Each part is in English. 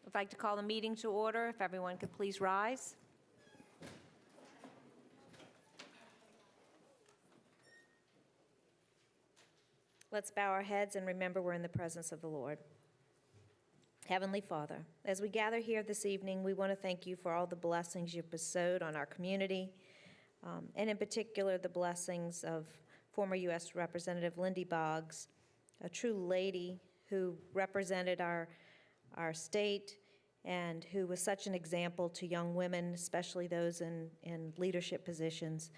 I'd like to call the meeting to order. If everyone could please rise. Let's bow our heads and remember we're in the presence of the Lord. Heavenly Father, as we gather here this evening, we want to thank you for all the blessings you've bestowed on our community, and in particular the blessings of former U.S. Representative Lindy Boggs, a true lady who represented our state and who was such an example to young women, especially those in leadership positions.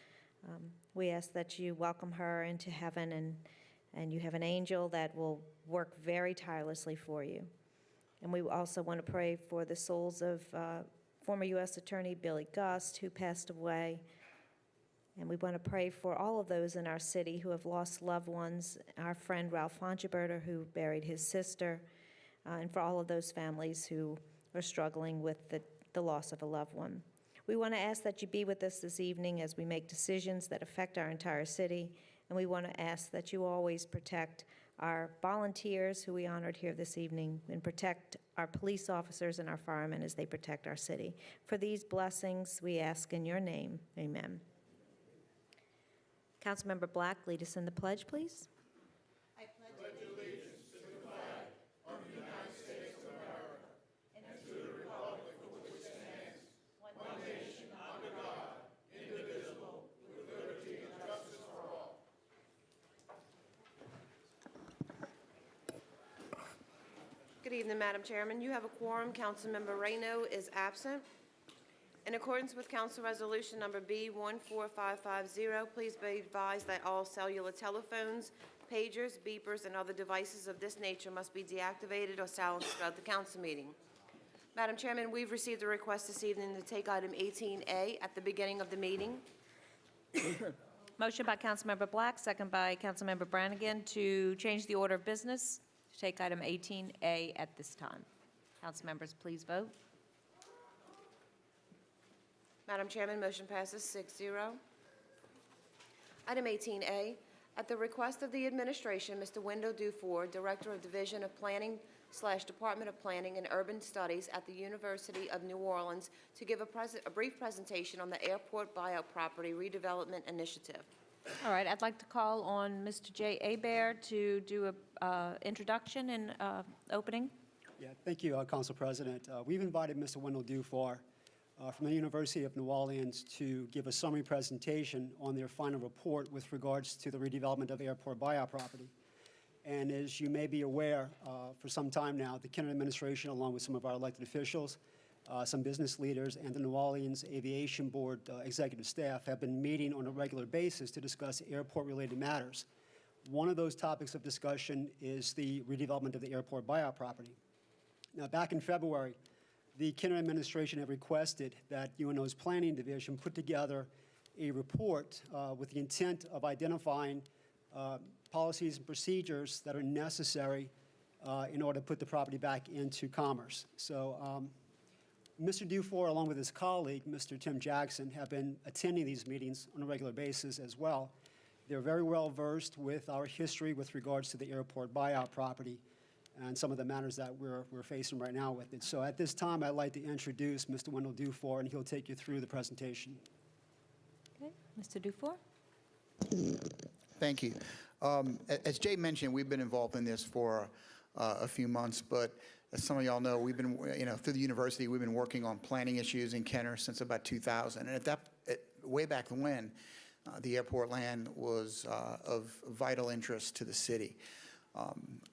We ask that you welcome her into heaven, and you have an angel that will work very tirelessly for you. And we also want to pray for the souls of former U.S. Attorney Billy Gust, who passed away. And we want to pray for all of those in our city who have lost loved ones, our friend Ralph Foncheberter, who buried his sister, and for all of those families who are struggling with the loss of a loved one. We want to ask that you be with us this evening as we make decisions that affect our entire city, and we want to ask that you always protect our volunteers who we honored here this evening, and protect our police officers and our firemen as they protect our city. For these blessings, we ask in your name, amen. Councilmember Black, lead us in the pledge, please. I pledge allegiance to the flag of the United States of America and to the republic for which it stands, one nation under God, indivisible, with liberty and justice for all. Good evening, Madam Chairman. You have a quorum. Councilmember Reyno is absent. In accordance with Council Resolution Number B14550, please be advised that all cellular telephones, pagers, beepers, and other devices of this nature must be deactivated or silenced throughout the council meeting. Madam Chairman, we've received a request this evening to take item 18A at the beginning of the meeting. Motion by Councilmember Black, second by Councilmember Brannigan to change the order of business to take item 18A at this time. Council members, please vote. Madam Chairman, motion passes 6-0. Item 18A, at the request of the administration, Mr. Wendell Dufour, Director of Division of Planning / Department of Planning and Urban Studies at the University of New Orleans, to give a brief presentation on the airport buyout property redevelopment initiative. All right, I'd like to call on Mr. Jay Hebert to do a introduction and opening. Yeah, thank you, Council President. We've invited Mr. Wendell Dufour from the University of New Orleans to give a summary presentation on their final report with regards to the redevelopment of airport buyout property. And as you may be aware, for some time now, the Kennedy administration, along with some of our elected officials, some business leaders, and the New Orleans Aviation Board executive staff have been meeting on a regular basis to discuss airport-related matters. One of those topics of discussion is the redevelopment of the airport buyout property. Now, back in February, the Kennedy administration had requested that UNO's Planning Division put together a report with the intent of identifying policies and procedures that are necessary in order to put the property back into commerce. So Mr. Dufour, along with his colleague, Mr. Tim Jackson, have been attending these meetings on a regular basis as well. They're very well versed with our history with regards to the airport buyout property and some of the matters that we're facing right now with it. So at this time, I'd like to introduce Mr. Wendell Dufour, and he'll take you through the presentation. Okay, Mr. Dufour. Thank you. As Jay mentioned, we've been involved in this for a few months, but as some of y'all know, we've been, through the university, we've been working on planning issues in Kenner since about 2000. And way back when, the airport land was of vital interest to the city.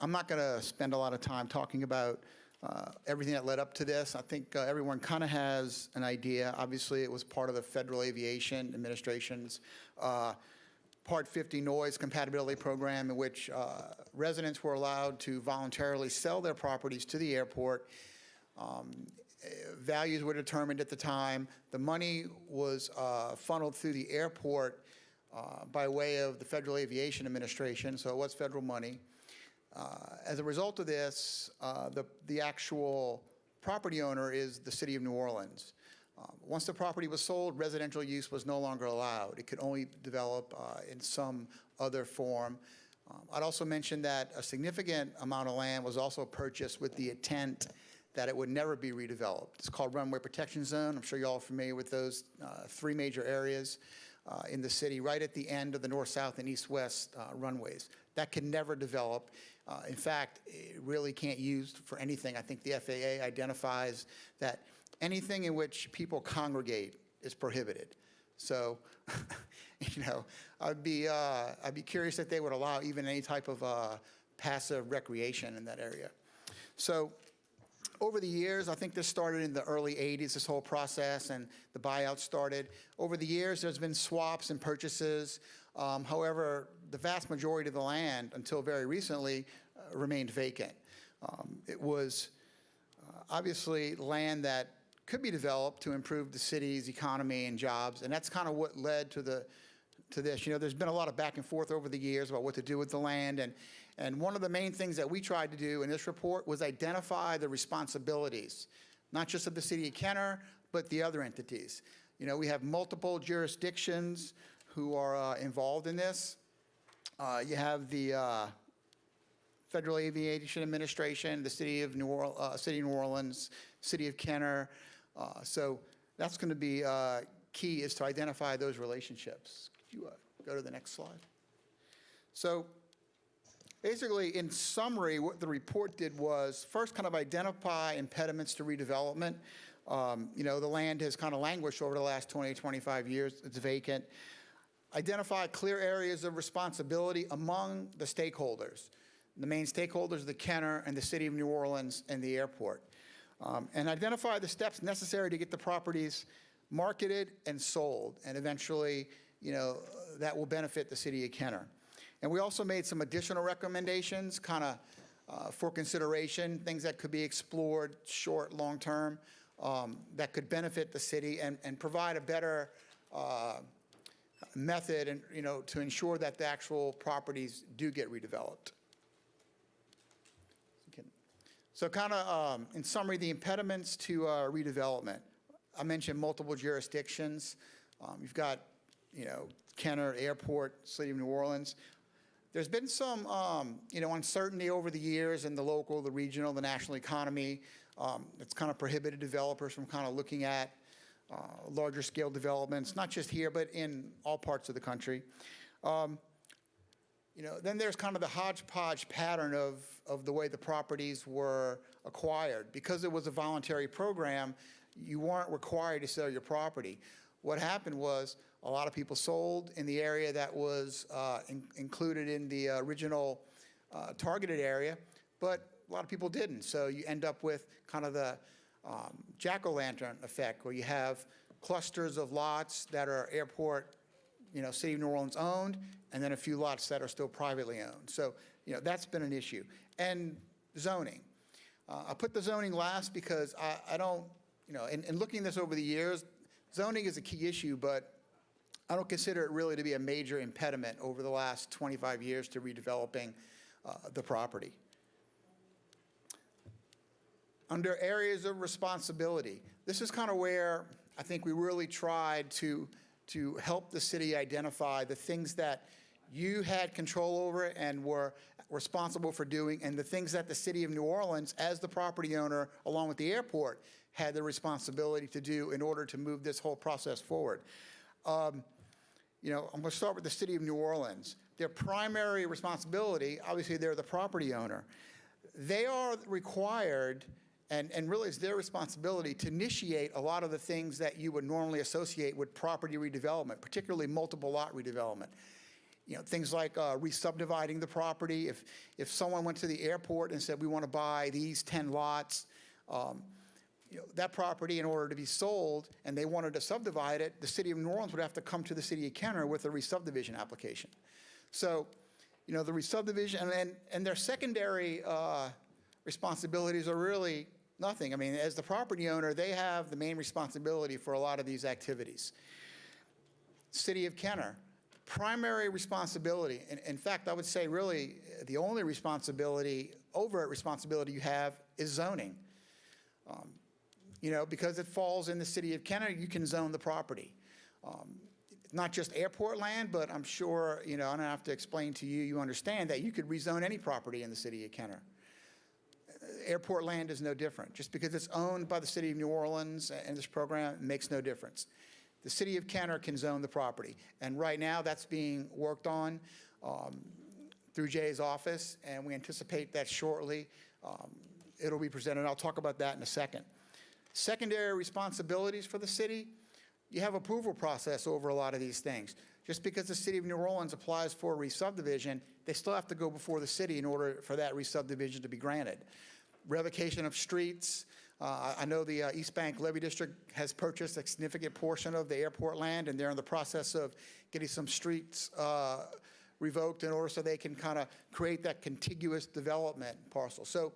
I'm not going to spend a lot of time talking about everything that led up to this. I think everyone kind of has an idea. Obviously, it was part of the Federal Aviation Administration's Part 50 noise compatibility program, in which residents were allowed to voluntarily sell their properties to the airport. Values were determined at the time. The money was funneled through the airport by way of the Federal Aviation Administration, so it was federal money. As a result of this, the actual property owner is the city of New Orleans. Once the property was sold, residential use was no longer allowed. It could only develop in some other form. I'd also mention that a significant amount of land was also purchased with the intent that it would never be redeveloped. It's called Runway Protection Zone. I'm sure you all are familiar with those 3 major areas in the city, right at the end of the north, south, and east-west runways. That can never develop. In fact, it really can't use for anything. I think the FAA identifies that anything in which people congregate is prohibited. So, you know, I'd be curious if they would allow even any type of passive recreation in that area. So, over the years, I think this started in the early 80s, this whole process, and the buyout started. Over the years, there's been swaps and purchases. However, the vast majority of the land, until very recently, remained vacant. It was obviously land that could be developed to improve the city's economy and jobs, and that's kind of what led to this. You know, there's been a lot of back and forth over the years about what to do with the land, and one of the main things that we tried to do in this report was identify the responsibilities, not just of the city of Kenner, but the other entities. You know, we have multiple jurisdictions who are involved in this. You have the Federal Aviation Administration, the City of New Orleans, City of Kenner. So that's going to be key, is to identify those relationships. Could you go to the next slide? So basically, in summary, what the report did was first kind of identify impediments to redevelopment. You know, the land has kind of languished over the last 20, 25 years. It's vacant. Identify clear areas of responsibility among the stakeholders. The main stakeholders are the Kenner and the City of New Orleans and the airport. And identify the steps necessary to get the properties marketed and sold. And eventually, you know, that will benefit the City of Kenner. And we also made some additional recommendations kind of for consideration, things that could be explored short, long term, that could benefit the city and provide a better method and, you know, to ensure that the actual properties do get redeveloped. So kind of, in summary, the impediments to redevelopment. I mentioned multiple jurisdictions. You've got, you know, Kenner Airport, City of New Orleans. There's been some, you know, uncertainty over the years in the local, the regional, the national economy. It's kind of prohibited developers from kind of looking at larger scale developments, not just here, but in all parts of the country. You know, then there's kind of the hodgepodge pattern of the way the properties were acquired. Because it was a voluntary program, you weren't required to sell your property. What happened was a lot of people sold in the area that was included in the original targeted area, but a lot of people didn't. So you end up with kind of the jack-o'-lantern effect, where you have clusters of lots that are airport, you know, City of New Orleans owned, and then a few lots that are still privately owned. So, you know, that's been an issue. And zoning. I put the zoning last because I don't, you know, in looking this over the years, zoning is a key issue, but I don't consider it really to be a major impediment over the last 25 years to redeveloping the property. Under areas of responsibility, this is kind of where I think we really tried to help the city identify the things that you had control over and were responsible for doing, and the things that the City of New Orleans, as the property owner, along with the airport, had the responsibility to do in order to move this whole process forward. You know, I'm going to start with the City of New Orleans. Their primary responsibility, obviously they're the property owner. They are required, and really it's their responsibility, to initiate a lot of the things that you would normally associate with property redevelopment, particularly multiple lot redevelopment. You know, things like re-subdividing the property. If someone went to the airport and said, we want to buy these 10 lots, you know, that property, in order to be sold, and they wanted to subdivide it, the City of New Orleans would have to come to the City of Kenner with a re-subdivision application. So, you know, the re-subdivision, and their secondary responsibilities are really nothing. I mean, as the property owner, they have the main responsibility for a lot of these activities. City of Kenner, primary responsibility, and in fact, I would say really the only responsibility, overt responsibility you have is zoning. You know, because it falls in the City of Kenner, you can zone the property. Not just airport land, but I'm sure, you know, I don't have to explain to you, you understand that you could rezone any property in the City of Kenner. Airport land is no different. Just because it's owned by the city of New Orleans and this program, it makes no difference. The city of Kenner can zone the property. And right now, that's being worked on through Jay's office, and we anticipate that shortly it'll be presented. I'll talk about that in a second. Secondary responsibilities for the city, you have approval process over a lot of these things. Just because the city of New Orleans applies for a re-subdivision, they still have to go before the city in order for that re-subdivision to be granted. Revocation of streets. I know the East Bank Levy District has purchased a significant portion of the airport land, and they're in the process of getting some streets revoked in order so they can kind of create that contiguous development parcel. So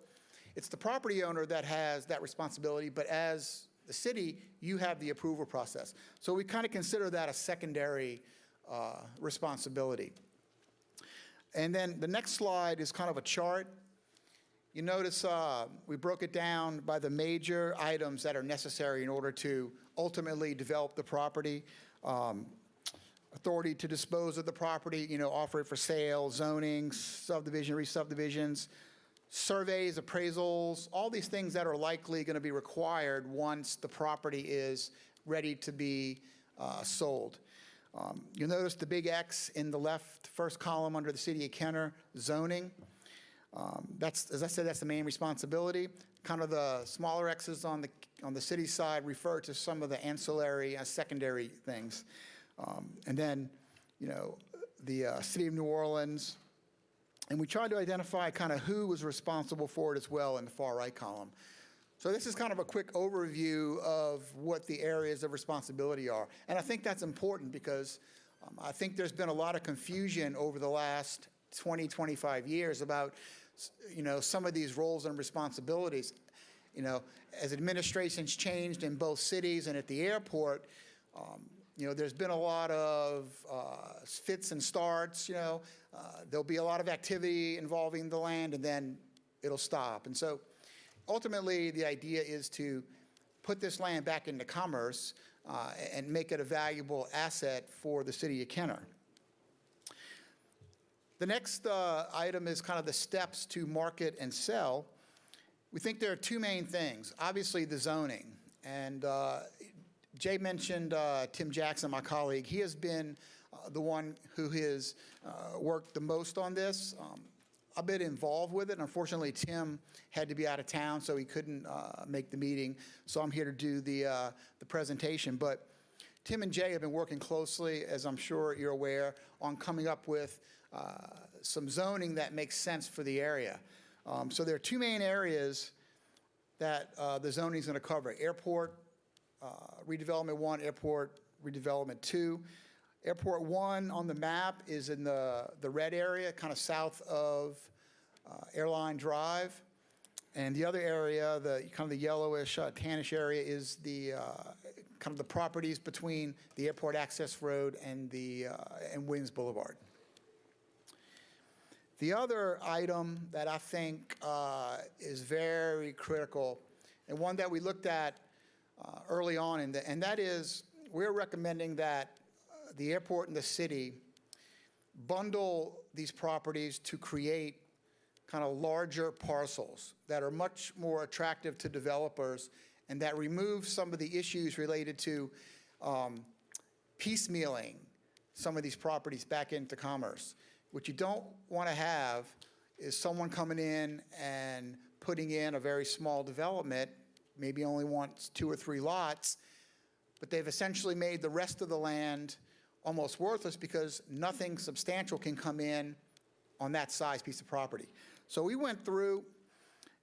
it's the property owner that has that responsibility, but as the city, you have the approval process. So we kind of consider that a secondary responsibility. And then the next slide is kind of a chart. You notice we broke it down by the major items that are necessary in order to ultimately develop the property. Authority to dispose of the property, offer it for sale, zoning, subdivision, re-subdivisions, surveys, appraisals, all these things that are likely going to be required once the property is ready to be sold. You'll notice the big X in the left first column under the city of Kenner, zoning. That's, as I said, that's the main responsibility. Kind of the smaller X's on the city side refer to some of the ancillary secondary things. And then, the city of New Orleans. And we tried to identify kind of who was responsible for it as well in the far right column. So this is kind of a quick overview of what the areas of responsibility are. And I think that's important because I think there's been a lot of confusion over the last 20, 25 years about, some of these roles and responsibilities. As administrations changed in both cities and at the airport, there's been a lot of fits and starts, there'll be a lot of activity involving the land and then it'll stop. And so ultimately the idea is to put this land back into commerce and make it a valuable asset for the city of Kenner. The next item is kind of the steps to market and sell. We think there are two main things. Obviously the zoning. And Jay mentioned Tim Jackson, my colleague. He has been the one who has worked the most on this. I've been involved with it. Unfortunately, Tim had to be out of town, so he couldn't make the meeting. So I'm here to do the presentation. But Tim and Jay have been working closely, as I'm sure you're aware, on coming up with some zoning that makes sense for the area. So there are two main areas that the zoning is going to cover: airport redevelopment 1, airport redevelopment 2. Airport 1 on the map is in the red area, kind of south of Airline Drive. And the other area, the kind of the yellowish, tannish area, is the kind of the properties between the Airport Access Road and Williams Boulevard. The other item that I think is very critical, and one that we looked at early on, and that is we're recommending that the airport and the city bundle these properties to create kind of larger parcels that are much more attractive to developers and that remove some of the issues related to piecemealing some of these properties back into commerce. What you don't want to have is someone coming in and putting in a very small development, maybe only wants 2 or 3 lots, but they've essentially made the rest of the land almost worthless because nothing substantial can come in on that size piece of property. So we went through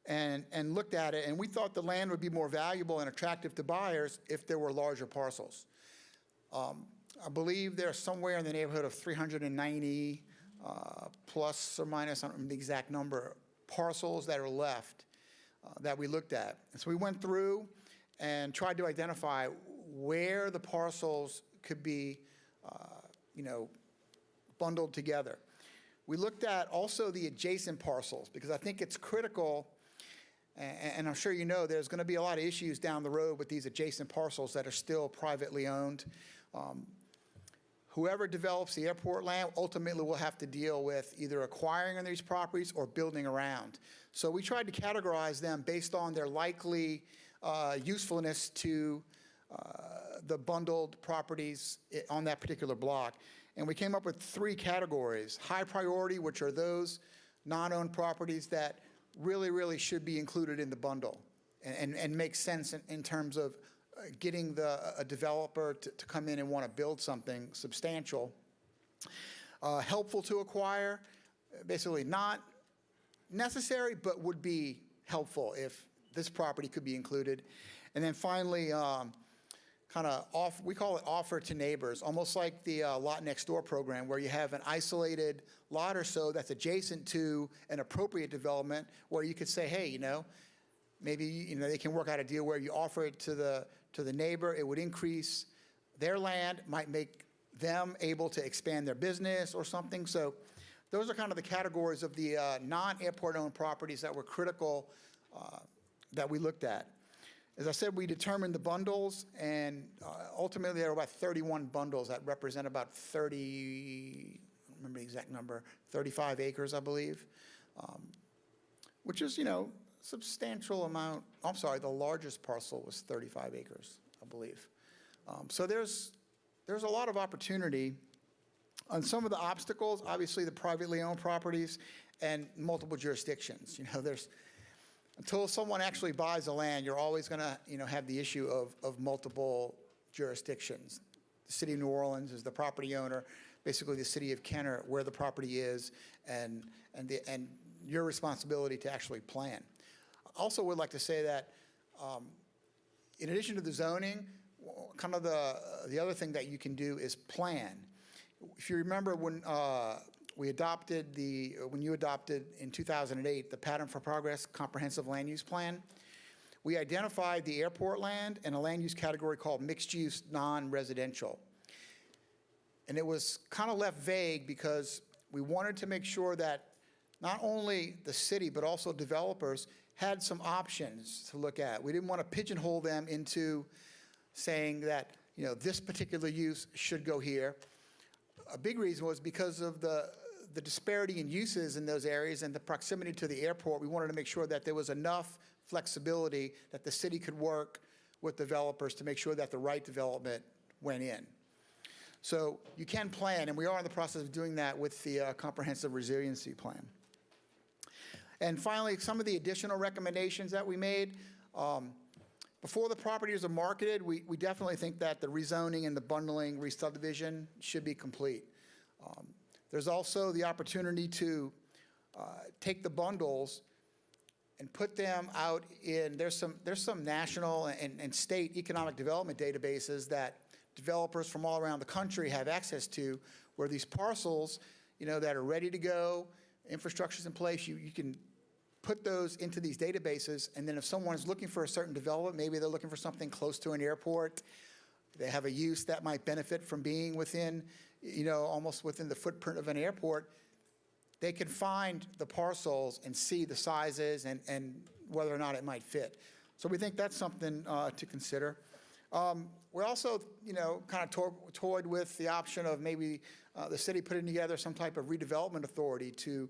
and looked at it, and we thought the land would be more valuable and attractive to buyers if there were larger parcels. I believe there's somewhere in the neighborhood of 390 plus or minus, I don't remember the exact number, parcels that are left that we looked at. And so we went through and tried to identify where the parcels could be bundled together. We looked at also the adjacent parcels because I think it's critical, and I'm sure you know there's going to be a lot of issues down the road with these adjacent parcels that are still privately owned. whoever develops the airport land ultimately will have to deal with either acquiring these properties or building around. So we tried to categorize them based on their likely usefulness to the bundled properties on that particular block. And we came up with 3 categories. High priority, which are those non-owned properties that really should be included in the bundle and make sense in terms of getting a developer to come in and want to build something substantial. Helpful to acquire, basically not necessary, but would be helpful if this property could be included. And then finally, kind of we call it offer to neighbors, almost like the lot next door program, where you have an isolated lot or so that's adjacent to an appropriate development, where you could say, hey, maybe they can work out a deal where you offer it to the neighbor. It would increase their land, might make them able to expand their business or something. So those are kind of the categories of the non-airport owned properties that were critical that we looked at. As I said, we determined the bundles, and ultimately there were about 31 bundles that represent about 30, I don't remember the exact number, 35 acres, I believe, which is, substantial amount. I'm sorry, the largest parcel was 35 acres, I believe. So there's a lot of opportunity. On some of the obstacles, obviously the privately owned properties and multiple jurisdictions. Until someone actually buys the land, you're always going to, have the issue of multiple jurisdictions. The city of New Orleans is the property owner, basically the city of Kenner, where the property is, and your responsibility to actually plan. I also would like to say that in addition to the zoning, kind of the other thing that you can do is plan. If you remember when you adopted in 2008 the Pattern for Progress Comprehensive Land Use Plan, we identified the airport land in a land use category called mixed use non-residential. And it was kind of left vague because we wanted to make sure that not only the city but also developers had some options to look at. We didn't want to pigeonhole them into saying that this particular use should go here. A big reason was because of the disparity in uses in those areas and the proximity to the airport. We wanted to make sure that there was enough flexibility that the city could work with developers to make sure that the right development went in. So you can plan, and we are in the process of doing that with the Comprehensive Resiliency Plan. And finally, some of the additional recommendations that we made. Before the properties are marketed, we definitely think that the rezoning and the bundling re-subdivision should be complete. There's also the opportunity to take the bundles and put them out in, there's some national and state economic development databases that developers from all around the country have access to, where these parcels, that are ready to go, infrastructure's in place, you can put those into these databases, and then if someone is looking for a certain development, maybe they're looking for something close to an airport, they have a use that might benefit from being within, almost within the footprint of an airport, they can find the parcels and see the sizes and whether or not it might fit. So we think that's something to consider. We're also, kind of toyed with the option of maybe the city putting together some type of redevelopment authority to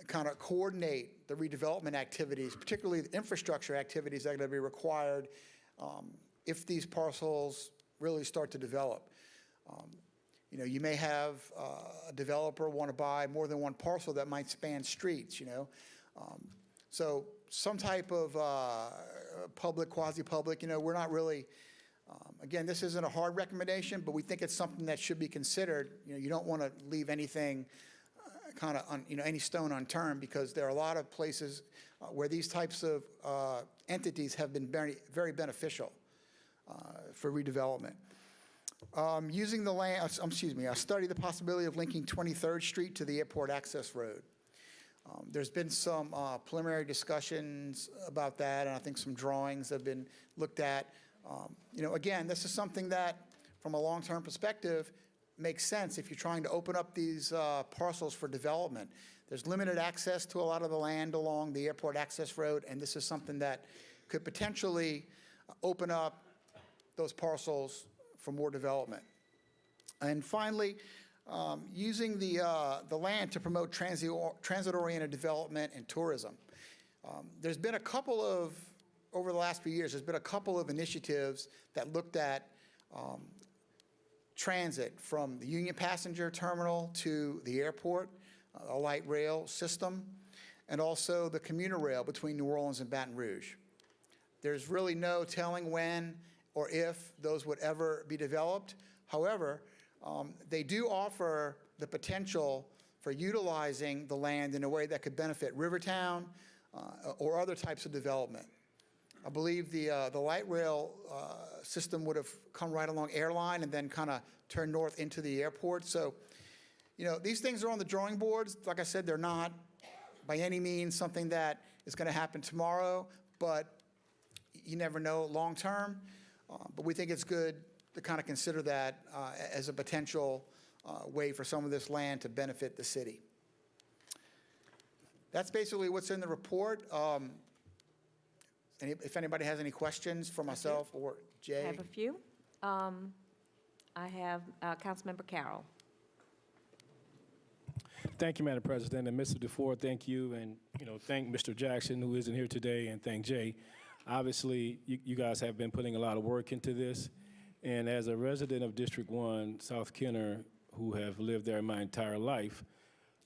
kind of coordinate the redevelopment activities, particularly the infrastructure activities that are going to be required if these parcels really start to develop. You may have a developer want to buy more than one parcel that might span streets, So some type of public, quasi-public, we're not really, again, this isn't a hard recommendation, but we think it's something that should be considered. You don't want to leave anything kind of, any stone unturned, because there are a lot of places where these types of entities have been very, very beneficial for redevelopment. Using the land, I studied the possibility of linking 23rd Street to the airport access road. There's been some preliminary discussions about that, and I think some drawings have been looked at. Again, this is something that, from a long-term perspective, makes sense if you're trying to open up these parcels for development. There's limited access to a lot of the land along the airport access road, and this is something that could potentially open up those parcels for more development. And finally, using the land to promote transit-oriented development and tourism. There's been a couple of, over the last few years, there's been a couple of initiatives that looked at transit from the Union Passenger Terminal to the airport, a light rail system, and also the commuter rail between New Orleans and Baton Rouge. There's really no telling when or if those would ever be developed. However, they do offer the potential for utilizing the land in a way that could benefit Rivertown or other types of development. I believe the light rail system would have come right along Airline and then kind of turned north into the airport. So, you know, these things are on the drawing boards. Like I said, they're not by any means something that is going to happen tomorrow, but you never know long term. But we think it's good to kind of consider that as a potential way for some of this land to benefit the city. That's basically what's in the report. If anybody has any questions for myself or Jay. I have a few. I have Councilmember Carroll. Thank you, Madam President, and Mr. DeFore, thank you, and thank Mr. Jackson, who isn't here today, and thank Jay. Obviously, you guys have been putting a lot of work into this, and as a resident of District 1, South Kenner, who have lived there my entire life,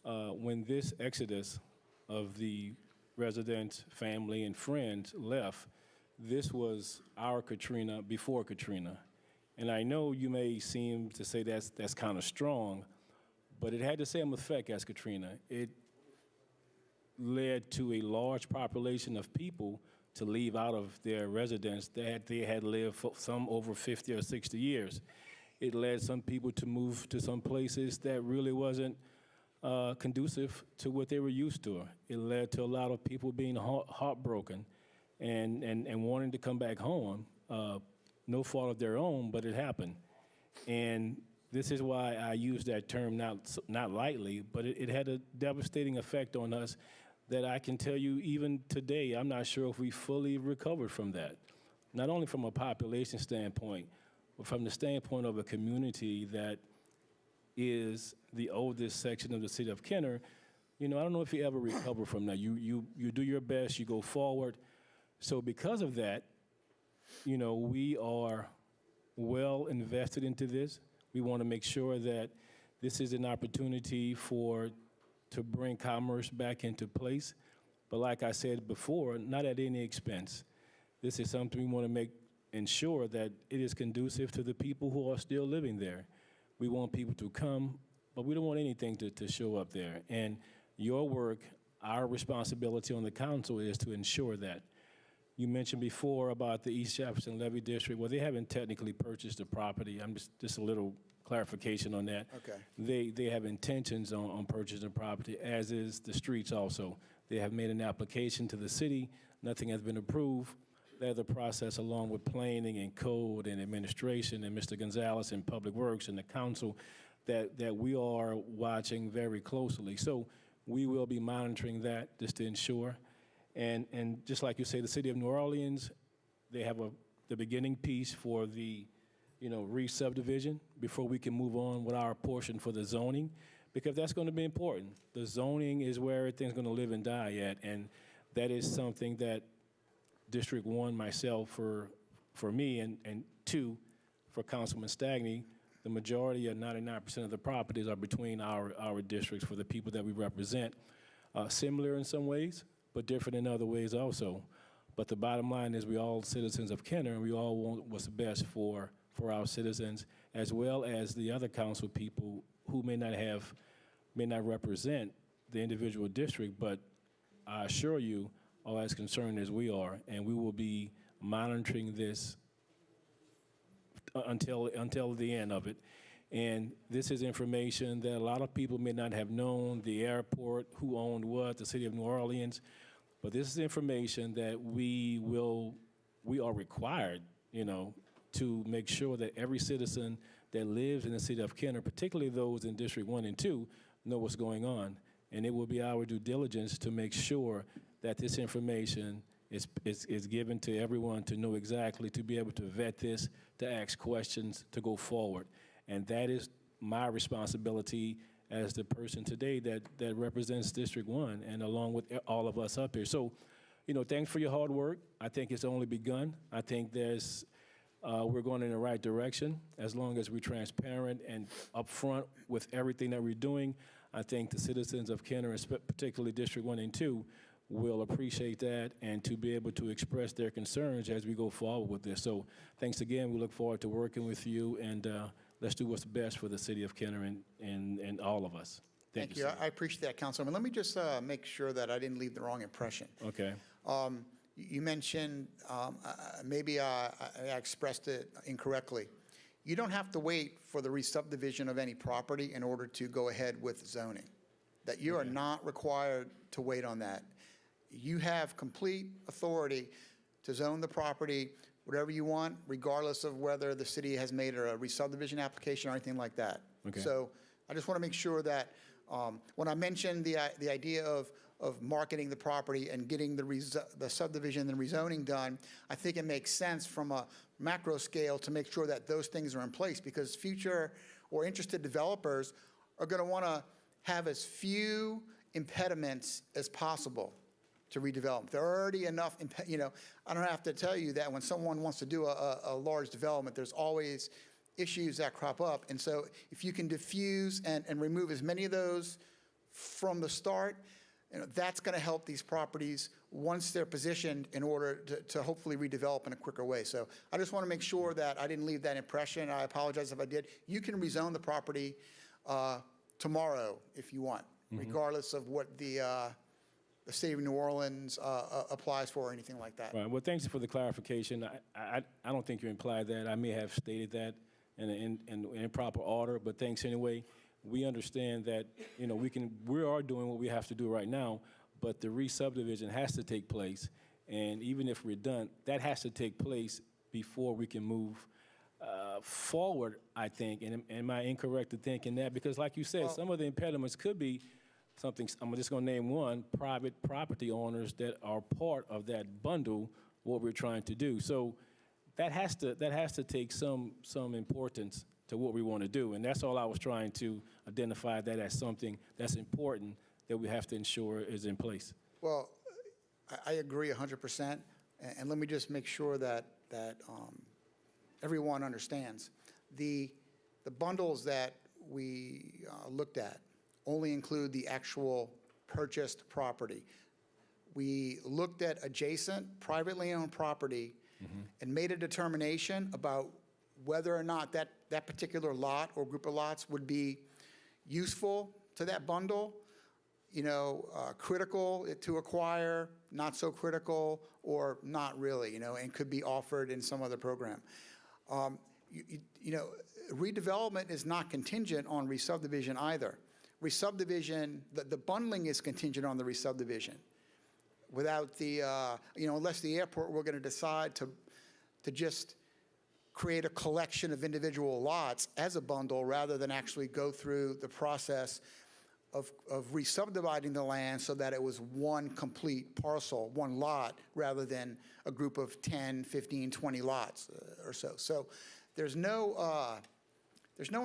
when this exodus of the residents, family, and friends left, this was our Katrina before Katrina. And I know you may seem to say that's kind of strong, but it had the same effect as Katrina. It led to a large population of people to leave out of their residence that they had lived for some over 50 or 60 years. It led some people to move to some places that really wasn't conducive to what they were used to. It led to a lot of people being heartbroken and wanting to come back home. No fault of their own, but it happened. And this is why I use that term not lightly, but it had a devastating effect on us that I can tell you even today, I'm not sure if we fully recovered from that. Not only from a population standpoint, but from the standpoint of a community that is the oldest section of the city of Kenner. I don't know if you ever recover from that. You do your best, you go forward. So because of that, we are well invested into this. We want to make sure that this is an opportunity to bring commerce back into place. But like I said before, not at any expense. This is something we want to ensure that it is conducive to the people who are still living there. We want people to come, but we don't want anything to show up there. And your work, our responsibility on the council is to ensure that. You mentioned before about the East Jefferson Levy District. Well, they haven't technically purchased the property. I'm just a little clarification on that. Okay. They have intentions on purchasing the property, as is the streets also. They have made an application to the city. Nothing has been approved. They're the process along with planning and code and administration and Mr. Gonzalez and Public Works and the council that we are watching very closely. So we will be monitoring that just to ensure. And just like you say, the city of New Orleans, they have the beginning piece for the re-subdivision before we can move on with our portion for the zoning, because that's going to be important. The zoning is where everything's going to live and die at, and that is something that District 1, myself, for me, and 2, for Councilman Stagney, the majority of 99% of the properties are between our districts for the people that we represent. Similar in some ways, but different in other ways also. But the bottom line is we all citizens of Kenner, and we all want what's best for our citizens, as well as the other council people who may not represent the individual district, but I assure you, are as concerned as we are, and we will be monitoring this until the end of it. And this is information that a lot of people may not have known, the airport, who owned what, the city of New Orleans, but this is information that we are required, to make sure that every citizen that lives in the city of Kenner, particularly those in District 1 and 2, know what's going on. And it will be our due diligence to make sure that this information is given to everyone to know exactly, to be able to vet this, to ask questions, to go forward. And that is my responsibility as the person today that represents District 1 and along with all of us up here. So, thanks for your hard work. I think it's only begun. I think we're going in the right direction as long as we're transparent and upfront with everything that we're doing. I think the citizens of Kenner, particularly District 1 and 2, will appreciate that and to be able to express their concerns as we go forward with this. So thanks again. We look forward to working with you, and let's do what's best for the city of Kenner and all of us. Thank you. sir. I appreciate that, Councilman. Let me just make sure that I didn't leave the wrong impression. Okay. You mentioned, maybe I expressed it incorrectly. You don't have to wait for the re-subdivision of any property in order to go ahead with zoning. That you are not required to wait on that. You have complete authority to zone the property whatever you want, regardless of whether the city has made a re-subdivision application or anything like that. Okay. So I just want to make sure that when I mentioned the idea of marketing the property and getting the subdivision and rezoning done, I think it makes sense from a macro scale to make sure that those things are in place, because future or interested developers are going to want to have as few impediments as possible to redevelop. There are already enough, I don't have to tell you that when someone wants to do a large development, there's always issues that crop up. And so if you can diffuse and remove as many of those from the start, that's going to help these properties once they're positioned in order to hopefully redevelop in a quicker way. So I just want to make sure that I didn't leave that impression. I apologize if I did. You can rezone the property tomorrow if you want, regardless of what the city of New Orleans applies for or anything like that. Right. Well, thanks for the clarification. I don't think you implied that. I may have stated that in improper order, but thanks anyway. We understand that, we are doing what we have to do right now, but the re-subdivision has to take place. And even if we're done, that has to take place before we can move forward, I think. And am I incorrect in thinking that? Because like you said, some of the impediments could be something, I'm just going to name one, private property owners that are part of that bundle, what we're trying to do. So that has to take some importance to what we want to do. And that's all I was trying to identify, that as something that's important that we have to ensure is in place. Well, I agree 100%. And let me just make sure that everyone understands. The bundles that we looked at only include the actual purchased property. We looked at adjacent privately owned property and made a determination about whether or not that particular lot or group of lots would be useful to that bundle, critical to acquire, not so critical, or not really, and could be offered in some other program. Redevelopment is not contingent on re-subdivision either. Re-subdivision, the bundling is contingent on the re-subdivision. Without the, unless the airport were going to decide to just create a collection of individual lots as a bundle rather than actually go through the process of re-subdividing the land so that it was one complete parcel, one lot, rather than a group of 10, 15, 20 lots or so. So there's no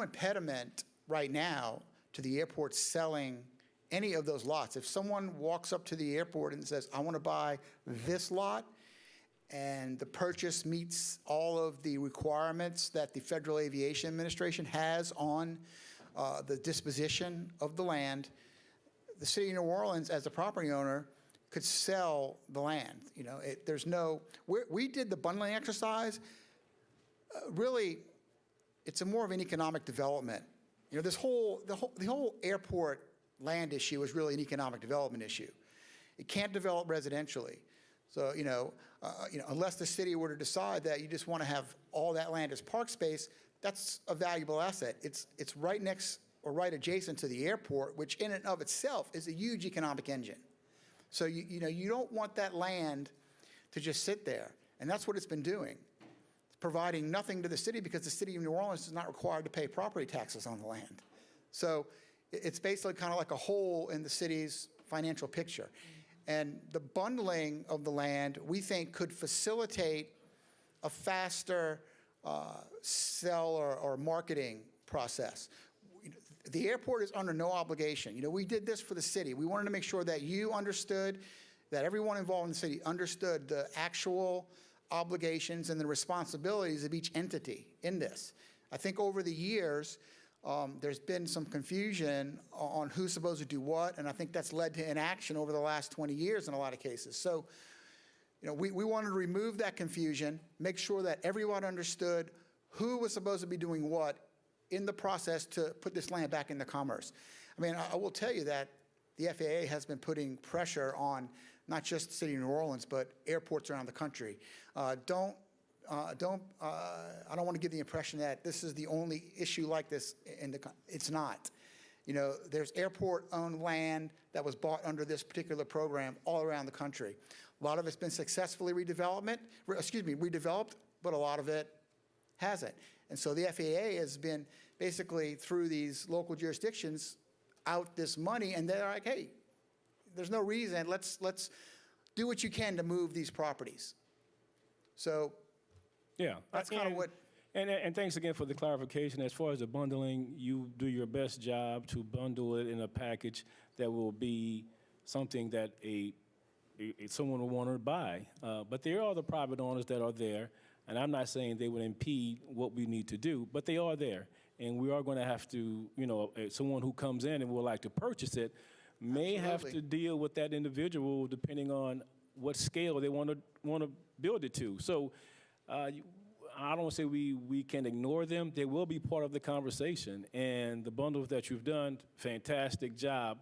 impediment right now to the airport selling any of those lots. If someone walks up to the airport and says, I want to buy this lot, and the purchase meets all of the requirements that the Federal Aviation Administration has on the disposition of the land, the city of New Orleans, as a property owner, could sell the land. We did the bundling exercise. Really, it's more of an economic development. The whole airport land issue is really an economic development issue. It can't develop residentially. So, unless the city were to decide that you just want to have all that land as park space, that's a valuable asset. It's right next or right adjacent to the airport, which in and of itself is a huge economic engine. So, you don't want that land to just sit there. And that's what it's been doing. It's providing nothing to the city because the city of New Orleans is not required to pay property taxes on the land. So it's basically kind of like a hole in the city's financial picture. And the bundling of the land, we think, could facilitate a faster sell or marketing process. the airport is under no obligation. You know, we did this for the city. We wanted to make sure that you understood, that everyone involved in the city understood the actual obligations and the responsibilities of each entity in this. I think over the years, there's been some confusion on who's supposed to do what, and I think that's led to inaction over the last 20 years in a lot of cases. So, you know, we wanted to remove that confusion, make sure that everyone understood who was supposed to be doing what in the process to put this land back into commerce. I mean, I will tell you that the FAA has been putting pressure on not just the city of New Orleans, but airports around the country. I don't want to give the impression that this is the only issue like this it's not. You know, there's airport-owned land that was bought under this particular program all around the country. A lot of it's been successfully redeveloped, but a lot of it hasn't. And so the FAA has been basically, through these local jurisdictions, out this money, and they're like, hey, there's no reason, let's do what you can to move these properties. So Yeah. that's kind of what, And thanks again for the clarification. As far as the bundling, you do your best job to bundle it in a package that will be something that someone will want to buy. But there are the private owners that are there, and I'm not saying they would impede what we need to do, but they are there. And we are going to have to, you know, someone who comes in and would like to purchase it may have to deal with that individual depending on what scale they want to build it to. So I don't want to say we can ignore them. They will be part of the conversation. And the bundles that you've done, fantastic job.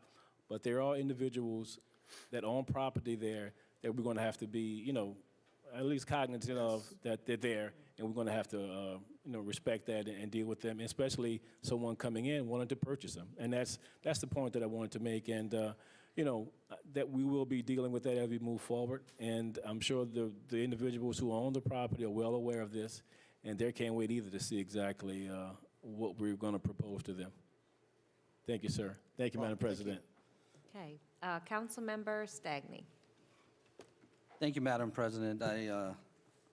But there are individuals that own property there that we're going to have to be, you know, at least cognizant of that they're there. And we're going to have to, you know, respect that and deal with them, especially someone coming in wanting to purchase them. And that's the point that I wanted to make. And, you know, that we will be dealing with that as we move forward. And I'm sure the individuals who own the property are well aware of this, and they can't wait either to see exactly what we're going to propose to them. Thank you, sir. Thank you, Madam President. Okay. Councilmember Stagney. Thank you, Madam President.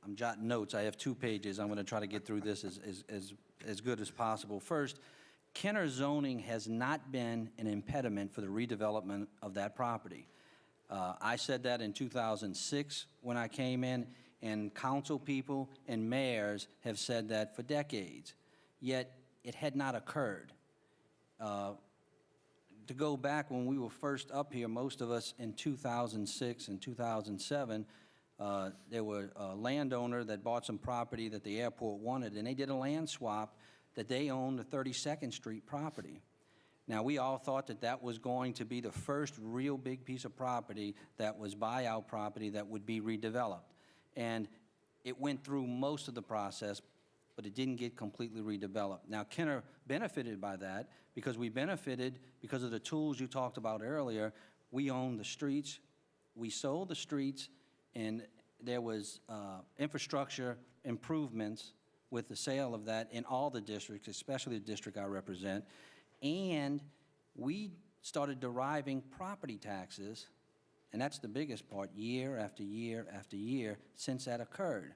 I'm jotting notes. I have 2 pages. I'm going to try to get through this as good as possible. First, Kenner zoning has not been an impediment for the redevelopment of that property. I said that in 2006 when I came in, and council people and mayors have said that for decades, yet it had not occurred. To go back when we were first up here, most of us in 2006 and 2007, there were a landowner that bought some property that the airport wanted, and they did a land swap that they owned the 32nd Street property. Now, we all thought that that was going to be the first real big piece of property that was buyout property that would be redeveloped. And it went through most of the process, but it didn't get completely redeveloped. Now, Kenner benefited by that because we benefited because of the tools you talked about earlier. We owned the streets, we sold the streets, and there was infrastructure improvements with the sale of that in all the districts, especially the district I represent. And we started deriving property taxes, and that's the biggest part, year after year after year since that occurred.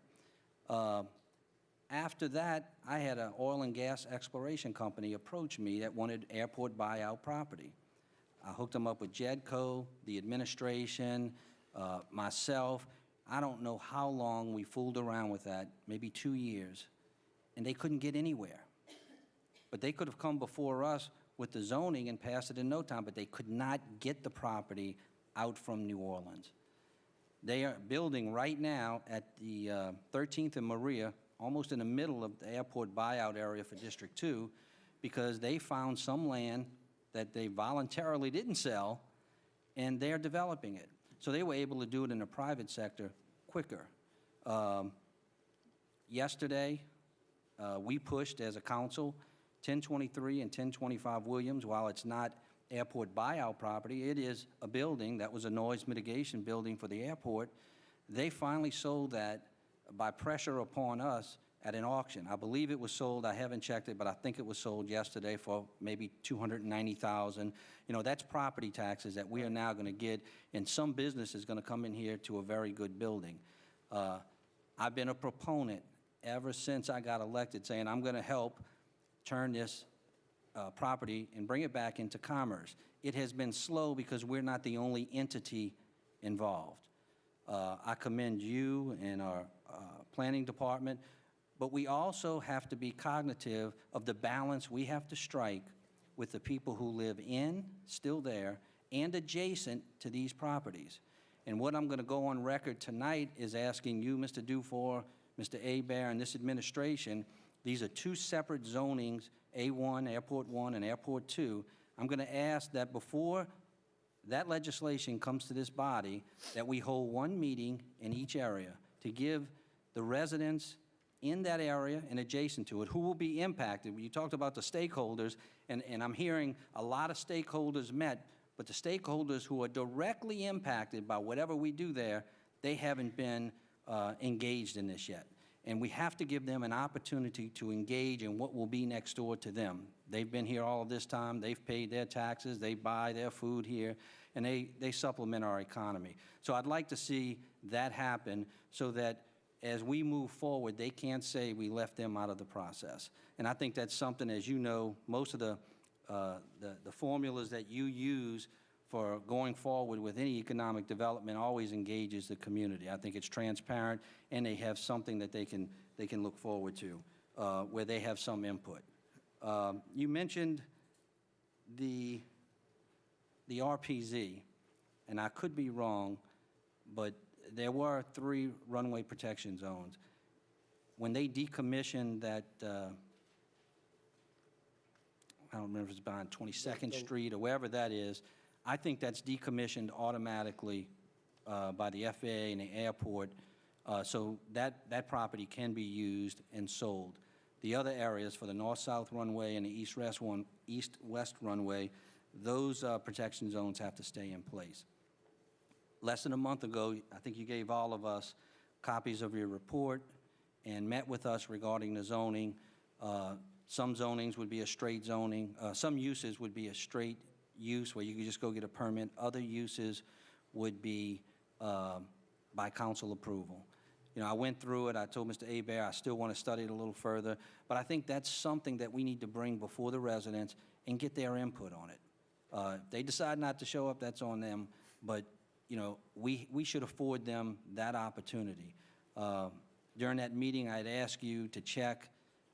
After that, I had an oil and gas exploration company approach me that wanted airport buyout property. I hooked them up with JEDCO, the administration, myself. I don't know how long we fooled around with that, maybe 2 years, and they couldn't get anywhere. But they could have come before us with the zoning and passed it in no time, but they could not get the property out from New Orleans. They are building right now at the 13th and Maria, almost in the middle of the airport buyout area for District 2, because they found some land that they voluntarily didn't sell, and they're developing it. So they were able to do it in the private sector quicker. Yesterday, we pushed as a council 1023 and 1025 Williams. While it's not airport buyout property, it is a building that was a noise mitigation building for the airport. They finally sold that by pressure upon us at an auction. I believe it was sold, I haven't checked it, but I think it was sold yesterday for maybe $290,000. You know, that's property taxes that we are now going to get, and some business is going to come in here to a very good building. I've been a proponent ever since I got elected, saying I'm going to help turn this property and bring it back into commerce. It has been slow because we're not the only entity involved. I commend you and our planning department, but we also have to be cognitive of the balance we have to strike with the people who live in, still there, and adjacent to these properties. And what I'm going to go on record tonight is asking you, Mr. Dufour, Mr. Hebert, and this administration, these are two separate zonings, A1, Airport 1, and Airport 2. I'm going to ask that before that legislation comes to this body, that we hold one meeting in each area to give the residents in that area and adjacent to it who will be impacted. You talked about the stakeholders, and I'm hearing a lot of stakeholders met, but the stakeholders who are directly impacted by whatever we do there, they haven't been engaged in this yet. And we have to give them an opportunity to engage in what will be next door to them. They've been here all of this time, they've paid their taxes, they buy their food here, and they supplement our economy. So I'd like to see that happen so that as we move forward, they can't say we left them out of the process. And I think that's something, as you know, most of the formulas that you use for going forward with any economic development always engages the community. I think it's transparent, and they have something that they can look forward to, where they have some input. You mentioned the RPZ, and I could be wrong, but there were 3 runway protection zones. When they decommissioned that, I don't remember if it's behind 22nd Street or wherever that is, I think that's decommissioned automatically by the FAA and the airport, so that property can be used and sold. The other areas for the north-south runway and the east-west runway, those protection zones have to stay in place. Less than a month ago, I think you gave all of us copies of your report and met with us regarding the zoning. Some zonings would be a straight zoning. Some uses would be a straight use where you could just go get a permit. Other uses would be by council approval. You know, I went through it. I told Mr. Hebert I still want to study it a little further, but I think that's something that we need to bring before the residents and get their input on it. If they decide not to show up, that's on them, but you know, we should afford them that opportunity. During that meeting, I'd ask you to check,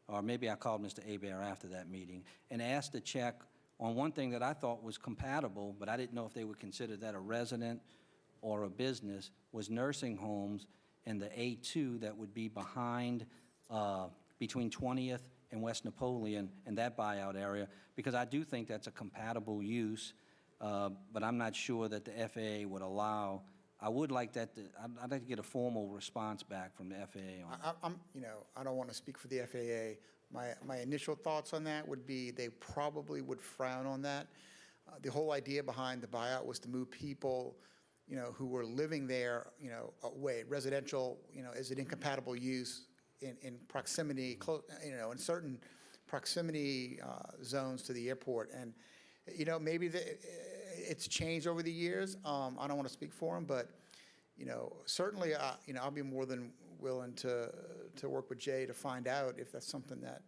or maybe I called Mr. Hebert after that meeting, and asked to check on one thing that I thought was compatible, but I didn't know if they would consider that a resident or a business, was nursing homes and the A2 that would be behind, between 20th and West Napoleon and that buyout area, because I do think that's a compatible use, but I'm not sure that the FAA would allow. I would like that. I'd like to get a formal response back from the FAA on it. You know, I don't want to speak for the FAA. My initial thoughts on that would be they probably would frown on that. The whole idea behind the buyout was to move people, you know, who were living there, you know, away. Residential, you know, is an incompatible use in proximity, you know, in certain proximity zones to the airport. And, you know, maybe it's changed over the years. I don't want to speak for them, but, you know, certainly, you know, I'll be more than willing to work with Jay to find out if that's something that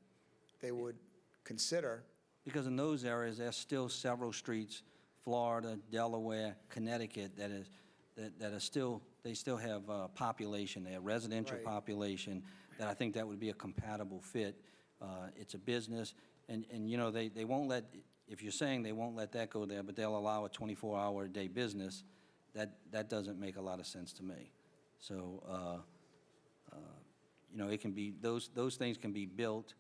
they would consider. Because in those areas, there's still several streets, Florida, Delaware, Connecticut, that are still, they still have population there, residential Right. population, that I think that would be a compatible fit. It's a business, and you know, they won't let, if you're saying they won't let that go there, but they'll allow a 24-hour-a-day business, that doesn't make a lot of sense to me. So, you know, it can be, those things can be built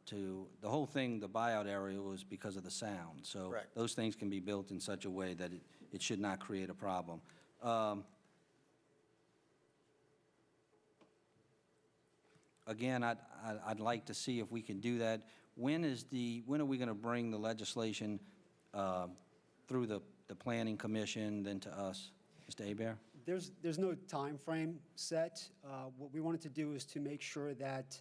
to, the whole thing, the buyout area was because of the sound. So Correct. those things can be built in such a way that it should not create a problem. Again, I'd like to see if we can do that. When are we going to bring the legislation through the Planning Commission, then to us? Mr. Hebert? There's no time frame set. What we wanted to do is to make sure that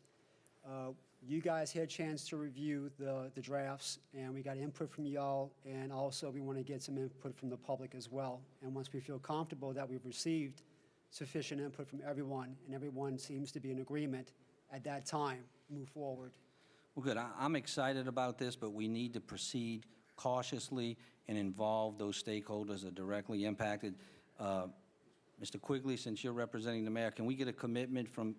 you guys had a chance to review the drafts, and we got input from y'all, and also we want to get some input from the public as well. And once we feel comfortable that we've received sufficient input from everyone, and everyone seems to be in agreement, at that time, move forward. Well, good. I'm excited about this, but we need to proceed cautiously and involve those stakeholders that are directly impacted. Mr. Quigley, since you're representing the mayor, can we get a commitment from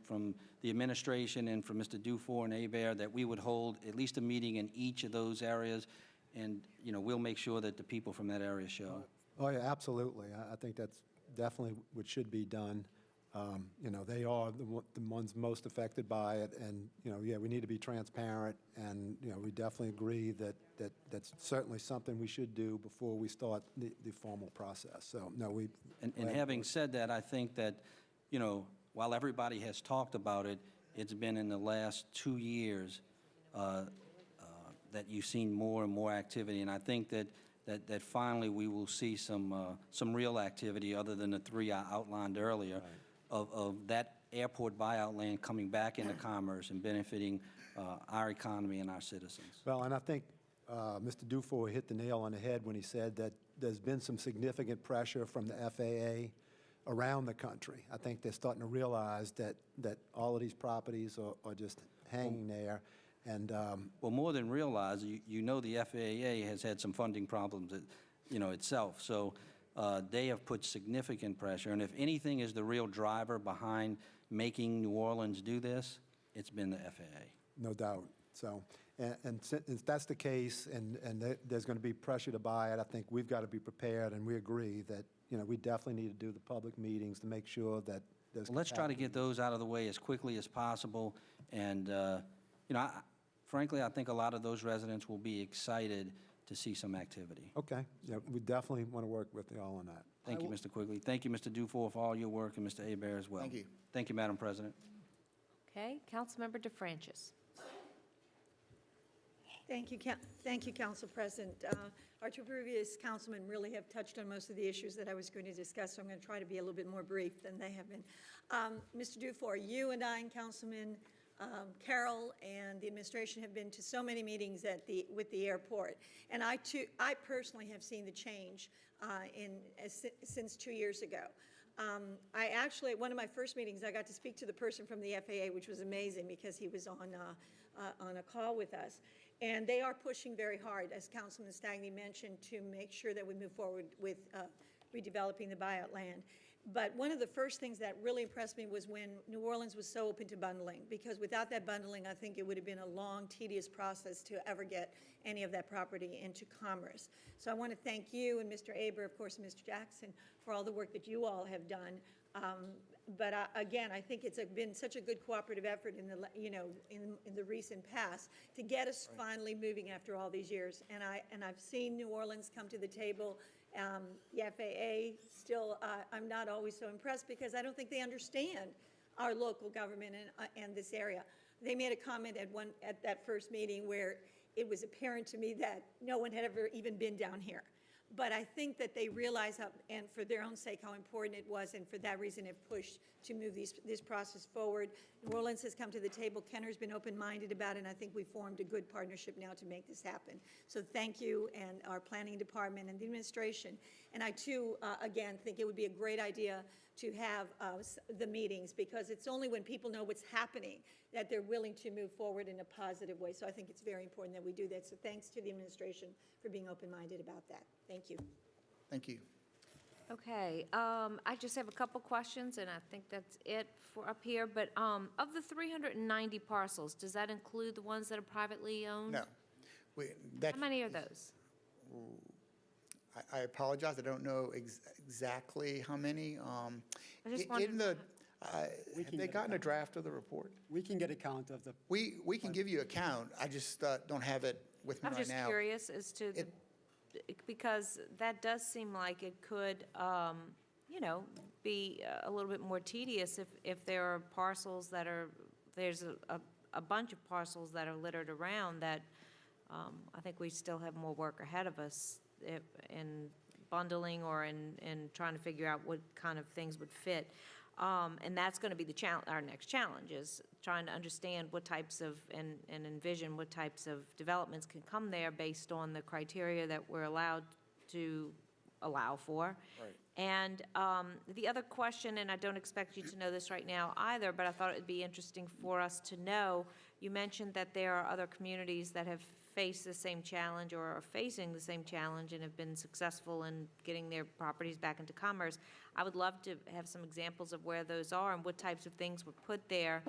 the administration and from Mr. Dufour and Hebert that we would hold at least a meeting in each of those areas? And, you know, we'll make sure that the people from that area show. Oh, yeah, absolutely. I think that's definitely what should be done. You know, they are the ones most affected by it, and, you know, yeah, we need to be transparent, and, you know, we definitely agree that that's certainly something we should do before we start the formal process. So, no, we... And having said that, I think that, you know, while everybody has talked about it, it's been in the last 2 years that you've seen more and more activity, and I think that finally we will see some real activity other than the 3 I outlined earlier of that airport buyout land coming back into commerce and benefiting our economy and our citizens. Well, and I think Mr. Dufour hit the nail on the head when he said that there's been some significant pressure from the FAA around the country. I think they're starting to realize that all of these properties are just hanging there. And Well, more than realize, you know the FAA has had some funding problems, you know, itself. So they have put significant pressure. And if anything is the real driver behind making New Orleans do this, it's been the FAA. no doubt. So, and since that's the case, and there's going to be pressure to buy it, I think we've got to be prepared, and we agree that, you know, we definitely need to do the public meetings to make sure that there's... Well, let's try to get those out of the way as quickly as possible. And, you know, frankly, I think a lot of those residents will be excited to see some activity. Okay, yeah, we definitely want to work with you all on that. Thank you, Mr. Quigley. Thank you, Mr. Dufour, for all your work, and Mr. Hebert as well. Thank you. Thank you, Madam President. Okay, Councilmember DeFrancis. Thank you, Council President. Our two previous councilmen really have touched on most of the issues that I was going to discuss, so I'm going to try to be a little bit more brief than they have been. Mr. Dufour, you and I and Councilman Carroll and the administration have been to so many meetings with the airport, and I personally have seen the change since 2 years ago. I actually, at one of my first meetings, I got to speak to the person from the FAA, which was amazing because he was on a call with us. And they are pushing very hard, as Councilman Stagney mentioned, to make sure that we move forward with redeveloping the buyout land. But one of the first things that really impressed me was when New Orleans was so open to bundling, because without that bundling, I think it would have been a long, tedious process to ever get any of that property into commerce. So I want to thank you and Mr. Aber, of course, and Mr. Jackson, for all the work that you all have done. But again, I think it's been such a good cooperative effort in the recent past to get us finally moving after all these years. And I've seen New Orleans come to the table. The FAA still, I'm not always so impressed because I don't think they understand our local government and this area. They made a comment at that first meeting where it was apparent to me that no one had ever even been down here. But I think that they realize how, and for their own sake, how important it was, and for that reason have pushed to move this process forward. New Orleans has come to the table. Kenner's been open-minded about it, and I think we formed a good partnership now to make this happen. So thank you, and our planning department and the administration. And I, too, again, think it would be a great idea to have the meetings, because it's only when people know what's happening that they're willing to move forward in a positive way. So I think it's very important that we do that. So thanks to the administration for being open-minded about that. Thank you. Thank you. Okay, I just have a couple questions, and I think that's it for up here. But of the 390 parcels, does that include the ones that are privately owned? No. How many are those? I apologize, I don't know exactly how many. I just In wanted the, to have they gotten a draft of the report? We can get a count of the, We can give you a count, I just don't have it with me I'm right just now. curious as to, because that does seem like it could, be a little bit more tedious if there are parcels that are, there's a bunch of parcels that are littered around that I think we still have more work ahead of us in bundling or in trying to figure out what kind of things would fit. And that's going to be our next challenge, is trying to understand what types of, and envision what types of developments can come there based on the criteria that we're allowed to allow for. Right. And the other question, and I don't expect you to know this right now either, but I thought it would be interesting for us to know, you mentioned that there are other communities that have faced the same challenge or are facing the same challenge and have been successful in getting their properties back into commerce. I would love to have some examples of where those are and what types of things were put there,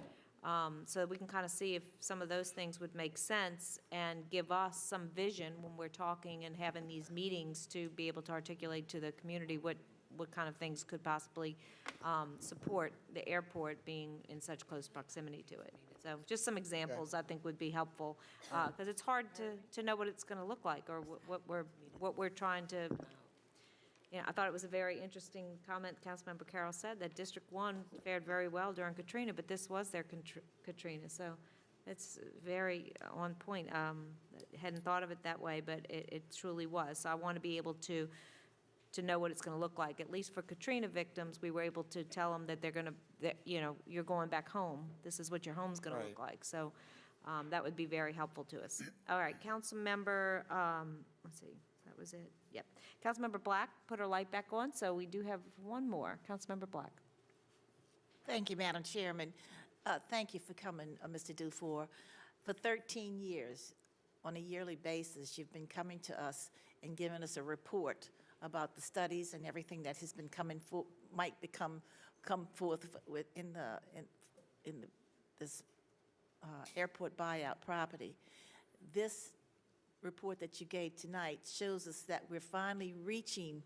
so that we can kind of see if some of those things would make sense and give us some vision when we're talking and having these meetings to be able to articulate to the community what kind of things could possibly support the airport being in such close proximity to it. So just some examples I think would be helpful, because it's hard to know what it's going to look like or what we're trying to. I thought it was a very interesting comment Councilmember Carroll said, that District 1 fared very well during Katrina, but this was their Katrina. So it's very on point. Hadn't thought of it that way, but it truly was. So I want to be able to know what it's going to look like. At least for Katrina victims, we were able to tell them that they're going to, you're going back home. This is what your home's going to look like. So that would be very helpful to us. All right, Councilmember, let's see, that was it. Yep. Councilmember Black put her light back on, so we do have one more. Councilmember Black. Thank you, Madam Chairman. Thank you for coming, Mr. Dufour. For 13 years, on a yearly basis, you've been coming to us and giving us a report about the studies and everything that has been come forth in this airport buyout property. This report that you gave tonight shows us that we're finally reaching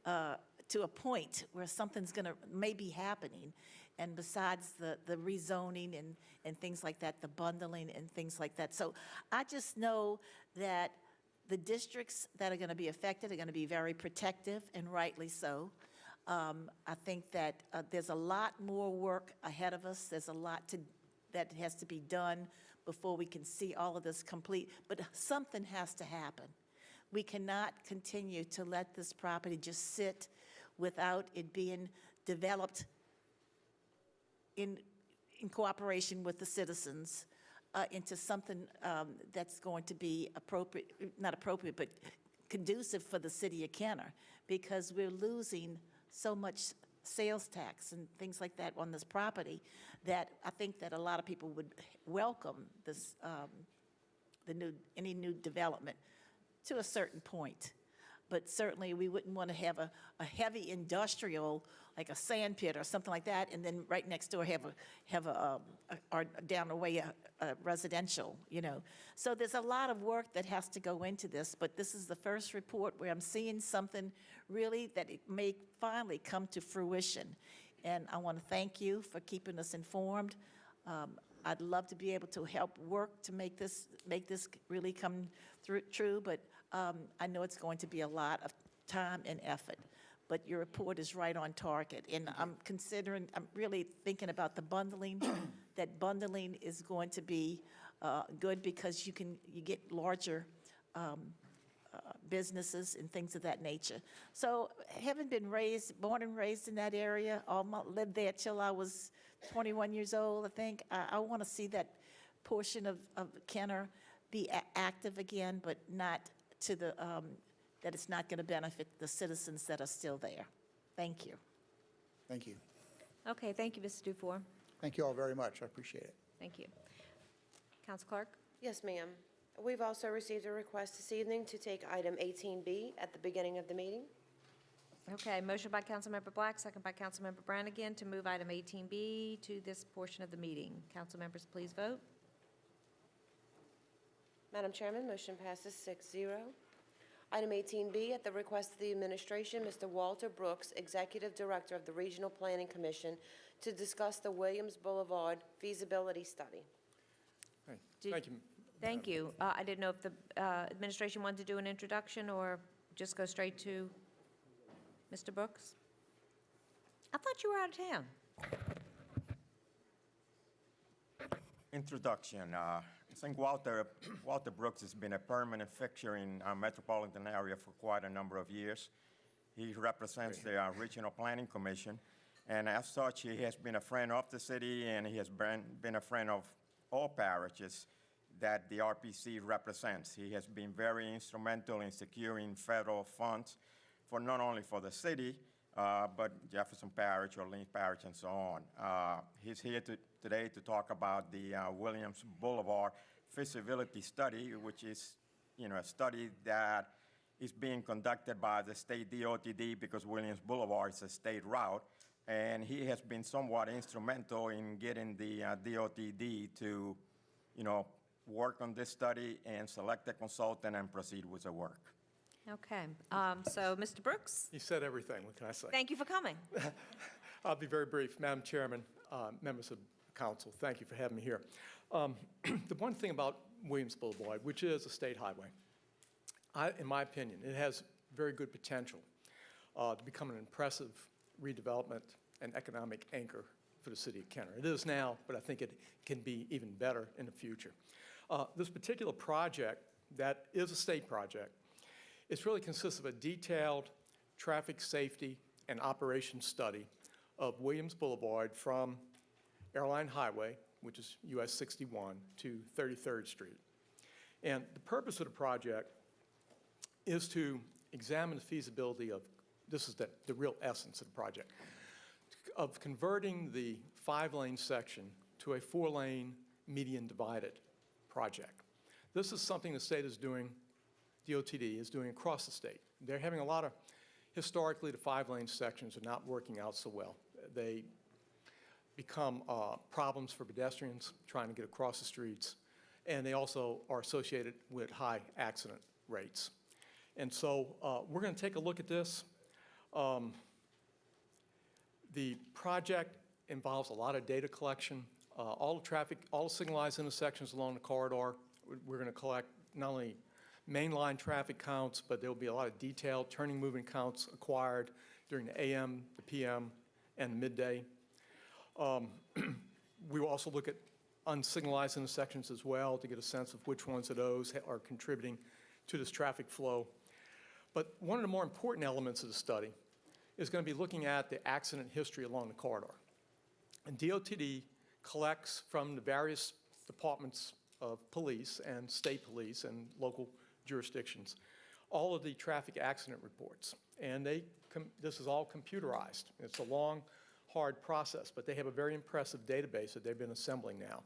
to a point where something's going to maybe happening. And besides the rezoning and things like that, the bundling and things like that. So I just know that the districts that are going to be affected are going to be very protective, and rightly so. I think that there's a lot more work ahead of us. There's a lot that has to be done before we can see all of this complete. But something has to happen. We cannot continue to let this property just sit without it being developed in cooperation with the citizens into something that's going to be appropriate, not appropriate, but conducive for the city of Kenner, because we're losing so much sales tax and things like that on this property that I think that a lot of people would welcome this, any new development to a certain point. But certainly, we wouldn't want to have a heavy industrial, like a sand pit or something like that, and then right next door or down the way a residential, So there's a lot of work that has to go into this, but this is the first report where I'm seeing something really that it may finally come to fruition. And I want to thank you for keeping us informed. I'd love to be able to help work to make this really come true, but I know it's going to be a lot of time and effort. But your report is right on target, and I'm really thinking about the bundling. That bundling is going to be good because you get larger businesses and things of that nature. So, having been born and raised in that area, lived there till I was 21 years old, I think. I want to see that portion of Kenner be active again, but not to the, that it's not going to benefit the citizens that are still there. Thank you. Thank you. Okay, thank you, Mr. Dufour. Thank you all very much. I appreciate it. Thank you. Council Clerk? Yes, ma'am. We've also received a request this evening to take item 18B at the beginning of the meeting. Okay, motion by Councilmember Black, second by Councilmember Brannigan to move item 18B to this portion of the meeting. Council members, please vote. Madam Chairman, motion passes 6-0. Item 18B, at the request of the administration, Mr. Walter Brooks, Executive Director of the Regional Planning Commission, to discuss the Williams Boulevard feasibility study. Thank you. Thank you. I didn't know if the administration wanted to do an introduction or just go straight to Mr. Brooks. I thought you were out of town. Introduction. I think Walter Brooks has been a permanent fixture in our metropolitan area for quite a number of years. He represents the Regional Planning Commission, and as such, he has been a friend of the city, and he has been a friend of all parishes that the RPC represents. He has been very instrumental in securing federal funds for not only for the city, but Jefferson Parish, Orleans Parish, and so on. He's here today to talk about the Williams Boulevard feasibility study, which is, a study that is being conducted by the state DOTD because Williams Boulevard is a state route, and he has been somewhat instrumental in getting the DOTD to, work on this study and select a consultant and proceed with the work. Okay, so Mr. Brooks, You said everything, what can I say? thank you for coming. I'll be very brief. Madam Chairman, members of council, thank you for having me here. The one thing about Williams Boulevard, which is a state highway, in my opinion, it has very good potential to become an impressive redevelopment and economic anchor for the city of Kenner. It is now, but I think it can be even better in the future. This particular project, that is a state project, it really consists of a detailed traffic safety and operations study of Williams Boulevard from Airline Highway, which is US 61, to 33rd Street. And the purpose of the project is to examine the feasibility of, this is the real essence of the project, of converting the 5-lane section to a 4-lane median divided project. This is something the state is doing, DOTD is doing across the state. They're having a lot of, historically, the 5-lane sections are not working out so well. They become problems for pedestrians trying to get across the streets, and they also are associated with high accident rates. And so we're going to take a look at this. The project involves a lot of data collection. All the traffic, all the signalized intersections along the corridor, we're going to collect not only mainline traffic counts, but there will be a lot of detailed turning movement counts acquired during the AM, the PM, and midday. We will also look at unsignalized intersections as well to get a sense of which ones of those are contributing to this traffic flow. But one of the more important elements of the study is going to be looking at the accident history along the corridor. And DOTD collects from the various departments of police and state police and local jurisdictions all of the traffic accident reports. And this is all computerized. It's a long, hard process, but they have a very impressive database that they've been assembling now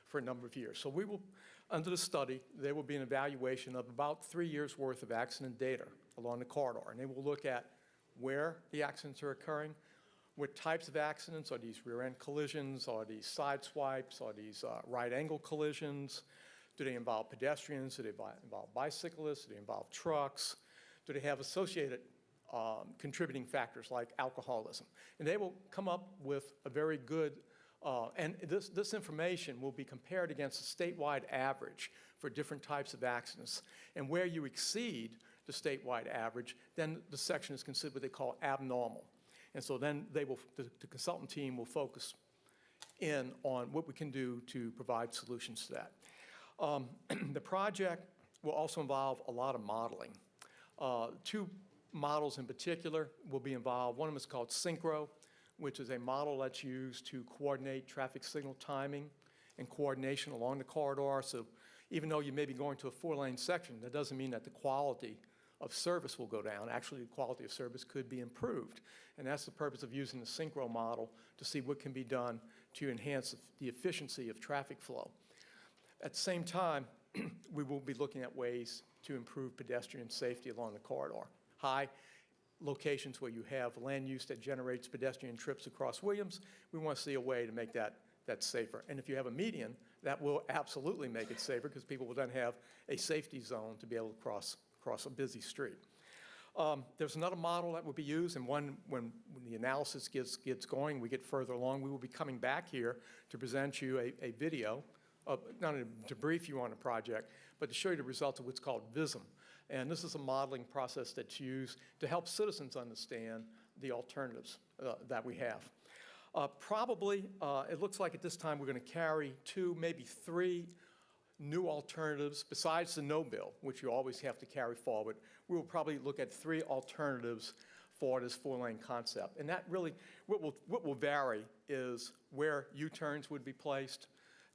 for a number of years. So we will, under the study, there will be an evaluation of about 3 years' worth of accident data along the corridor. And they will look at where the accidents are occurring, what types of accidents. Are these rear-end collisions? Are these side swipes? Are these right-angle collisions? Do they involve pedestrians? Do they involve bicyclists? Do they involve trucks? Do they have associated contributing factors like alcoholism? And they will come up with a very good, and this information will be compared against a statewide average for different types of accidents. And where you exceed the statewide average, then the section is considered what they call abnormal. And so then they will, the consultant team will focus in on what we can do to provide solutions to that. The project will also involve a lot of modeling. 2 models in particular will be involved. One of them is called Synchro, which is a model that's used to coordinate traffic signal timing and coordination along the corridor. So even though you may be going to a 4-lane section, that doesn't mean that the quality of service will go down. Actually, the quality of service could be improved. And that's the purpose of using the Synchro model to see what can be done to enhance the efficiency of traffic flow. At the same time, we will be looking at ways to improve pedestrian safety along the corridor. High locations where you have land use that generates pedestrian trips across Williams, we want to see a way to make that safer. And if you have a median, that will absolutely make it safer because people will then have a safety zone to be able to cross a busy street. There's another model that will be used, and when the analysis gets going, we get further along, we will be coming back here to present you a video, not to brief you on the project, but to show you the results of what's called VISM. And this is a modeling process that's used to help citizens understand the alternatives that we have. Probably, it looks like at this time we're going to carry 2, maybe 3 new alternatives besides the no bill, which you always have to carry forward. We will probably look at 3 alternatives for this 4-lane concept. And that really, what will vary is where U-turns would be placed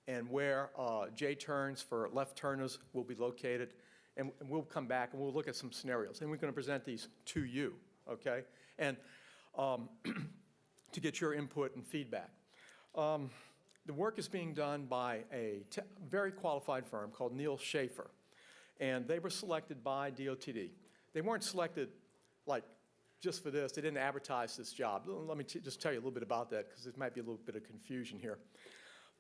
and where J-turns for left turners will be located. And we'll come back and we'll look at some scenarios. And we're going to present these to you, okay? And to get your input and feedback. The work is being done by a very qualified firm called Neil Schaefer, and they were selected by DOTD. They weren't selected like just for this. They didn't advertise this job. Let me just tell you a little bit about that because there might be a little bit of confusion here.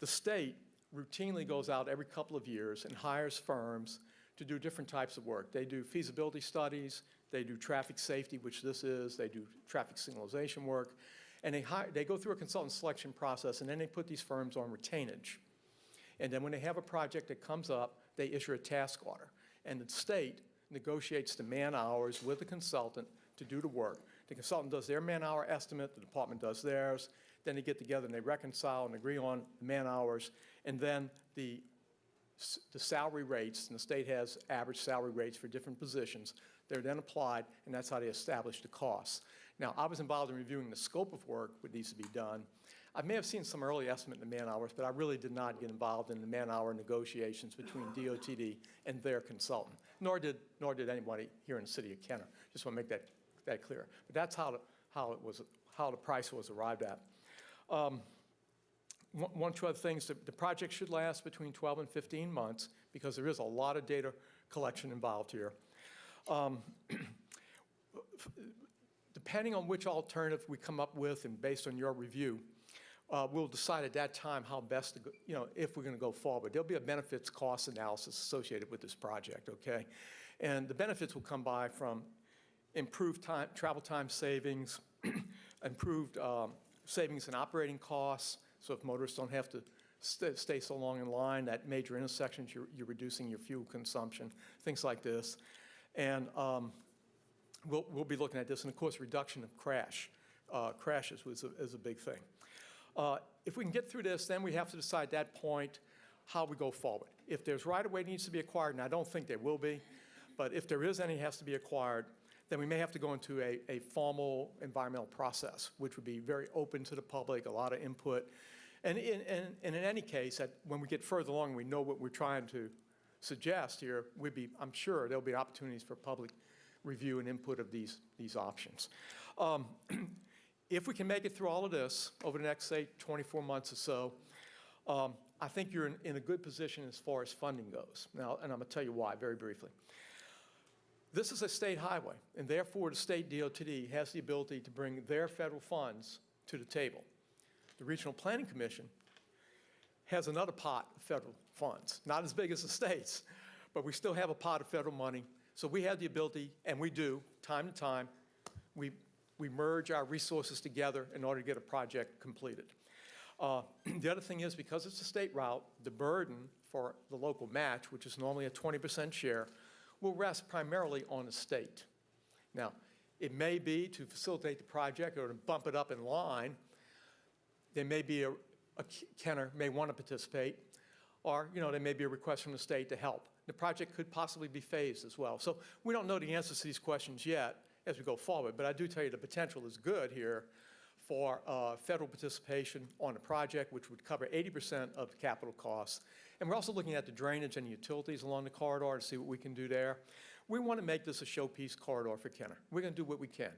The state routinely goes out every couple of years and hires firms to do different types of work. They do feasibility studies, they do traffic safety, which this is, they do traffic signalization work, and they go through a consultant selection process, and then they put these firms on retainage. And then when they have a project that comes up, they issue a task order. And the state negotiates the man-hours with the consultant to do the work. The consultant does their man-hour estimate, the department does theirs, then they get together and they reconcile and agree on man-hours, and then the salary rates, and the state has average salary rates for different positions. They're then applied, and that's how they establish the costs. Now, I was involved in reviewing the scope of work that needs to be done. I may have seen some early estimate in the man-hours, but I really did not get involved in the man-hour negotiations between DOTD and their consultant, nor did anybody here in the city of Kenner. Just want to make that clear. But that's how the price was arrived at. One or two other things, the project should last between 12 and 15 months because there is a lot of data collection involved here. Depending on which alternative we come up with and based on your review, we'll decide at that time how best to go, if we're going to go forward. There'll be a benefits cost analysis associated with this project, okay? And the benefits will come by from improved travel time savings, improved savings in operating costs. So if motorists don't have to stay so long in line at major intersections, you're reducing your fuel consumption, things like this. And we'll be looking at this. And of course, reduction of crashes is a big thing. If we can get through this, then we have to decide at that point how we go forward. If there's right-of-way needs to be acquired, and I don't think there will be, but if there is any has to be acquired, then we may have to go into a formal environmental process, which would be very open to the public, a lot of input. And in any case, when we get further along, we know what we're trying to suggest here, I'm sure there'll be opportunities for public review and input of these options. If we can make it through all of this over the next, say, 24 months or so, I think you're in a good position as far as funding goes. Now, and I'm going to tell you why very briefly. This is a state highway, and therefore the state DOTD has the ability to bring their federal funds to the table. The Regional Planning Commission has another pot of federal funds, not as big as the states, but we still have a pot of federal money. So we have the ability, and we do, time to time, we merge our resources together in order to get a project completed. The other thing is, because it's a state route, the burden for the local match, which is normally a 20% share, will rest primarily on the state. Now, it may be to facilitate the project or to bump it up in line. There may be a Kenner may want to participate, or there may be a request from the state to help. The project could possibly be phased as well. So we don't know the answers to these questions yet as we go forward, but I do tell you the potential is good here for federal participation on the project, which would cover 80% of the capital costs. And we're also looking at the drainage and utilities along the corridor to see what we can do there. We want to make this a showpiece corridor for Kenner. We're going to do what we can.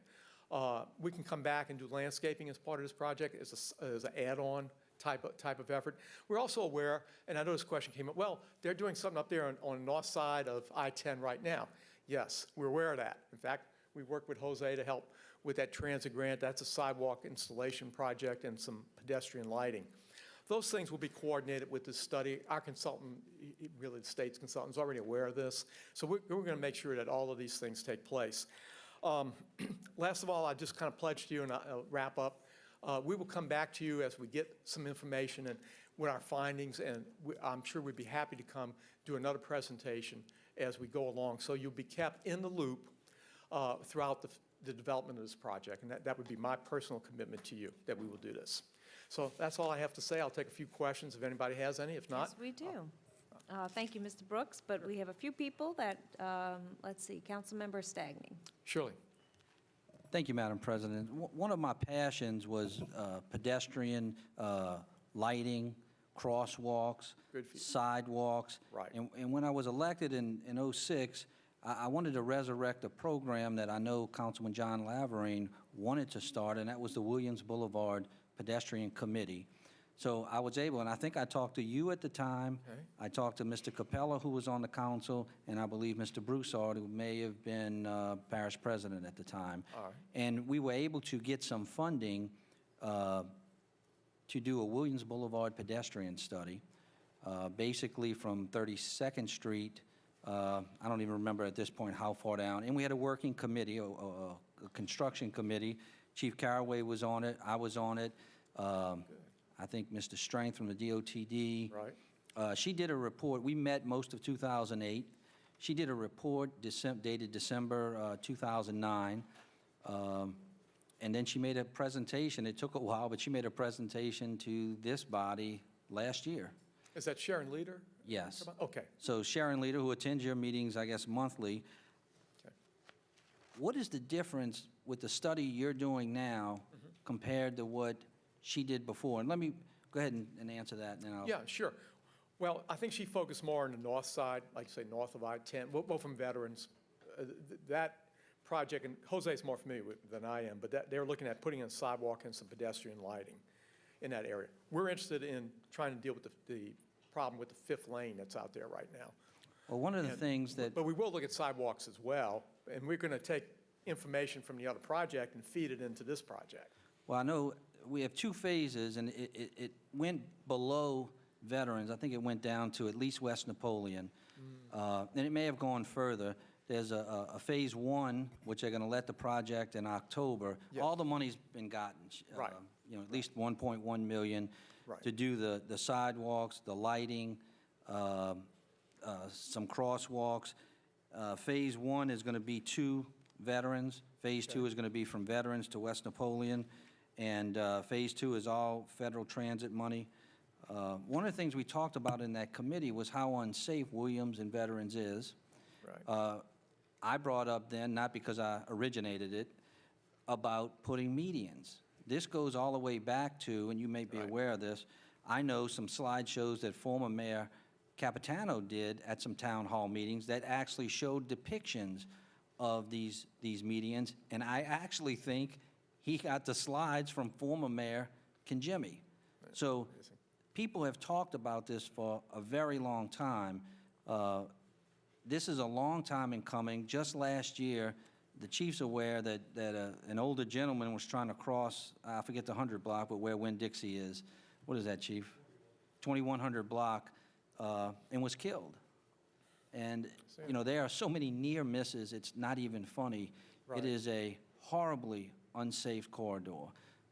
We can come back and do landscaping as part of this project as an add-on type of effort. We're also aware, and I know this question came up, well, they're doing something up there on the north side of I-10 right now. Yes, we're aware of that. In fact, we work with Jose to help with that transit grant. That's a sidewalk installation project and some pedestrian lighting. Those things will be coordinated with this study. Our consultant, really the state's consultant, is already aware of this. So we're going to make sure that all of these things take place. Last of all, I just kind of pledge to you, and I'll wrap up. We will come back to you as we get some information and with our findings, and I'm sure we'd be happy to come do another presentation as we go along. So you'll be kept in the loop throughout the development of this project, and that would be my personal commitment to you, that we will do this. So that's all I have to say. I'll take a few questions if anybody has any. If not, Yes, we do. Thank you, Mr. Brooks, but we have a few people that, let's see, Councilmember Stagny. Shirley. Thank you, Madam President. One of my passions was pedestrian lighting, crosswalks, sidewalks. Right. And when I was elected in '06, I wanted to resurrect a program that I know Councilman John Laverine wanted to start, and that was the Williams Boulevard Pedestrian Committee. So I was able, and I think I talked to you at the time. Okay. I talked to Mr. Capella, who was on the council, and I believe Mr. Broussard, who may have been parish president at the time. All right. And we were able to get some funding to do a Williams Boulevard pedestrian study, basically from 32nd Street. I don't even remember at this point how far down. And we had a working committee, a construction committee. Chief Caraway was on it. I was on it. I think Mr. Strength from the DOTD. Right. She did a report. We met most of 2008. She did a report dated December 2009. And then she made a presentation. It took a while, but she made a presentation to this body last year. Is that Sharon Leader? Yes. Okay. So Sharon Leader, who attends your meetings, I guess, monthly, Okay. what is the difference with the study you're doing now compared to what she did before? And let me go ahead and answer that, and then I'll... Yeah, sure. Well, I think she focused more on the north side, like you say, north of I-10, well, from veterans. That project, and Jose's more familiar with than I am, but they're looking at putting in sidewalk and some pedestrian lighting in that area. We're interested in trying to deal with the problem with the fifth lane that's out there right now. Well, one of the things that... But we will look at sidewalks as well, and we're going to take information from the other project and feed it into this project. Well, I know we have two phases, and it went below veterans. I think it went down to at least West Napoleon, and it may have gone further. There's a phase one, which they're going to let the project in October. Yes. All the money's been gotten. Right. At least 1.1 million Right. to do the sidewalks, the lighting, some crosswalks. Phase one is going to be 2 veterans. Phase 2 is going to be from veterans to West Napoleon. And Phase 2 is all federal transit money. One of the things we talked about in that committee was how unsafe Williams and Veterans is. Right. I brought up then, not because I originated it, about putting medians. This goes all the way back to, and you may be Right. aware of this, I know some slideshows that former Mayor Capitano did at some town hall meetings that actually showed depictions of these medians, and I actually think he got the slides from former Mayor Kinjimi. So people have talked about this for a very long time. This is a long time in coming. Just last year, the chief's aware that an older gentleman was trying to cross, I forget the 100 block, but where Winn-Dixie is. What is that, chief? 2100 block, and was killed. And, there are so many near misses, it's not even funny. Right. It is a horribly unsafe corridor.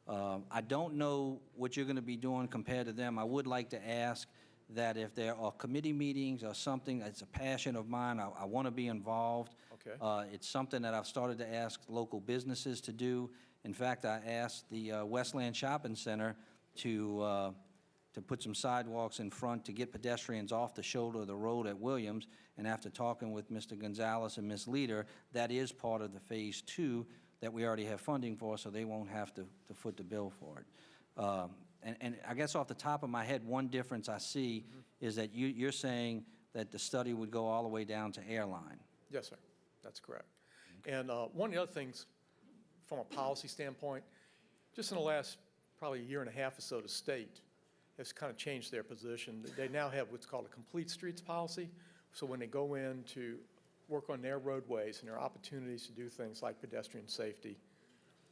I don't know what you're going to be doing compared to them. I would like to ask that if there are committee meetings or something, it's a passion of mine, I want to be involved. Okay. It's something that I've started to ask local businesses to do. In fact, I asked the Westland Shopping Center to put some sidewalks in front to get pedestrians off the shoulder of the road at Williams. And after talking with Mr. Gonzalez and Ms. Leader, that is part of the Phase 2 that we already have funding for, so they won't have to foot the bill for it. And I guess off the top of my head, one difference I see is that you're saying that the study would go all the way down to airline. Yes, sir. That's correct. And one of the other things, from a policy standpoint, just in the last probably year and a half or so, the state has kind of changed their position. They now have what's called a complete streets policy. So when they go in to work on their roadways and their opportunities to do things like pedestrian safety,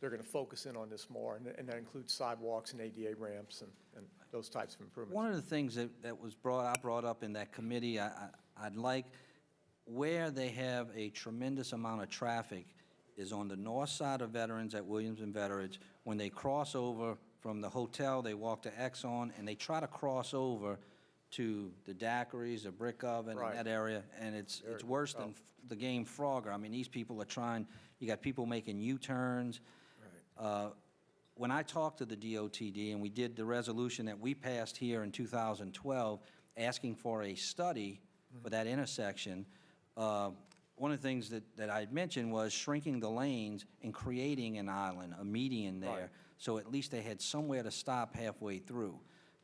they're going to focus in on this more, and that includes sidewalks and ADA ramps and those types of improvements. One of the things that was I brought up in that committee, I'd like, where they have a tremendous amount of traffic is on the north side of Veterans at Williams and Veterans. When they cross over from the hotel, they walk to Exxon, and they try to cross over to the daiquiris, the brick oven, Right. in that area, and it's worse than the game Frogger. I mean, these people are trying, you got people making U-turns. When I talked to the DOTD, and we did the resolution that we passed here in 2012, asking for a study for that intersection, one of the things that I had mentioned was shrinking the lanes and creating an island, a median there, Right. so at least they had somewhere to stop halfway through.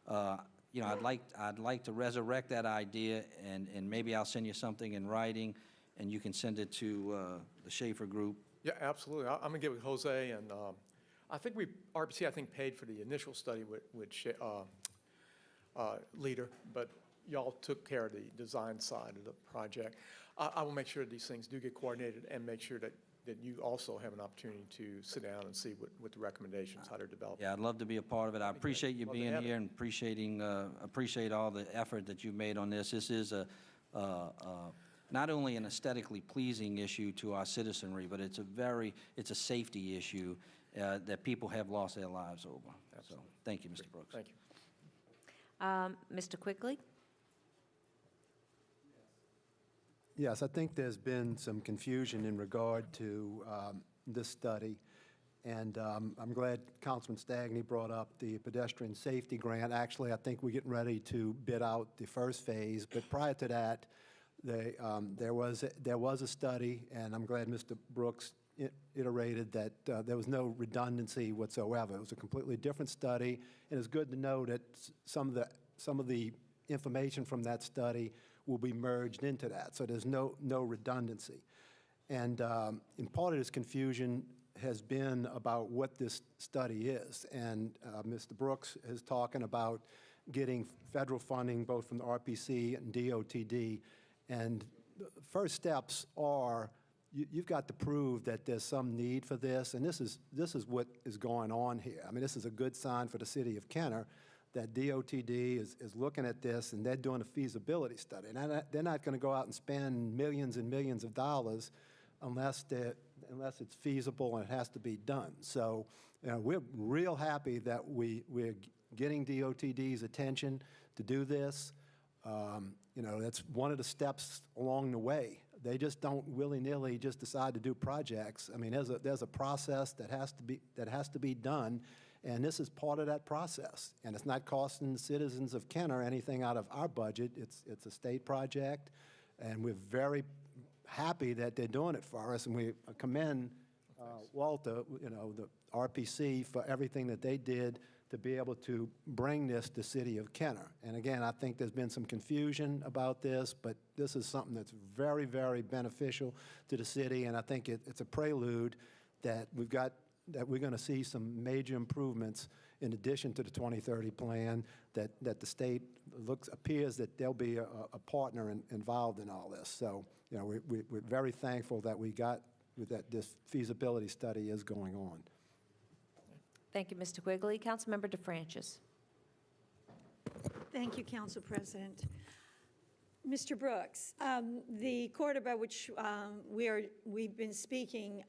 I'd like to resurrect that idea, and maybe I'll send you something in writing, and you can send it to the Schaefer Group Yeah, absolutely. I'm going to get with Jose, and I think RPC, I think, paid for the initial study with Leader, but y'all took care of the design side of the project. I will make sure these things do get coordinated and make sure that you also have an opportunity to sit down and see what the recommendations, how they're developed. Yeah, I'd love to be a part of it. I appreciate you Love to being have it. here and appreciate all the effort that you've made on this. This is not only an aesthetically pleasing issue to our citizenry, but it's a safety issue that people have lost their lives over. So, thank you, Mr. Brooks. Thank you. Mr. Quigley? Yes, I think there's been some confusion in regard to this study, and I'm glad Councilman Stagney brought up the pedestrian safety grant. Actually, I think we're getting ready to bid out the first phase, but prior to that, there was a study, and I'm glad Mr. Brooks iterated that there was no redundancy whatsoever. It was a completely different study, and it's good to know that some of the information from that study will be merged into that, so there's no redundancy. And part of this confusion has been about what this study is, and Mr. Brooks is talking about getting federal funding both from the RPC and DOTD, and the first steps are you've got to prove that there's some need for this, and this is what is going on here. I mean, this is a good sign for the city of Kenner that DOTD is looking at this, and they're doing a feasibility study. And they're not going to go out and spend millions and millions of dollars unless it's feasible and it has to be done. So we're real happy that we're getting DOTD's attention to do this. That's one of the steps along the way. They just don't willy-nilly just decide to do projects. I mean, there's a process that has to be done, and this is part of that process. And it's not costing the citizens of Kenner anything out of our budget. It's a state project, and we're very happy that they're doing it for us. And we commend Walter, the RPC, for everything that they did to be able to bring this to city of Kenner. And again, I think there's been some confusion about this, but this is something that's very, very beneficial to the city, and I think it's a prelude that we're going to see some major improvements in addition to the 2030 plan, that the state appears that they'll be a partner involved in all this. So, we're very thankful that that this feasibility study is going on. Thank you, Mr. Quigley. Councilmember DeFrancis. Thank you, Council President. Mr. Brooks, the corridor by which we've been speaking,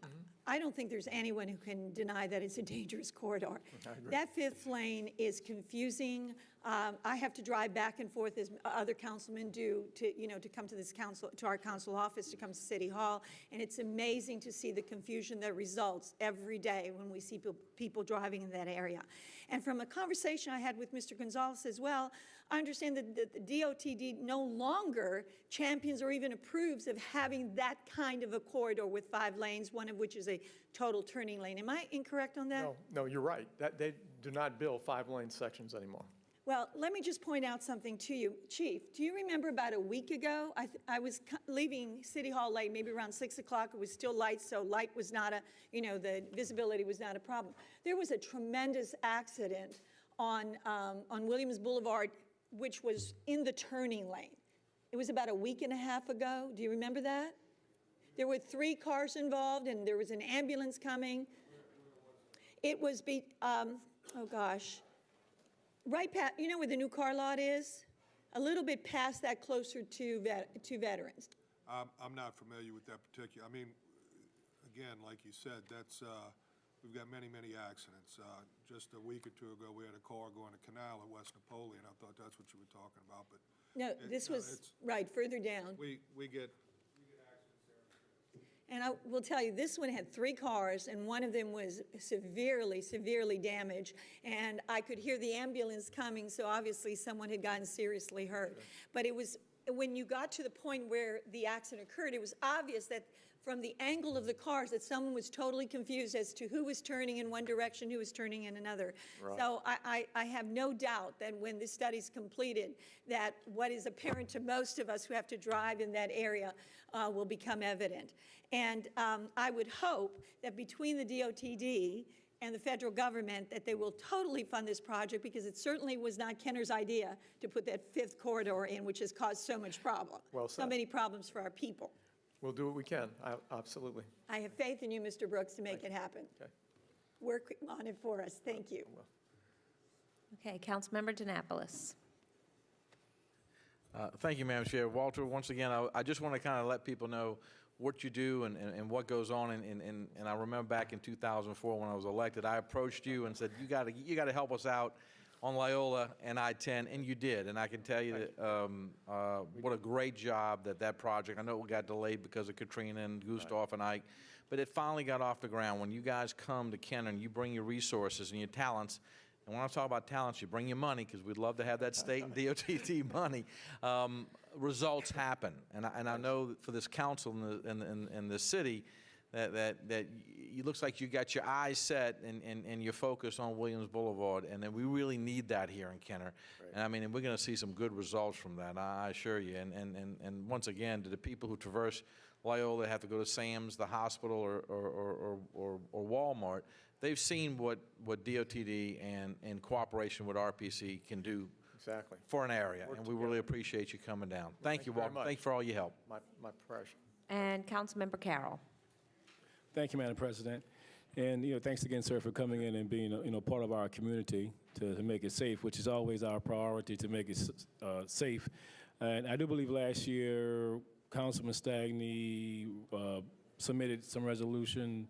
I don't think there's anyone who can deny that it's a dangerous corridor. That fifth lane is confusing. I have to drive back and forth, as other councilmen do, to come to our council office, to come to City Hall, and it's amazing to see the confusion that results every day when we see people driving in that area. And from a conversation I had with Mr. Gonzalez as well, I understand that the DOTD no longer champions or even approves of having that kind of a corridor with 5 lanes, one of which is a total turning lane. Am I incorrect on that? No, you're right. They do not build 5-lane sections anymore. Well, let me just point out something to you. Chief, do you remember about a week ago, I was leaving City Hall late, maybe around 6 o'clock. It was still light, so light was not the visibility was not a problem. There was a tremendous accident on Williams Boulevard, which was in the turning lane. It was about a week and a half ago. Do you remember that? There were 3 cars involved, and there was an ambulance coming. It was, right past, where the new car lot is? A little bit past that, closer to Veterans. I'm not familiar with that particular, again, like you said, we've got many, many accidents. Just a week or 2 ago, we had a car going to Canal at West Napoleon. I thought that's what you were talking about, but. No, this was, right, further down. We get accidents there. And I will tell you, this one had 3 cars, and one of them was severely, severely damaged. And I could hear the ambulance coming, so obviously someone had gotten seriously hurt. But it was when you got to the point where the accident occurred, it was obvious that from the angle of the cars, that someone was totally confused as to who was turning in one direction, who was turning in another. So I have no doubt that when this study's completed, that what is apparent to most of us who have to drive in that area will become evident. And I would hope that between the DOTD and the federal government, that they will totally fund this project, because it certainly was not Kenner's idea to put that fifth corridor in, which has caused so much problem. Well So said. many problems for our people. We'll do what we can, absolutely. I have faith in you, Mr. Brooks, to make it happen. Okay. Work on it for us. Thank you. Okay, Councilmember DeNapolis. Thank you, Madam Chair. Walter, once again, I just want to kind of let people know what you do and what goes on. And I remember back in 2004 when I was elected, I approached you and said, you got to help us out on Loyola and I-10, and you did. And I can tell you that what a great job that project. I know it got delayed because of Katrina and Gustav and Ike, but it finally got off the ground. When you guys come to Kenner and you bring your resources and your talents, and when I talk about talents, you bring your money, because we'd love to have that state and DOTD money. Results happen, and I know that for this council and the city, that it looks like you got your eyes set and you're focused on Williams Boulevard, and then we really need that here in Kenner. And I mean, and we're going to see some good results from that, I assure you. And once again, to the people who traverse Loyola, have to go to Sam's, the hospital, or Walmart, they've seen what DOTD and cooperation with RPC can do Exactly. for an area, and we really appreciate you coming down. Thank you, very Walter. much. Thank you for all your help. My pleasure. And Councilmember Carroll. Thank you, Madam President. And, thanks again, sir, for coming in and being, part of our community to make it safe, which is always our priority, to make it safe. And I do believe last year, Councilman Stagney submitted some resolution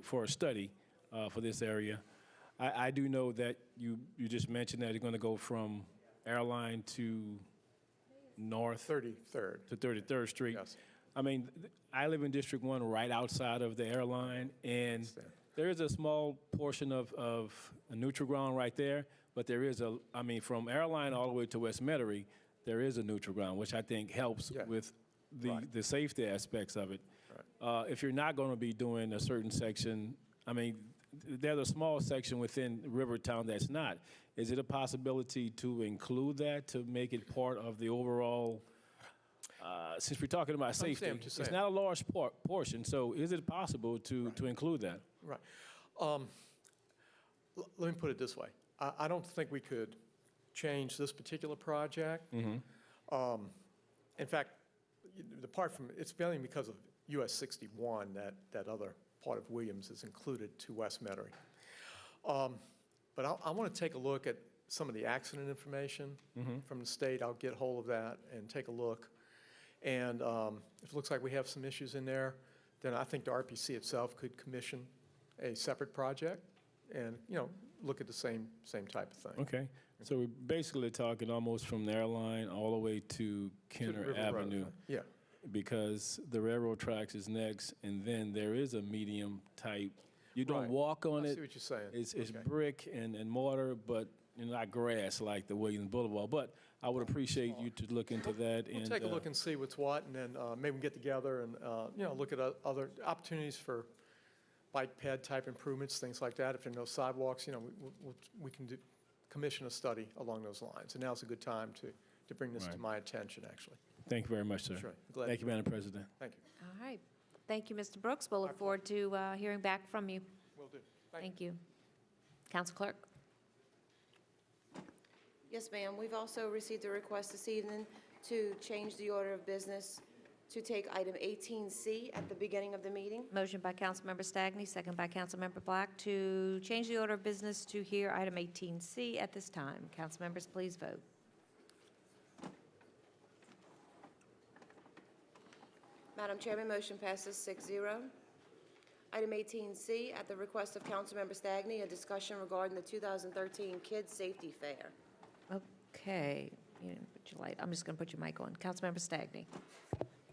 for a study for this area. I do know that you just mentioned that it's going to go from Airline to North 33rd. to 33rd Street. Yes. I mean, I live in District 1 right outside of the Airline, and there is a small portion of a neutral ground right there, but there is from Airline all the way to West Metairie, there is a neutral ground, which I think helps with the safety aspects of it. If you're not going to be doing a certain section, there's a small section within Rivertown that's not. Is it a possibility to include that, to make it part of the overall, since we're talking about safety? understand what you're It's saying. not a large portion, so is it possible to include that? Right. Let me put it this way. I don't think we could change this particular project. In fact, it's mainly because of US 61 that other part of Williams is included to West Metairie. But I want to take a look at some of the accident information from the state. I'll get hold of that and take a look. And if it looks like we have some issues in there, then I think the RPC itself could commission a separate project and, look at the same type of thing. Okay, so we're basically talking almost from the Airline all the way to To Kenner River Road. Avenue, Yeah, because the railroad tracks is next, and then there is a medium type. You don't Right. walk on I it. see what you're saying. It's Okay. brick and mortar, but not grass like the Williams Boulevard. But I would appreciate you to look into that. We'll take a look and see what's what, and then maybe we can get together and, look at other opportunities for bike ped type improvements, things like that. If there are no sidewalks, we can commission a study along those lines. And now's a good time to bring this to Right. my attention, actually. Thank you very much, sir. Sure. Glad Thank to you, Madam President. Thank you. All right. Thank you, Mr. Brooks. We'll look forward to hearing back from you. Will do. Thank you. Council Clerk? Yes, ma'am. We've also received a request this evening to change the order of business to take item 18C at the beginning of the meeting. Motion by Councilmember Stagney, second by Councilmember Black, to change the order of business to hear item 18C at this time. Council members, please vote. Madam Chairman, motion passes 6-0. Item 18C, at the request of Councilmember Stagney, a discussion regarding the 2013 Kids Safety Fair. Okay. You didn't put your light. I'm just going to put your mic on. Councilmember Stagney.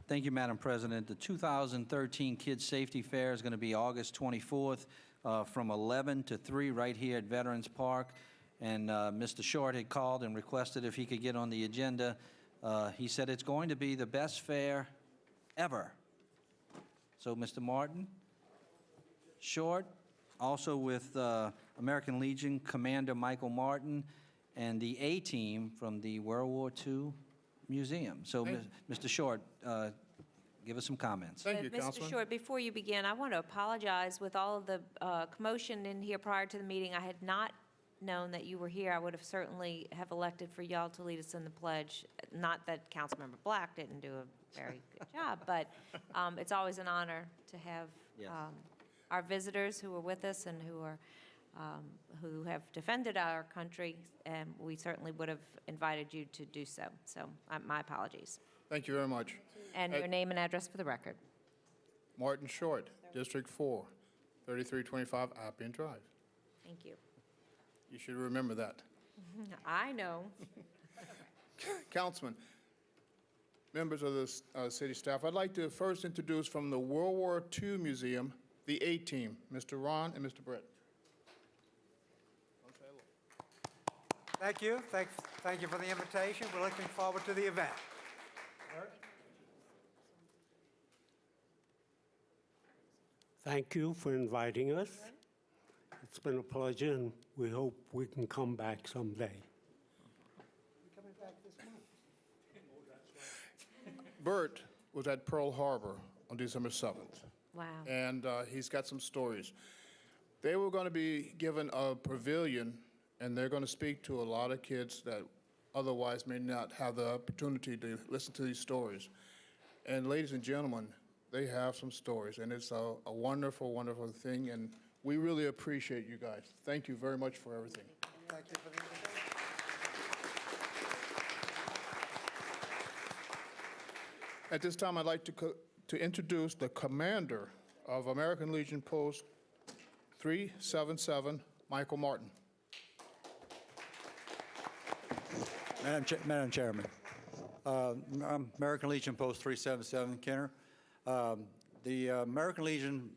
Thank you, Madam President. The 2013 Kids Safety Fair is going to be August 24th from 11 to 3 right here at Veterans Park. And Mr. Short had called and requested if he could get on the agenda He said it's going to be the best fair ever. So, Mr. Martin, Short, also with American Legion Commander Michael Martin, and the A-Team from the World War II Museum. So, Mr. Short, give us some comments. Thank you, Mr. Councilman. Short, before you begin, I want to apologize. With all of the commotion in here prior to the meeting, I had not known that you were here. I would have certainly have elected for y'all to lead us in the pledge. Not that Councilmember Black didn't do a very good job, but it's always an honor to have Yes. our visitors who are with us and who have defended our country, and we certainly would have invited you to do so. So my apologies. Thank you very much. And your name and address for the record. Martin Short, District 4, 3325 Appian Drive. Thank you. You should remember that. I know. Councilman, members of the city staff, I'd like to first introduce from the World War II Museum, the A-Team, Mr. Ron and Mr. Brett. Thank you. Thank you for the invitation. We're looking forward to the event. Thank you for inviting us. It's been a pleasure, and we hope we can come back someday. Bert was at Pearl Harbor on December 7th. Wow. And he's got some stories. They were going to be given a pavilion, and they're going to speak to a lot of kids that otherwise may not have the opportunity to listen to these stories. And ladies and gentlemen, they have some stories, and it's a wonderful, wonderful thing, and we really appreciate you guys. Thank you very much for everything. Thank you for the invitation. At this time, I'd like to introduce the commander of American Legion Post 377, Michael Martin. Madam Chairman, I'm American Legion Post 377, Kenner. The American Legion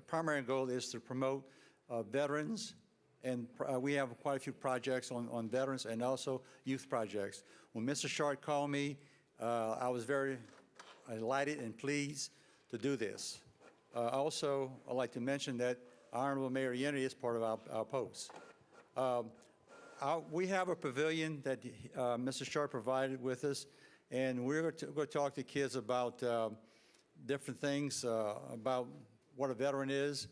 primary goal is to promote veterans, and we have quite a few projects on veterans and also youth projects. When Mr. Short called me, I was very delighted and pleased to do this. Also, I'd like to mention that Honorable Mayor Yenny is part of our post. We have a pavilion that Mr. Short provided with us, and we're going to talk to kids about different things, about what a veteran is.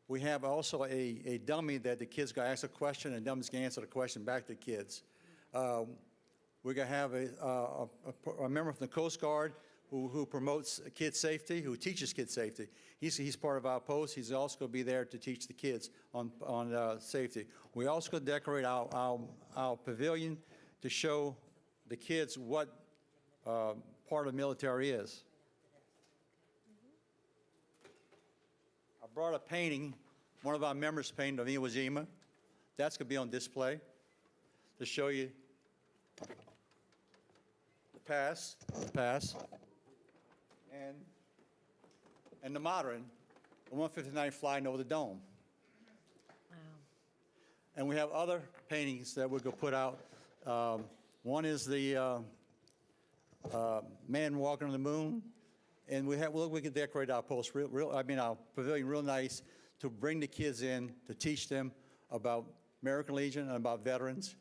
We have also a dummy that the kids can ask a question, and dummies can answer the question back to the kids. We're going to have a member from the Coast Guard who promotes kid safety, who teaches kid safety. He's part of our post. He's also going to be there to teach the kids on safety. We also going to decorate our pavilion to show the kids what part of the military is. I brought a painting, one of our members painted of Iwo Jima. That's going to be on display to show you the past, and the modern, the 159 flying over the dome. Wow. And we have other paintings that we're going to put out. One is the man walking on the moon, and we can decorate our post, our pavilion real nice to bring the kids in, to teach them about American Legion and about veterans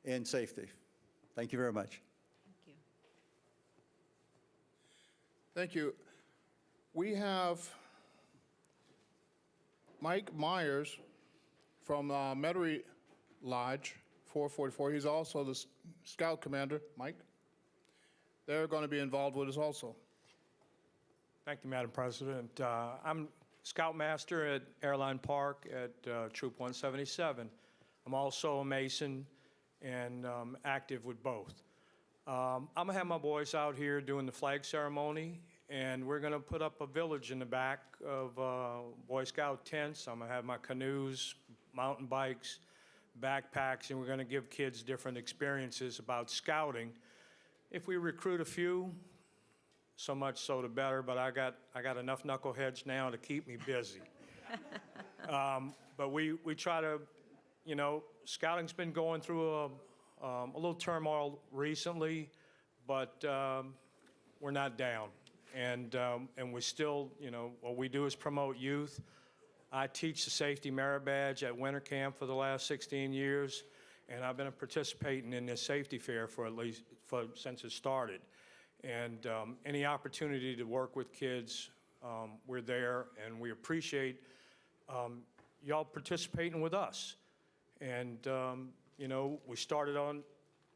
and safety. Thank you very much. Thank you. Thank you. We have Mike Myers from Metairie Lodge, 444. He's also the scout commander. Mike? They're going to be involved with us also. Thank you, Madam President. I'm Scoutmaster at Airline Park at Troop 177. I'm also a Mason and active with both. I'm going to have my boys out here doing the flag ceremony, and we're going to put up a village in the back of Boy Scout tents. I'm going to have my canoes, mountain bikes, backpacks, and we're going to give kids different experiences about scouting. If we recruit a few, so much so the better, but I got enough knuckleheads now to keep me busy. But we try to, scouting's been going through A little turmoil recently, but we're not down. And we still, what we do is promote youth. I teach the Safety Merit Badge at winter camp for the last 16 years, and I've been participating in this safety fair since it started. And any opportunity to work with kids, we're there, and we appreciate y'all participating with us. And, we started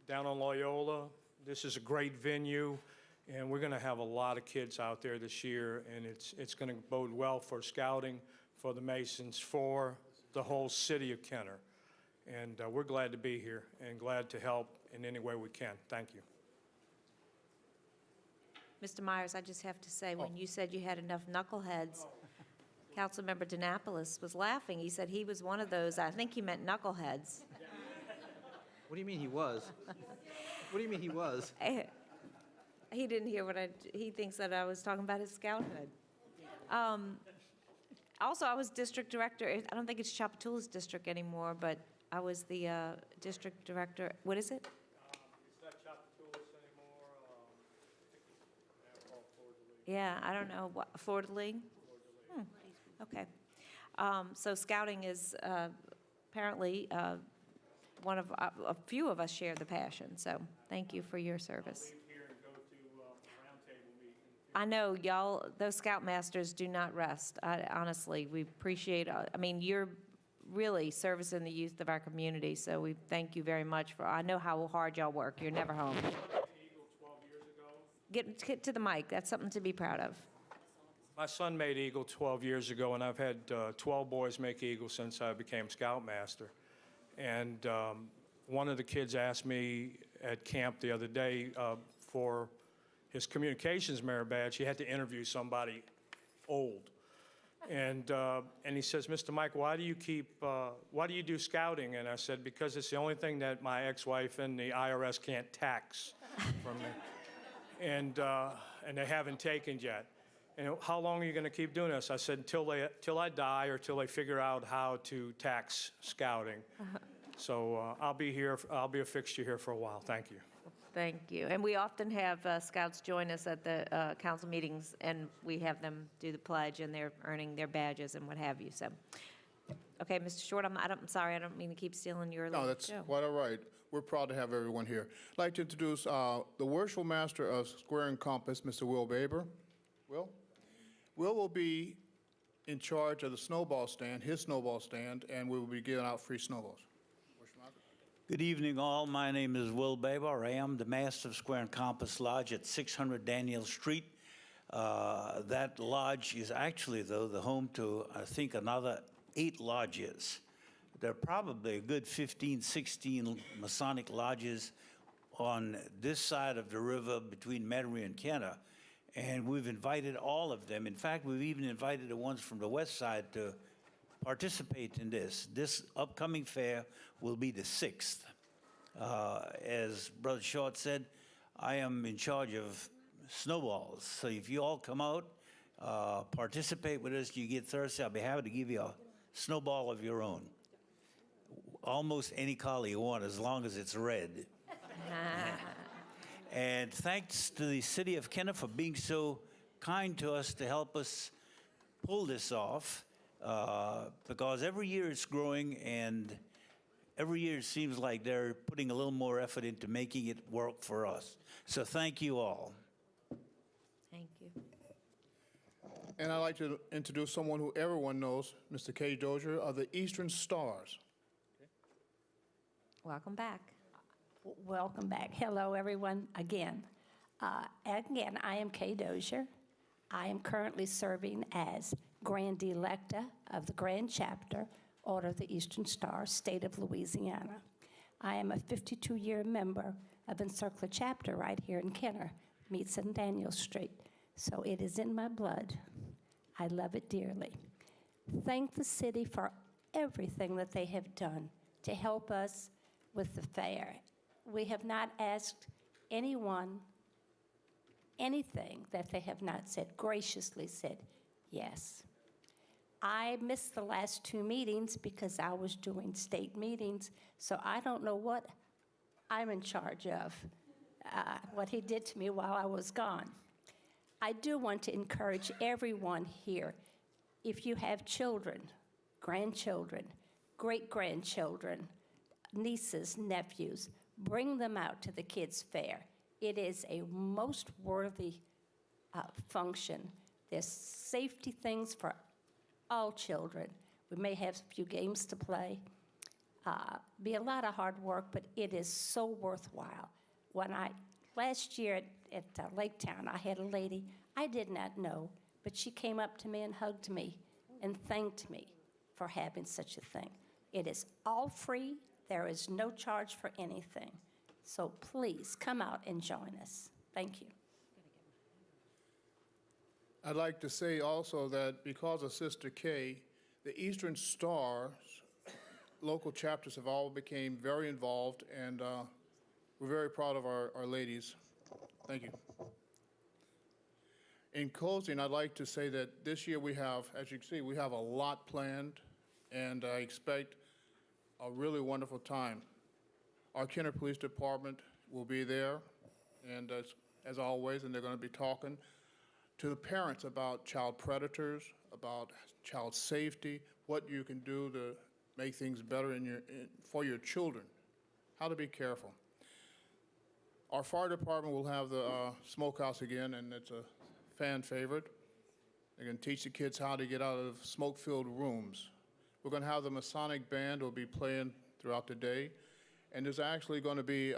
down on Loyola. This is a great venue, and we're going to have a lot of kids out there this year, and it's going to bode well for scouting, for the Masons, for the whole city of Kenner. And we're glad to be here and glad to help in any way we can. Thank you. Mr. Myers, I just have to say, when you said you had enough knuckleheads, Councilmember DeNapolis was laughing. He said he was one of those. I think he meant knuckleheads. What do you mean he was? What do you mean he was? He didn't hear he thinks that I was talking about his scouthood. Also, I was district director. I don't think it's Chapatoulas district anymore, but I was the district director. What is it? It's not Chapatoulas anymore. Yeah, I don't know. What, Fleur de Lis? Okay. So scouting is apparently one of, a few of us share the passion, so thank you for your service. I know y'all, those Scoutmasters do not rest. Honestly, we appreciate, you're really servicing the youth of our community, so we thank you very much I know how hard y'all work. You're never home. Get to the mic. That's something to be proud of. My son made Eagle 12 years ago, and I've had 12 boys make Eagle since I became Scoutmaster. And one of the kids asked me at camp the other day for his communications merit badge, he had to interview somebody old. And he says, Mr. Mike, why do you do scouting? And I said, because it's the only thing that my ex-wife and the IRS can't tax from me. And they haven't taken yet. And how long are you going to keep doing this? I said, till I die or till they figure out how to tax scouting. So I'll be here. I'll be a fixture here for a while. Thank you. Thank you. And we often have scouts join us at the council meetings, and we have them do the pledge, and they're earning their badges and what have you. So, okay, Mr. Short, I'm sorry. I don't mean to keep stealing your No, that's show. quite all right. We're proud to have everyone here. I'd like to introduce the Worshipful Master of Square and Compass, Mr. Will Baber. Will? Will will be in charge of the snowball stand, his snowball stand, and we will be giving out free snowballs. Good evening, all. My name is Will Baber. I am the Master of Square and Compass Lodge at 600 Daniel Street. That lodge is actually, though, the home to, I think, another 8 lodges. There are probably a good 15, 16 Masonic lodges on this side of the river between Metairie and Kenner, and we've invited all of them. In fact, we've even invited the ones from the west side to participate in this. This upcoming fair will be the 6th. As Brother Short said, I am in charge of snowballs. So if you all come out, participate with us, you get thirsty, I'll be happy to give you a snowball of your own. Almost any color you want, as long as it's red. And thanks to the city of Kenner for being so kind to us to help us pull this off, because every year it's growing, and every year it seems like they're putting a little more effort into making it work for us. So thank you all. Thank you. And I'd like to introduce someone who everyone knows, Mr. Kay Dozier of the Eastern Stars. Welcome back. Welcome back. Hello, everyone, again. Again, I am Kay Dozier. I am currently serving as Grand Elector of the Grand Chapter, Order of the Eastern Star, State of Louisiana. I am a 52-year member of Encircler Chapter right here in Kenner, meets in Daniel Street. So it is in my blood. I love it dearly. Thank the city for everything that they have done to help us with the fair. We have not asked anyone anything that they have not said, graciously said yes. I missed the last 2 meetings because I was doing state meetings, so I don't know what I'm in charge of what he did to me while I was gone. I do want to encourage everyone here, if you have children, grandchildren, great-grandchildren, nieces, nephews, bring them out to the kids' fair. It is a most worthy function. There's safety things for all children. We may have a few games to play. Be a lot of hard work, but it is so worthwhile. Last year at Lake Town, I had a lady I did not know, but she came up to me and hugged me and thanked me for having such a thing. It is all free. There is no charge for anything. So please come out and join us. Thank you. I'd like to say also that because of Sister Kay, the Eastern Star's local chapters have all become very involved, and we're very proud of our ladies. Thank you. In closing, I'd like to say that this year we have, as you can see, we have a lot planned, and I expect a really wonderful time. Our Kenner Police Department will be there, and as always, and they're going to be talking to the parents about child predators, about child safety, what you can do to make things better for your children, how to be careful. Our fire department will have the smokehouse again, and it's a fan favorite. They're going to teach the kids how to get out of smoke-filled rooms. We're going to have the Masonic Band will be playing throughout the day, and there's actually going to be,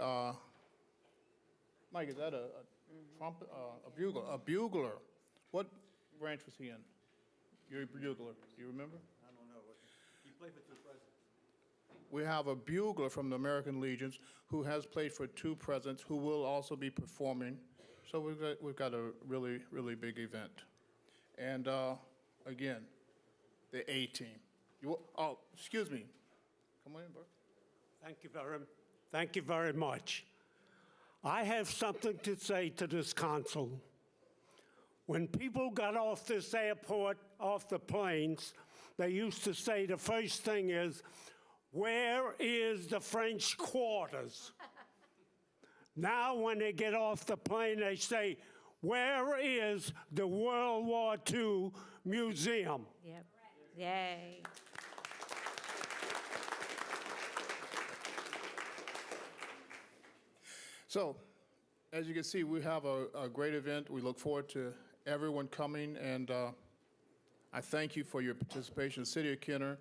Mike, is that a trumpet, a bugler? A bugler. What branch was he in? You're a bugler. Do you remember? I don't know. He played for 2 presidents. We have a bugler from the American Legions who has played for 2 presidents who will also be performing. So we've got a really, really big event. And again, the A-team. Oh, excuse me. Come on in, Bert. Thank you very much. I have something to say to this council. When people got off this airport, off the planes, they used to say the first thing is, "Where is the French quarters?" Now when they get off the plane, they say, "Where is the World War II Museum?" Yep. Yay. So, as you can see, we have a great event. We look forward to everyone coming, and I thank you for your participation. The City of Kenner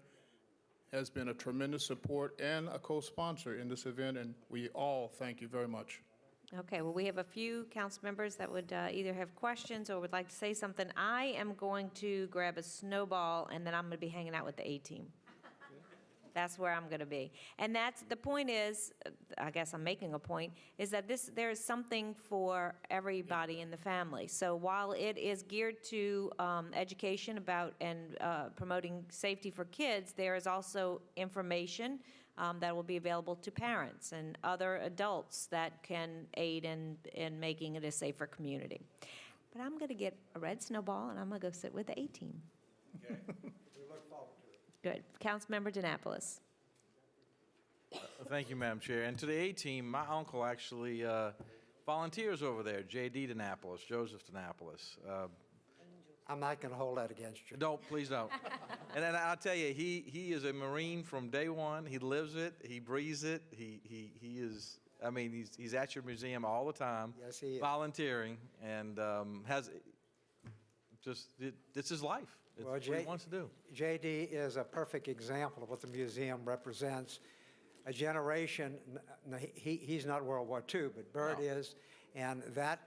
has been a tremendous support and a co-sponsor in this event, and we all thank you very much. Okay, well, we have a few council members that would either have questions or would like to say something. I am going to grab a snowball, and then I'm going to be hanging out with the A-team. That's where I'm going to be. And that's, the point is, I guess I'm making a point, is that there is something for everybody in the family. So while it is geared to education about and promoting safety for kids, there is also information that will be available to parents and other adults that can aid in making it a safer community. But I'm going to get a red snowball, and I'm going to go sit with the A-team. Okay. We look forward to it. Good. Councilmember DeNapolis. Thank you, Madam Chair. And to the A-team, my uncle actually volunteers over there, J.D. DeNapolis, Joseph DeNapolis. I'm not going to hold that against you. Don't, please don't. And then I'll tell you, he is a Marine from day one. He lives it. He breathes it. He is, I mean, he's at your museum all the time. Yes, he is. Volunteering, and has just, it's his life. It's what he wants to do. J.D. is a perfect example of what the museum represents. A generation, he's not World War II, but Bert is, and that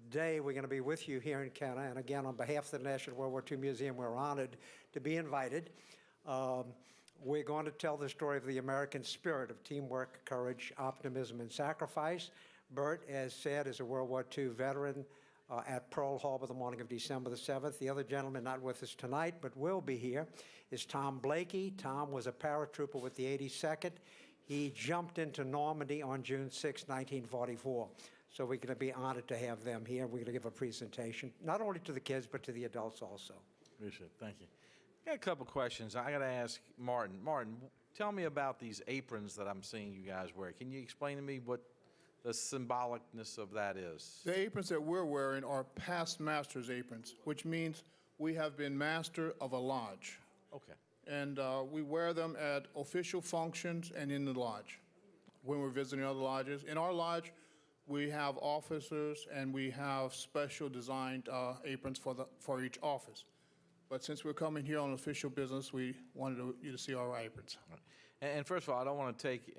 day we're going to be with you here in Kenner, and again, on behalf of the National World War II Museum, we're honored to be invited. We're going to tell the story of the American spirit of teamwork, courage, optimism, and sacrifice. Bert, as said, is a World War II veteran at Pearl Harbor the morning of December the 7th. The other gentleman not with us tonight, but will be here, is Tom Blakey. Tom was a paratrooper with the 82nd. He jumped into Normandy on June 6, 1944. So we're going to be honored to have them here. We're going to give a presentation, not only to the kids, but to the adults also. Appreciate it. Thank you. I got a couple questions. I got to ask Martin. Martin, tell me about these aprons that I'm seeing you guys wear. Can you explain to me what the symbolicness of that is? The aprons that we're wearing are past master's aprons, which means we have been master of a lodge. Okay. And we wear them at official functions and in the lodge when we're visiting other lodges. In our lodge, we have officers and we have special designed aprons for each office. But since we're coming here on official business, we wanted you to see our aprons. And first of all, I don't want to take,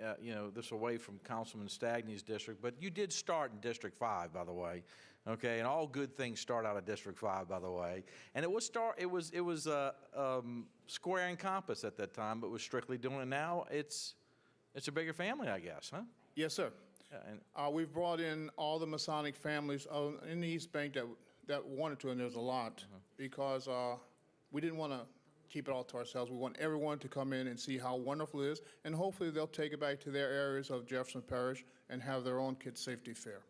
this away from Councilman Stagney's district, but you did start in District 5, by the way, okay? And all good things start out of District 5, by the way. And it was square and compass at that time, but was strictly doing it. Now it's a bigger family, I guess, huh? Yes, sir. Yeah, and We've brought in all the Masonic families in the East Bank that wanted to, and there's a lot, because we didn't want to keep it all to ourselves. We want everyone to come in and see how wonderful it is, and hopefully they'll take it back to their areas of Jefferson Parish and have their own kids' safety fair.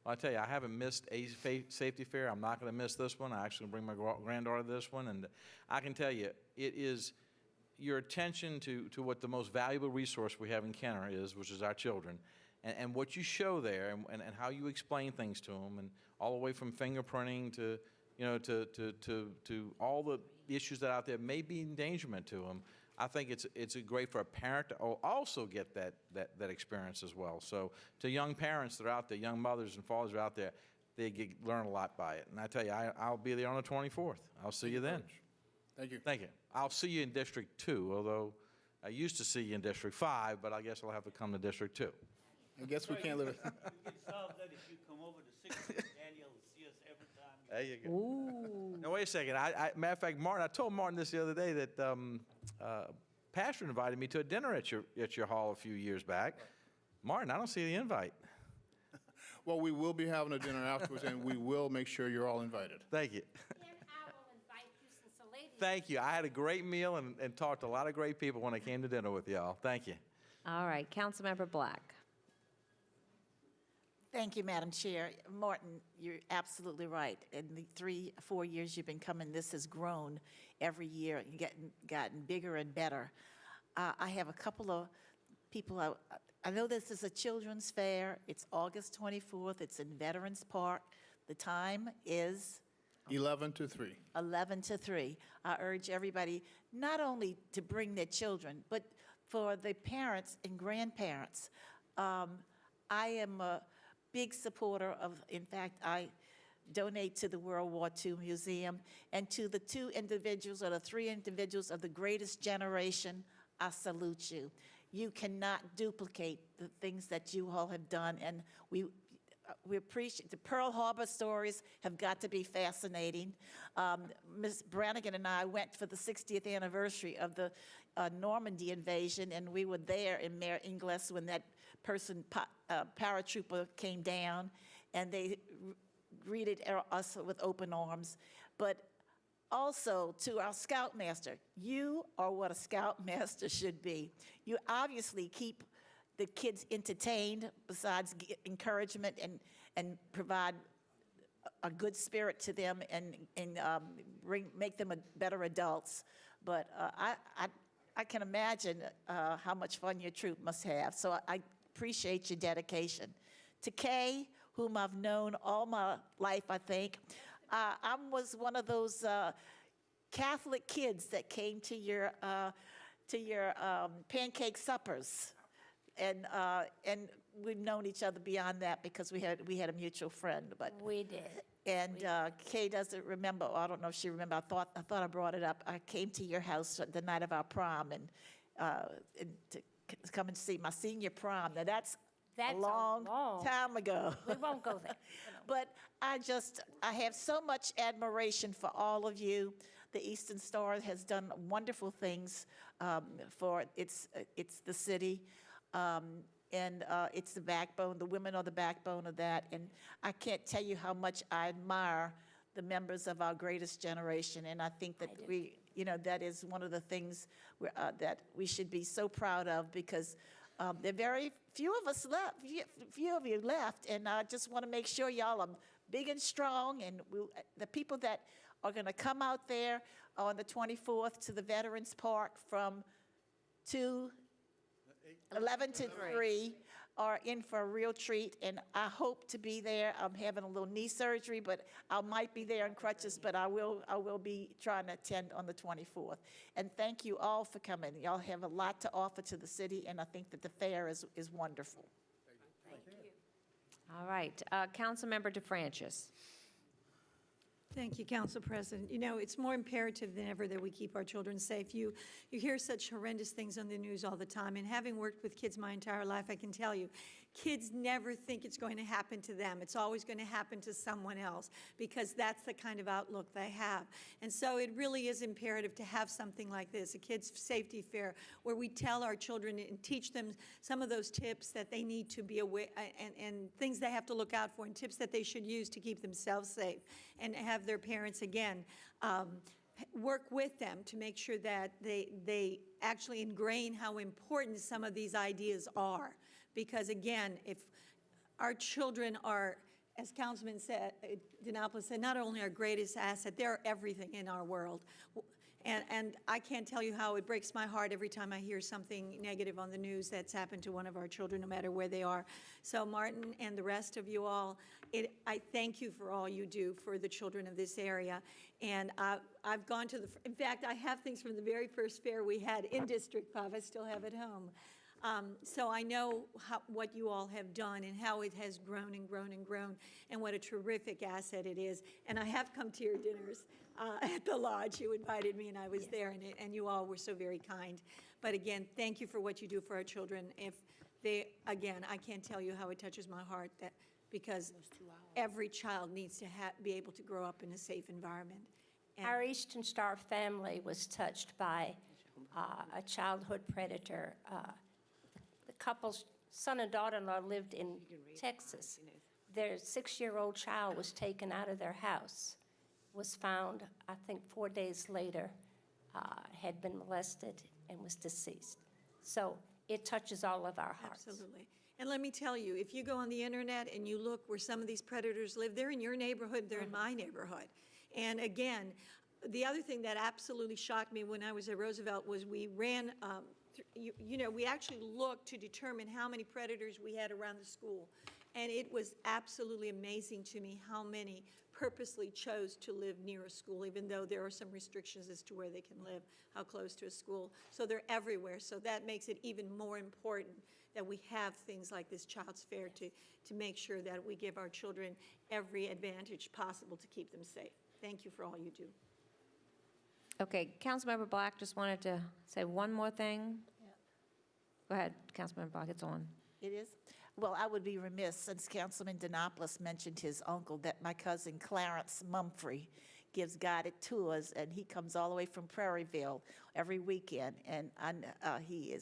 Well, I tell you, I haven't missed a safety fair. I'm not going to miss this one. I actually bring my granddaughter to this one, and I can tell you, it is your attention to what the most valuable resource we have in Kenner is, which is our children, and what you show there, and how you explain things to them, and all the way from fingerprinting to all the issues that are out there may be endangerment to them. I think it's great for a parent to also get that experience as well. So to young parents that are out there, young mothers and fathers that are out there, they learn a lot by it. And I tell you, I'll be there on the 24th. I'll see you then. Thank you. Thank you. I'll see you in District 2, although I used to see you in District 5, but I guess I'll have to come to District 2. I guess we can't live it. You can solve that if you come over to 6th Daniel and see us every time. There you go. Ooh. Now, wait a second. Matter of fact, Martin, I told Martin this the other day that Pastor invited me to a dinner at your hall a few years back. Martin, I don't see the invite. Well, we will be having a dinner afterwards, and we will make sure you're all invited. Thank you. Thank you. I had a great meal and talked to a lot of great people when I came to dinner with y'all. Thank you. All right, Councilmember Black. Thank you, Madam Chair. Martin, you're absolutely right. In the 3-4 years you've been coming, this has grown every year and gotten bigger and better. I have a couple of people. I know this is a children's fair. It's August 24th. It's in Veterans Park. The time is 11 to 3. 11 to 3. I urge everybody not only to bring their children, but for the parents and grandparents. I am a big supporter of, in fact, I donate to the World War II Museum, and to the 2 individuals or the 3 individuals of the greatest generation, I salute you. You cannot duplicate the things that you all have done, and we appreciate the Pearl Harbor stories have got to be fascinating. Ms. Brannigan and I went for the 60th anniversary of the Normandy invasion, and we were there in Mare Ingles when that paratrooper came down, and they greeted us with open arms. But also to our Scoutmaster, you are what a Scoutmaster should be. You obviously keep the kids entertained, besides encouragement and provide a good spirit to them and make them better adults. But I can imagine how much fun your troop must have. So I appreciate your dedication. To Kay, whom I've known all my life, I think, I was one of those Catholic kids that came to your pancake suppers. And we've known each other beyond that because we had a mutual friend. But We did. and Kay doesn't remember. Or I don't know if she remember. I thought I brought it up. I came to your house the night of our prom and to come and see my senior prom. Now that's a long time ago. We won't go there. But I have so much admiration for all of you. The Eastern Star has done wonderful things for it's the city. And it's the backbone. The women are the backbone of that. And I can't tell you how much I admire the members of our greatest generation. And I think that that is one of the things that we should be so proud of, because there are very few of us left, few of you left. And I just want to make sure y'all are big and strong. And the people that are going to come out there on the 24th to the Veterans Park from 11 to 3. are in for a real treat, and I hope to be there. I'm having a little knee surgery, but I might be there in crutches, but I will be trying to attend on the 24th. And thank you all for coming. Y'all have a lot to offer to the city, and I think that the fair is wonderful. All right, Councilmember DeFrancis. Thank you, Council President. You know, it's more imperative than ever that we keep our children safe. You hear such horrendous things on the news all the time, and having worked with kids my entire life, I can tell you, kids never think it's going to happen to them. It's always going to happen to someone else, because that's the kind of outlook they have. And so it really is imperative to have something like this, a kids' safety fair, where we tell our children and teach them some of those tips that they need to be aware, and things they have to look out for, and tips that they should use to keep themselves safe, and have their parents, again, work with them to make sure that they actually ingrain how important some of these ideas are. Because again, if our children are, as Councilman said, DeNapoli said, not only our greatest asset, they're everything in our world. And I can't tell you how it breaks my heart every time I hear something negative on the news that's happened to one of our children, no matter where they are. So Martin and the rest of you all, I thank you for all you do for the children of this area. And I've gone to in fact, I have things from the very first fair we had in District 5. I still have at home. So I know what you all have done and how it has grown and grown and grown, and what a terrific asset it is. And I have come to your dinners at the lodge. You invited me, and I was there, and you all were so very kind. But again, thank you for what you do for our children. If they, again, I can't tell you how it touches my heart, that because every child needs to be able to grow up in a safe environment. And Our Eastern Star family was touched by a childhood predator. The couple's son and daughter-in-law lived in Texas. Their 6-year-old child was taken out of their house, was found, I think 4 days later, had been molested and was deceased. So it touches all of our hearts. Absolutely. And let me tell you, if you go on the internet and you look where some of these predators live, they're in your neighborhood, they're in my neighborhood. And again, the other thing that absolutely shocked me when I was at Roosevelt was we ran, we actually looked to determine how many predators we had around the school. And it was absolutely amazing to me how many purposely chose to live near a school, even though there are some restrictions as to where they can live, how close to a school. So they're everywhere. So that makes it even more important that we have things like this Child's Fair to make sure that we give our children every advantage possible to keep them safe. Thank you for all you do. Okay, Councilmember Black just wanted to say one more thing. Go ahead, Councilmember Black, it's on. It is? Well, I would be remiss, since Councilman DeNapoli mentioned his uncle, that my cousin Clarence Mumphrey gives guided tours, and he comes all the way from Prairieville every weekend, and he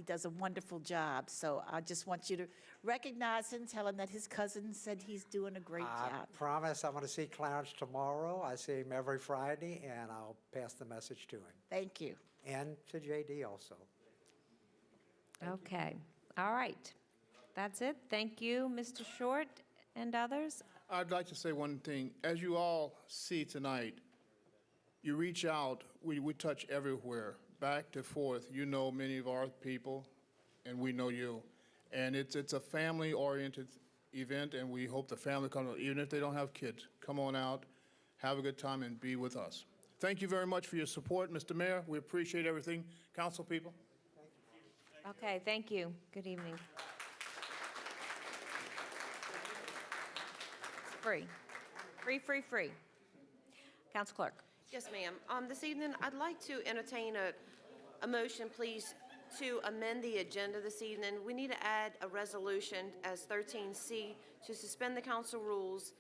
does a wonderful job. So I just want you to recognize him, tell him that his cousin said he's doing a great job. I promise I'm going to see Clarence tomorrow. I see him every Friday, and I'll pass the message to him. Thank you. And to JD also. Okay, all right. That's it. Thank you, Mr. Short and others. I'd like to say one thing. As you all see tonight, you reach out, we touch everywhere, back to forth. You know many of our people, and we know you. And it's a family-oriented event, and we hope the family comes, even if they don't have kids. Come on out, have a good time, and be with us. Thank you very much for your support, Mr. Mayor. We appreciate everything. Council people. Okay, thank you. Good evening. Free. Free, free, free. Council Clerk. Yes, ma'am. This evening, I'd like to entertain a motion, please, to amend the agenda this evening. We need to add a resolution as 13C to suspend the council rules,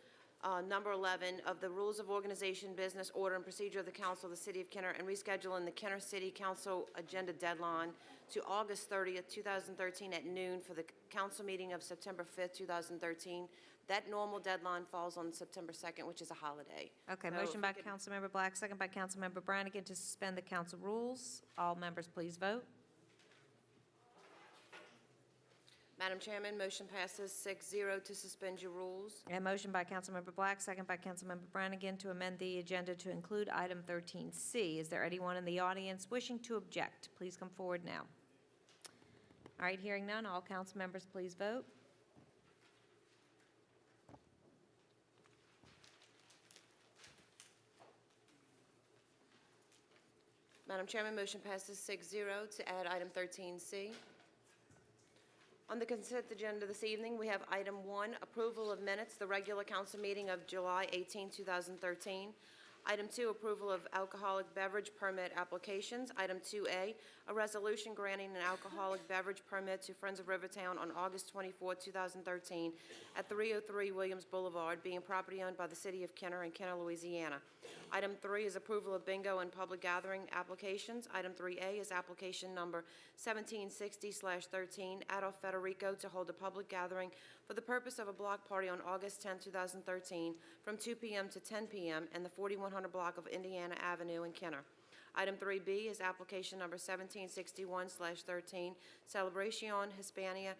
number 11, of the Rules of Organization, Business, Order, and Procedure of the Council of the City of Kenner, and rescheduling the Kenner City Council agenda deadline to August 30th, 2013 at noon for the council meeting of September 5th, 2013. That normal deadline falls on September 2nd, which is a holiday. Okay, So motion if by we could- Councilmember Black, second by Councilmember Brannigan to suspend the council rules. All members, please vote. Madam Chairman, motion passes 6-0 to suspend your rules. And motion by Councilmember Black, second by Councilmember Brannigan to amend the agenda to include item 13C. Is there anyone in the audience wishing to object? Please come forward now. All right, hearing none, all council members, please vote. Madam Chairman, motion passes 6-0 to add item 13C. On the consent agenda this evening, we have item 1, approval of minutes, the regular council meeting of July 18, 2013. Item 2, approval of alcoholic beverage permit applications. Item 2A, a resolution granting an alcoholic beverage permit to Friends of Rivertown on August 24, 2013, at 303 Williams Boulevard, being property owned by the City of Kenner and Kenner, Louisiana. Item 3 is approval of bingo and public gathering applications. Item 3A is application number 1760/13, Adolph Federico, to hold a public gathering for the purpose of a block party on August 10, 2013, from 2 p.m. to 10 p.m. in the 4100 block of Indiana Avenue in Kenner. Item 3B is application number 1761/13, Celebración Hispania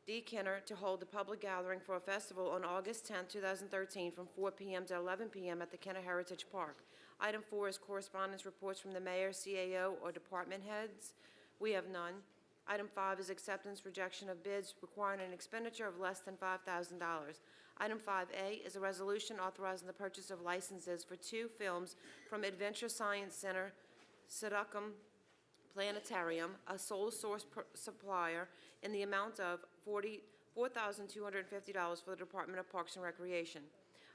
D. Kenner, to hold a public gathering for a festival on August 10, 2013, from 4 p.m. to 11 p.m. at the Kenner Heritage Park. Item 4 is correspondence reports from the mayor, CAO, or department heads. We have none. Item 5 is acceptance, rejection of bids requiring an expenditure of less than $5,000. Item 5A is a resolution authorizing the purchase of licenses for 2 films from Adventure Science Center, Sidocum Planetarium, a sole source supplier, in the amount of $4,250 for the Department of Parks and Recreation.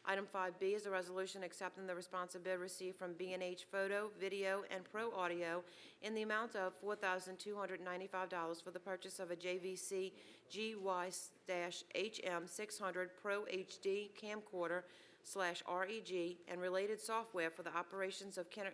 Item 5B is a resolution accepting the responsive bid received from B&H Photo, Video, and Pro Audio in the amount of $4,295 for the purchase of a JVC GY-HM 600 Pro HD camcorder /REG and related software for the operations of Kenner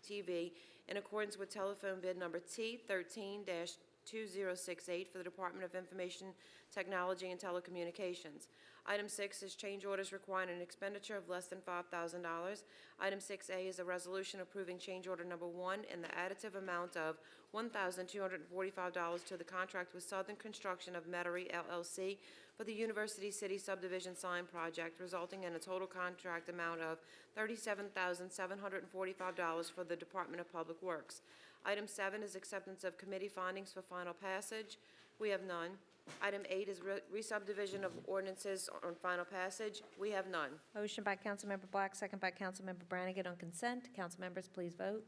TV in accordance with telephone bid number T13-2068 for the Department of Information Technology and Telecommunications. Item 6 is change orders requiring an expenditure of less than $5,000. Item 6A is a resolution approving change order number 1 in the additive amount of $1,245 to the contract with Southern Construction of Metairie, LLC for the University City Subdivision Sign Project, resulting in a total contract amount of $37,745 for the Department of Public Works. Item 7 is acceptance of committee findings for final passage. We have none. Item 8 is re-subdivision of ordinances on final passage. We have none. Motion by Councilmember Black, second by Councilmember Brannigan on consent. Council members, please vote.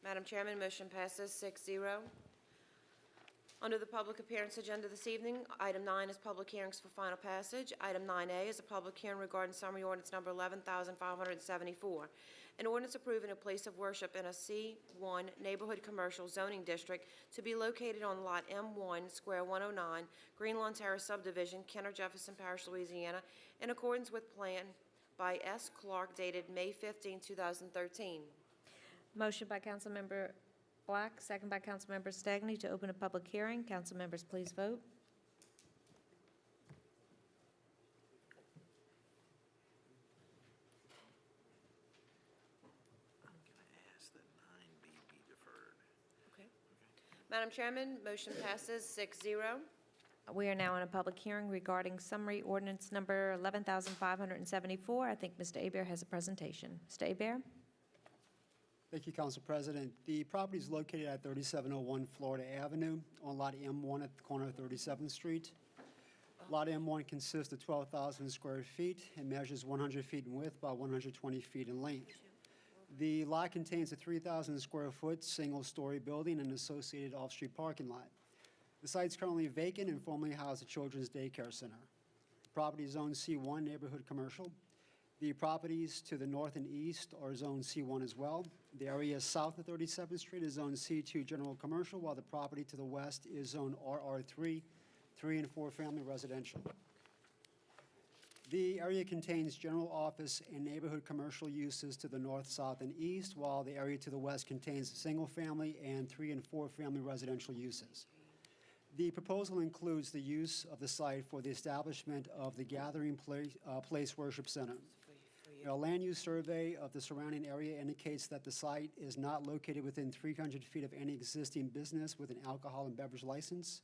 Madam Chairman, motion passes 6-0. Under the public appearance agenda this evening, item 9 is public hearings for final passage. Item 9A is a public hearing regarding summary ordinance number 11,574. An ordinance approving a place of worship in a C1 neighborhood commercial zoning district to be located on Lot M1, Square 109, Greenlawn Terrace subdivision, Kenner, Jefferson Parish, Louisiana, in accordance with plan by S. Clark dated May 15, 2013. Motion by Councilmember Black, second by Councilmember Stagney to open a public hearing. Council members, please vote. Madam Chairman, motion passes 6-0. We are now in a public hearing regarding summary ordinance number 11,574. I think Mr. Hebert has a presentation. Mr. Hebert? Thank you, Council President. The property is located at 3701 Florida Avenue on Lot M1 at the corner of 37th Street. Lot M1 consists of 12,000 square feet and measures 100 feet in width by 120 feet in length. The lot contains a 3,000 square foot single-story building and associated off-street parking lot. The site is currently vacant and formerly housed a children's daycare center. The property is zoned C1 neighborhood commercial. The properties to the north and east are zoned C1 as well. The area south of 37th Street is zoned C2 general commercial, while the property to the west is zoned RR3, 3 and 4 family residential. The area contains general office and neighborhood commercial uses to the north, south, and east, while the area to the west contains single-family and 3 and 4 family residential uses. The proposal includes the use of the site for the establishment of the Gathering Place Worship Center. A land use survey of the surrounding area indicates that the site is not located within 300 feet of any existing business with an alcohol and beverage license.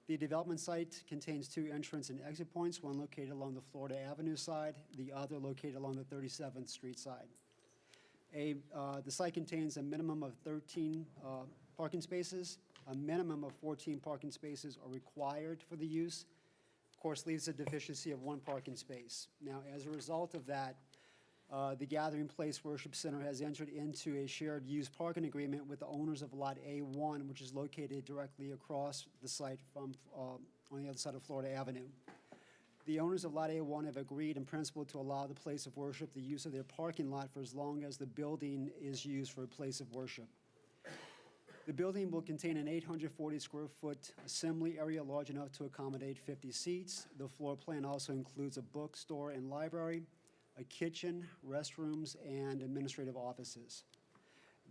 The development site contains 2 entrance and exit points, one located along the Florida Avenue side, the other located along the 37th Street side. The site contains a minimum of 13 parking spaces. A minimum of 14 parking spaces are required for the use. Of course, leaves a deficiency of 1 parking space. Now, as a result of that, the Gathering Place Worship Center has entered into a shared use parking agreement with the owners of Lot A1, which is located directly across the site from, on the other side of Florida Avenue. The owners of Lot A1 have agreed in principle to allow the place of worship the use of their parking lot for as long as the building is used for a place of worship. The building will contain an 840-square-foot assembly area large enough to accommodate 50 seats. The floor plan also includes a bookstore and library, a kitchen, restrooms, and administrative offices.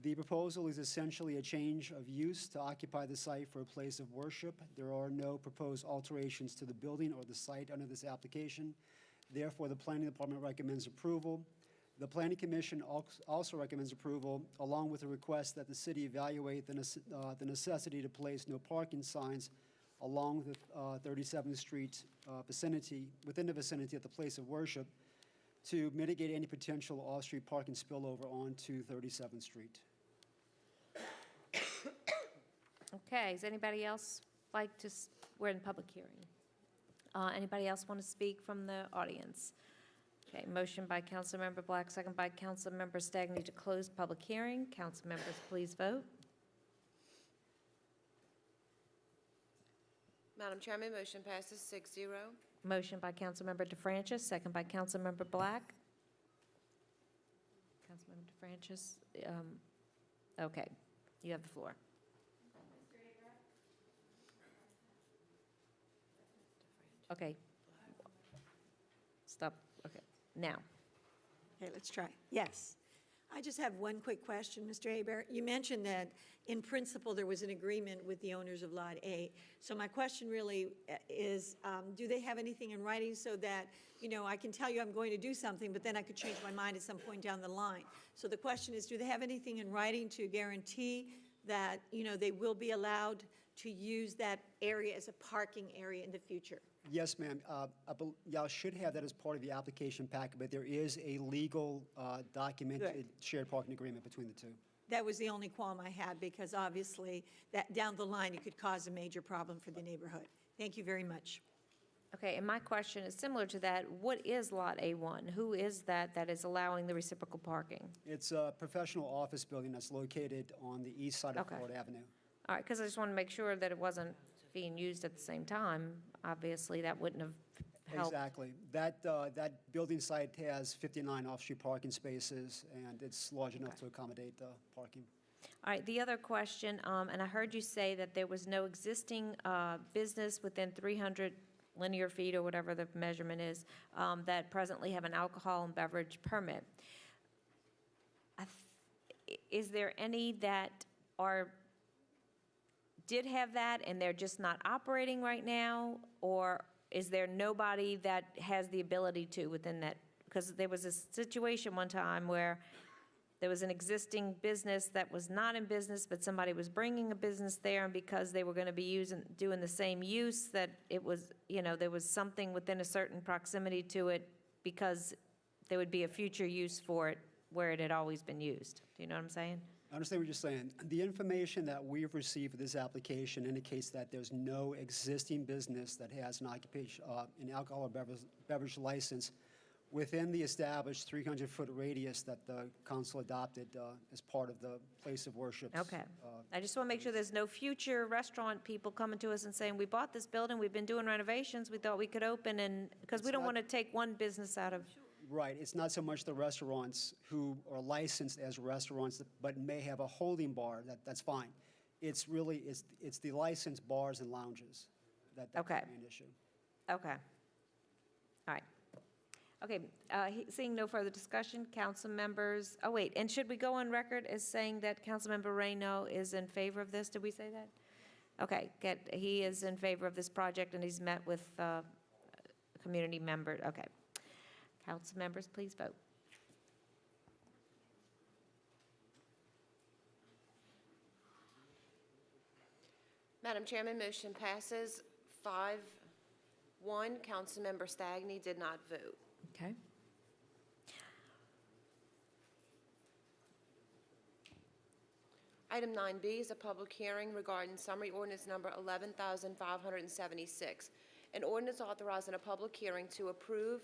The proposal is essentially a change of use to occupy the site for a place of worship. There are no proposed alterations to the building or the site under this application. Therefore, the Planning Department recommends approval. The Planning Commission also recommends approval, along with a request that the city evaluate the necessity to place no parking signs along the 37th Street vicinity, within the vicinity of the place of worship, to mitigate any potential off-street parking spillover onto 37th Street. Okay, does anybody else like to, we're in public hearing. Anybody else want to speak from the audience? Okay, motion by Councilmember Black, second by Councilmember Stagney to close public hearing. Council members, please vote. Madam Chairman, motion passes 6-0. Motion by Councilmember DeFrancis, second by Councilmember Black. Councilmember DeFrancis, okay, you have the floor. Okay. Stop, okay, now. Okay, let's try. Yes. I just have one quick question, Mr. Hebert. You mentioned that in principle there was an agreement with the owners of Lot A. So my question really is, do they have anything in writing so that, you know, I can tell you I'm going to do something, but then I could change my mind at some point down the line. So the question is, do they have anything in writing to guarantee that, you know, they will be allowed to use that area as a parking area in the future? Yes, ma'am. Y'all should have that as part of the application packet, but there is a legal documented Good. shared parking agreement between the two. That was the only qualm I had, because obviously that down the line it could cause a major problem for the neighborhood. Thank you very much. Okay, and my question is similar to that. What is Lot A1? Who is that is allowing the reciprocal parking? It's a professional office building that's located on the east side of Okay. Florida Avenue. All right, because I just want to make sure that it wasn't being used at the same time. Obviously, that wouldn't have helped. Exactly. That building site has 59 off-street parking spaces, and it's large enough to accommodate the parking. All right, the other question, and I heard you say that there was no existing business within 300 linear feet or whatever the measurement is, that presently have an alcohol and beverage permit. Is there any that did have that and they're just not operating right now? Or is there nobody that has the ability to within that? Because there was a situation one time where there was an existing business that was not in business, but somebody was bringing a business there, and because they were going to be doing the same use, that it was, you know, there was something within a certain proximity to it, because there would be a future use for it where it had always been used. Do you know what I'm saying? I understand what you're saying. The information that we've received for this application indicates that there's no existing business that has an occupation, an alcohol or beverage license within the established 300-foot radius that the council adopted as part of the place of worship. Okay. I just want to make sure there's no future restaurant people coming to us and saying, we bought this building, we've been doing renovations, we thought we could open, and, because we don't want to take one business out of. Right. It's not so much the restaurants who are licensed as restaurants but may have a holding bar. That's fine. It's really, it's the licensed bars and lounges that's Okay. the main issue. Okay. All right. Okay, seeing no further discussion, council members, oh wait, and should we go on record as saying that Councilmember Reyno is in favor of this? Did we say that? Okay, he is in favor of this project, and he's met with community members. Okay. Council members, please vote. Madam Chairman, motion passes 5-1. Councilmember Stagney did not vote. Okay. Item 9B is a public hearing regarding summary ordinance number 11,576. An ordinance authorizing a public hearing to approve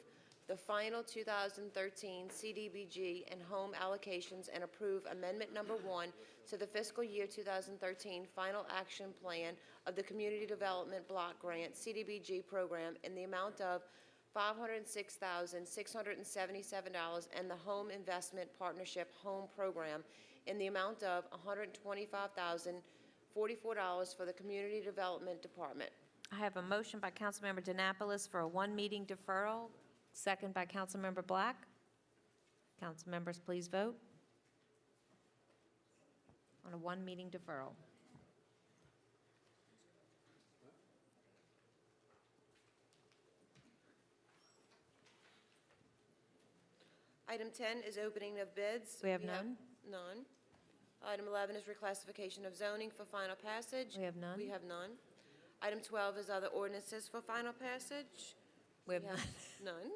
the final 2013 CDBG and home allocations and approve amendment number 1 to the fiscal year 2013 final action plan of the Community Development Block Grant CDBG program in the amount of $506,677 and the Home Investment Partnership Home Program in the amount of $125,044 for the Community Development Department. I have a motion by Councilmember DeNapolis for a one-meeting deferral, second by Councilmember Black. Council members, please vote on a one-meeting deferral. Item 10 is opening of bids. We have none. None. Item 11 is reclassification of zoning for final passage. We have none. We have none. Item 12 is other ordinances for final passage. We have none.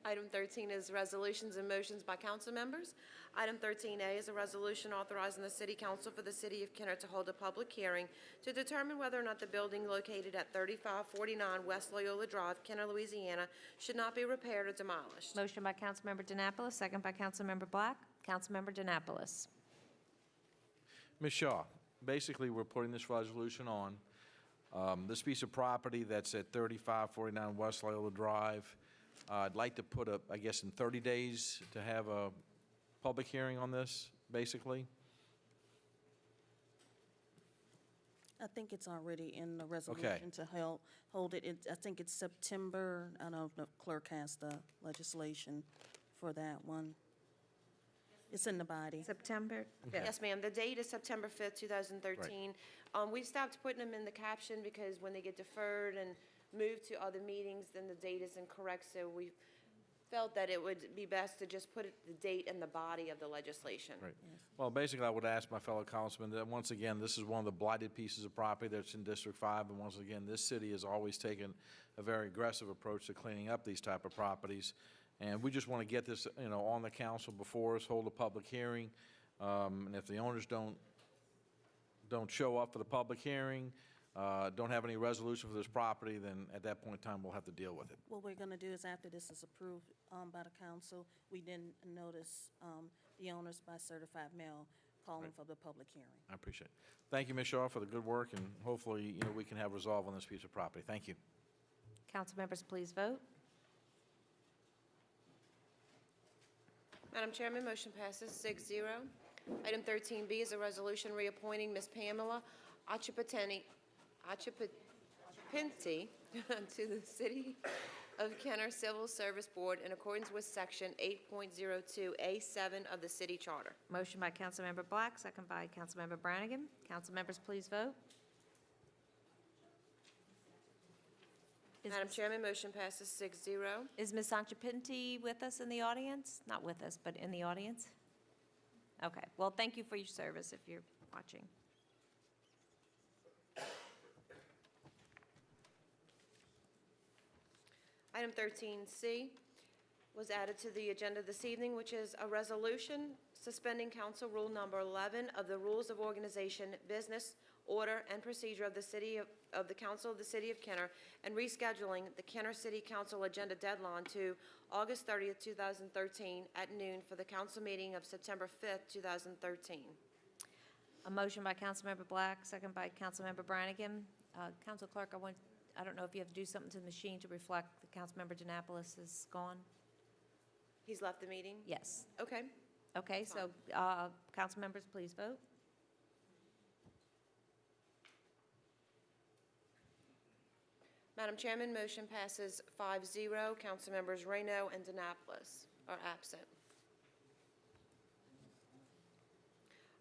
Item 13 is resolutions and motions by council members. Item 13A is a resolution authorizing the city council for the city of Kenner to hold a public hearing to determine whether or not the building located at 3549 West Loyola Drive, Kenner, Louisiana, should not be repaired or demolished. Motion by Councilmember DeNapolis, second by Councilmember Black. Councilmember DeNapolis. Ms. Shaw, basically, we're putting this resolution on. This piece of property that's at 3549 West Loyola Drive, I'd like to put I guess in 30 days to have a public hearing on this, basically. I think it's already in the resolution to hold it. I think it's September. I don't know if the clerk has the legislation for that one. It's in the body. September 5th. Yes, ma'am. The date is September 5th, 2013. We stopped putting them in the caption because when they get deferred and moved to other meetings, then the date is incorrect. So we felt that it would be best to just put the date in the body of the legislation. Right. Well, basically, I would ask my fellow councilmen that, once again, this is one of the blighted pieces of property that's in District 5, and once again, this city has always taken a very aggressive approach to cleaning up these type of properties. And we just want to get this, on the council before us, hold a public hearing. And if the owners don't show up for the public hearing, don't have any resolution for this property, then at that point in time, we'll have to deal with it. What we're going to do is after this is approved by the council, we then notice the owners by certified mail calling for the public hearing. I appreciate it. Thank you, Ms. Shaw, for the good work, and hopefully, we can have resolve on this piece of property. Thank you. Council members, please vote. Madam Chairman, motion passes 6-0. Item 13B is a resolution reappointing Ms. Pamela Achapinti to the City of Kenner Civil Service Board in accordance with Section 8.02A7 of the City Charter. Motion by Councilmember Black, second by Councilmember Brannigan. Council members, please vote. Madam Chairman, motion passes 6-0. Is Ms. Sanchapinti with us in the audience? Not with us, but in the audience? Okay. Well, thank you for your service if you're watching. Item 13C was added to the agenda this evening, which is a resolution suspending Council Rule Number 11 of the Rules of Organization, Business, Order, and Procedure of the Council of the City of Kenner and rescheduling the Kenner City Council agenda deadline to August 30th, 2013 at noon for the council meeting of September 5th, 2013. A motion by Councilmember Black, second by Councilmember Brannigan. Council Clerk, I don't know if you have to do something to the machine to reflect that Councilmember DeNapolis is gone? He's left the meeting? Yes. Okay. Okay, so council members, please vote. Madam Chairman, motion passes 5-0. Council members Reyno and DeNapolis are absent.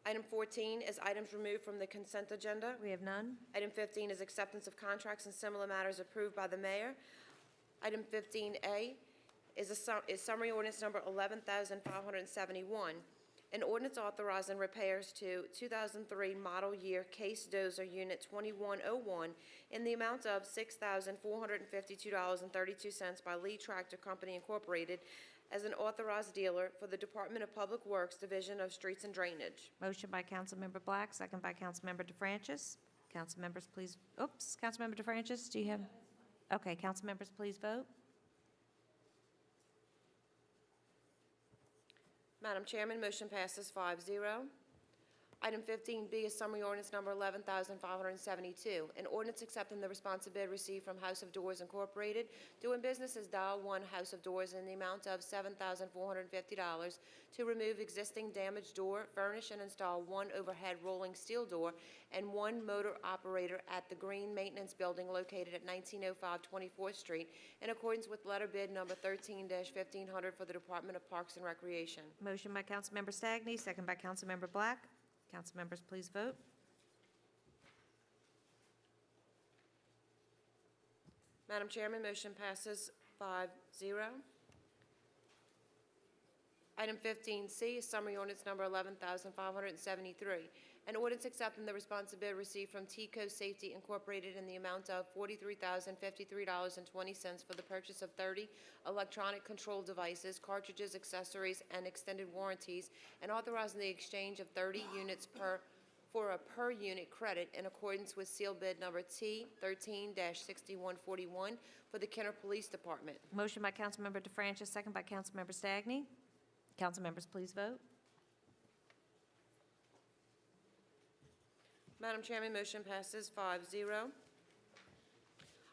Item 14 is items removed from the consent agenda. We have none. Item 15 is acceptance of contracts and similar matters approved by the mayor. Item 15A is summary ordinance number 11,571, an ordinance authorizing repairs to 2003 model year Case Dozer Unit 2101 in the amount of $6,452.32 by Lee Tractor Company Incorporated as an authorized dealer for the Department of Public Works Division of Streets and Drainage. Motion by Councilmember Black, second by Councilmember DeFrancis. Council members, please, Councilmember DeFrancis, do you have? Okay, council members, please vote. Madam Chairman, motion passes 5-0. Item 15B is summary ordinance number 11,572, an ordinance accepting the responsive bid received from House of Doors Incorporated, doing business as Dial One House of Doors in the amount of $7,450 to remove existing damaged door, furnish and install one overhead rolling steel door and one motor operator at the Green Maintenance Building located at 1905 24th Street in accordance with letter bid number 13-1500 for the Department of Parks and Recreation. Motion by Councilmember Stagney, second by Councilmember Black. Council members, please vote. Madam Chairman, motion passes 5-0. Item 15C is summary ordinance number 11,573, an ordinance accepting the responsive bid received from T-Co Safety Incorporated in the amount of $43,053.20 for the purchase of 30 electronic control devices, cartridges, accessories, and extended warranties, and authorizing the exchange of 30 units for a per-unit credit in accordance with seal bid number T13-6141 for the Kenner Police Department. Motion by Councilmember DeFrancis, second by Councilmember Stagney. Council members, please vote. Madam Chairman, motion passes 5-0.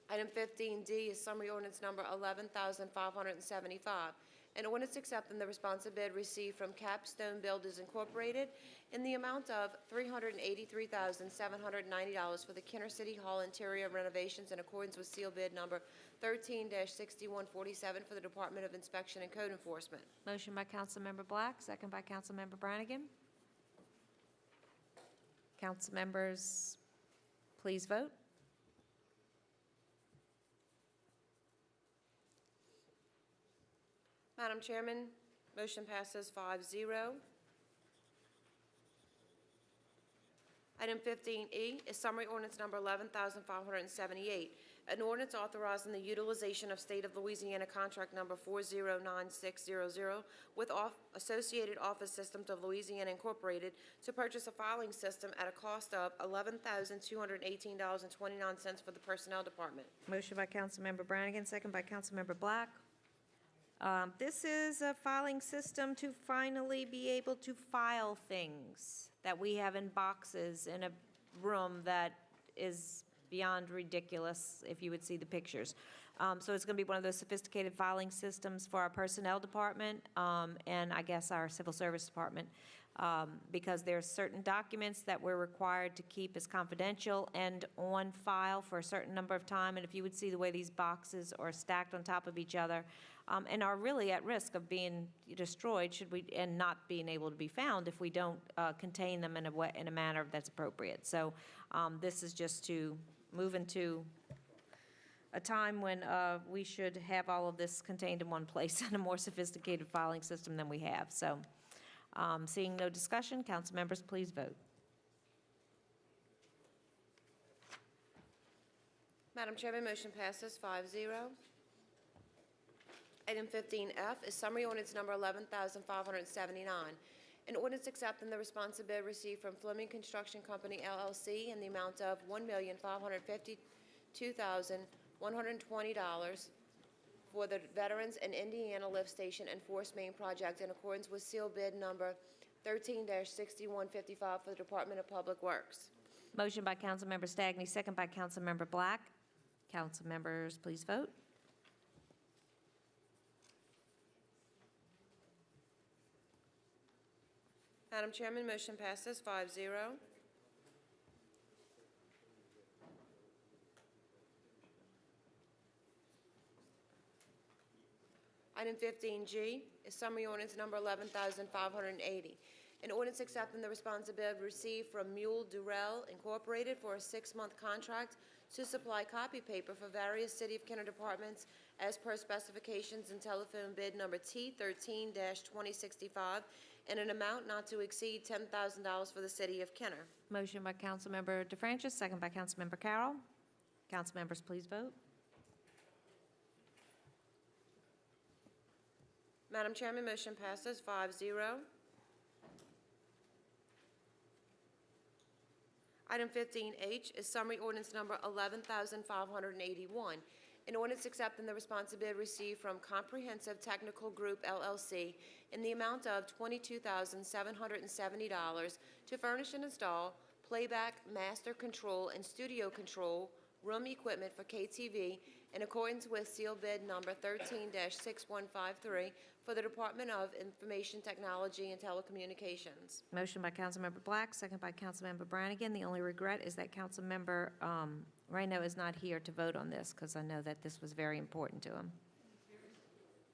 Item 15D is summary ordinance number 11,575, an ordinance accepting the responsive bid received from Capstone Builders Incorporated in the amount of $383,790 for the Kenner City Hall interior renovations in accordance with seal bid number 13-6147 for the Department of Inspection and Code Enforcement. Motion by Councilmember Black, second by Councilmember Brannigan. Council members, please vote. Madam Chairman, motion passes 5-0. Item 15E is summary ordinance number 11,578, an ordinance authorizing the utilization of State of Louisiana contract number 409600 with Associated Office Systems of Louisiana Incorporated to purchase a filing system at a cost of $11,218.29 for the Personnel Department. Motion by Councilmember Brannigan, second by Councilmember Black. This is a filing system to finally be able to file things that we have in boxes in a room that is beyond ridiculous if you would see the pictures. So it's going to be one of those sophisticated filing systems for our Personnel Department and I guess our Civil Service Department because there's certain documents that we're required to keep as confidential and on file for a certain number of time. And if you would see the way these boxes are stacked on top of each other and are really at risk of being destroyed and not being able to be found if we don't contain them in a manner that's appropriate. So this is just to move into a time when we should have all of this contained in one place and a more sophisticated filing system than we have. So seeing no discussion, council members, please vote. Madam Chairman, motion passes 5-0. Item 15F is summary ordinance number 11,579, an ordinance accepting the responsive bid received from Fleming Construction Company, LLC, in the amount of $1,552,120 for the Veterans and Indiana Lift Station and Force Main project in accordance with seal bid number 13-6155 for the Department of Public Works. Motion by Councilmember Stagney, second by Councilmember Black. Council members, please vote. Madam Chairman, motion passes 5-0. Item 15G is summary ordinance number 11,580. An ordinance accepting the responsive bid received from Mule Durrell Incorporated for a 6-month contract to supply copy paper for various City of Kenner departments as per specifications in telephone bid number T13-2065 in an amount not to exceed $10,000 for the City of Kenner. Motion by Councilmember DeFrancis, second by Councilmember Carroll. Council members, please vote. Madam Chairman, motion passes 5-0. Item 15H is summary ordinance number 11,581. An ordinance accepting the response bid received from Comprehensive Technical Group LLC in the amount of $22,770 to furnish and install playback, master control, and studio control room equipment for KTV in accordance with seal bid number 13-6153 for the Department of Information Technology and Telecommunications. Motion by Councilmember Black, second by Councilmember Brannigan. The only regret is that Councilmember Reyno is not here to vote on this, because I know that this was very important to him.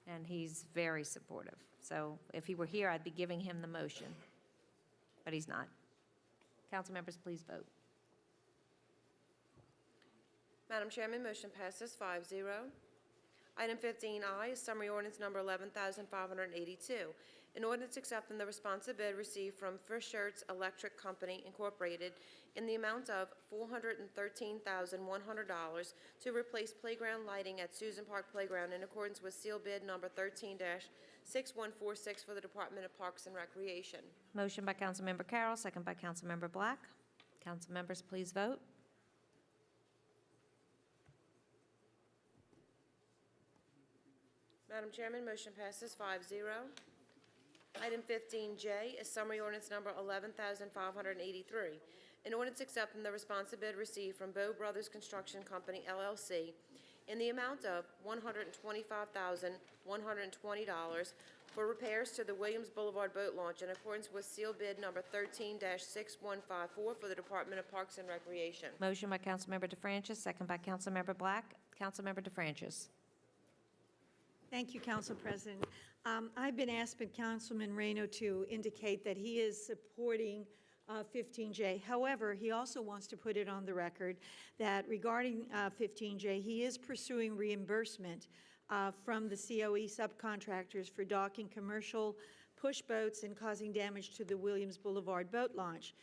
And he's very supportive. So if he were here, I'd be giving him the motion, but he's not. Council members, please vote. Madam Chairman, motion passes 5-0. Item 15I is summary ordinance number 11,582. An ordinance accepting the responsive bid received from Frischertz Electric Company Incorporated in the amount of $413,100 to replace playground lighting at Susan Park Playground in accordance with seal bid number 13-6146 for the Department of Parks and Recreation. Motion by Councilmember Carroll, second by Councilmember Black. Council members, please vote. Madam Chairman, motion passes 5-0. Item 15J is summary ordinance number 11,583. An ordinance accepting the responsive bid received from Bow Brothers Construction Company, LLC, in the amount of $125,120 for repairs to the Williams Boulevard boat launch in accordance with seal bid number 13-6154 for the Department of Parks and Recreation. Motion by Councilmember DeFrancis, second by Councilmember Black. Councilmember DeFrancis. Thank you, Council President. I've been asked by Councilman Reyno to indicate that he is supporting 15J. However, he also wants to put it on the record that regarding 15J, he is pursuing reimbursement from the COE subcontractors for docking commercial push boats and causing damage to the Williams Boulevard boat launch.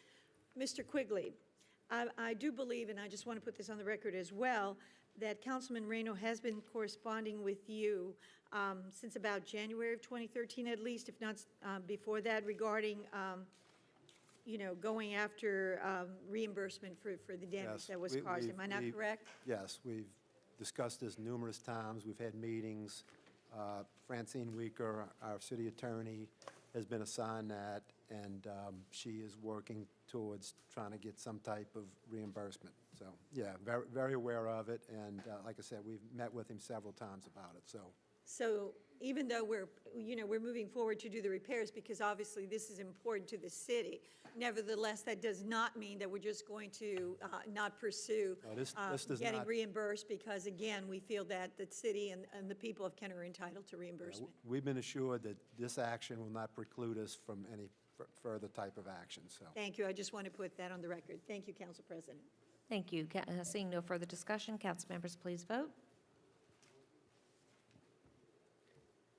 Mr. Quigley, I do believe, and I just want to put this on the record as well, that Councilman Reyno has been corresponding with you since about January of 2013 at least, if not before that, regarding going after reimbursement for the damage Yes, that was caused. Am I not correct? Yes, we've discussed this numerous times. We've had meetings. Francine Weaker, our city attorney, has been assigned that, and she is working towards trying to get some type of reimbursement. So, yeah, very, very aware of it, and like I said, we've met with him several times about it, so. So even though we're moving forward to do the repairs, because obviously this is important to the city, nevertheless, that does not mean that we're just going to not pursue No, this does getting not- reimbursed, because again, we feel that the city and the people of Kent are entitled to reimbursement. We've been assured that this action will not preclude us from any further type of action, so. Thank you. I just want to put that on the record. Thank you, Council President. Thank you. Seeing no further discussion, council members, please vote.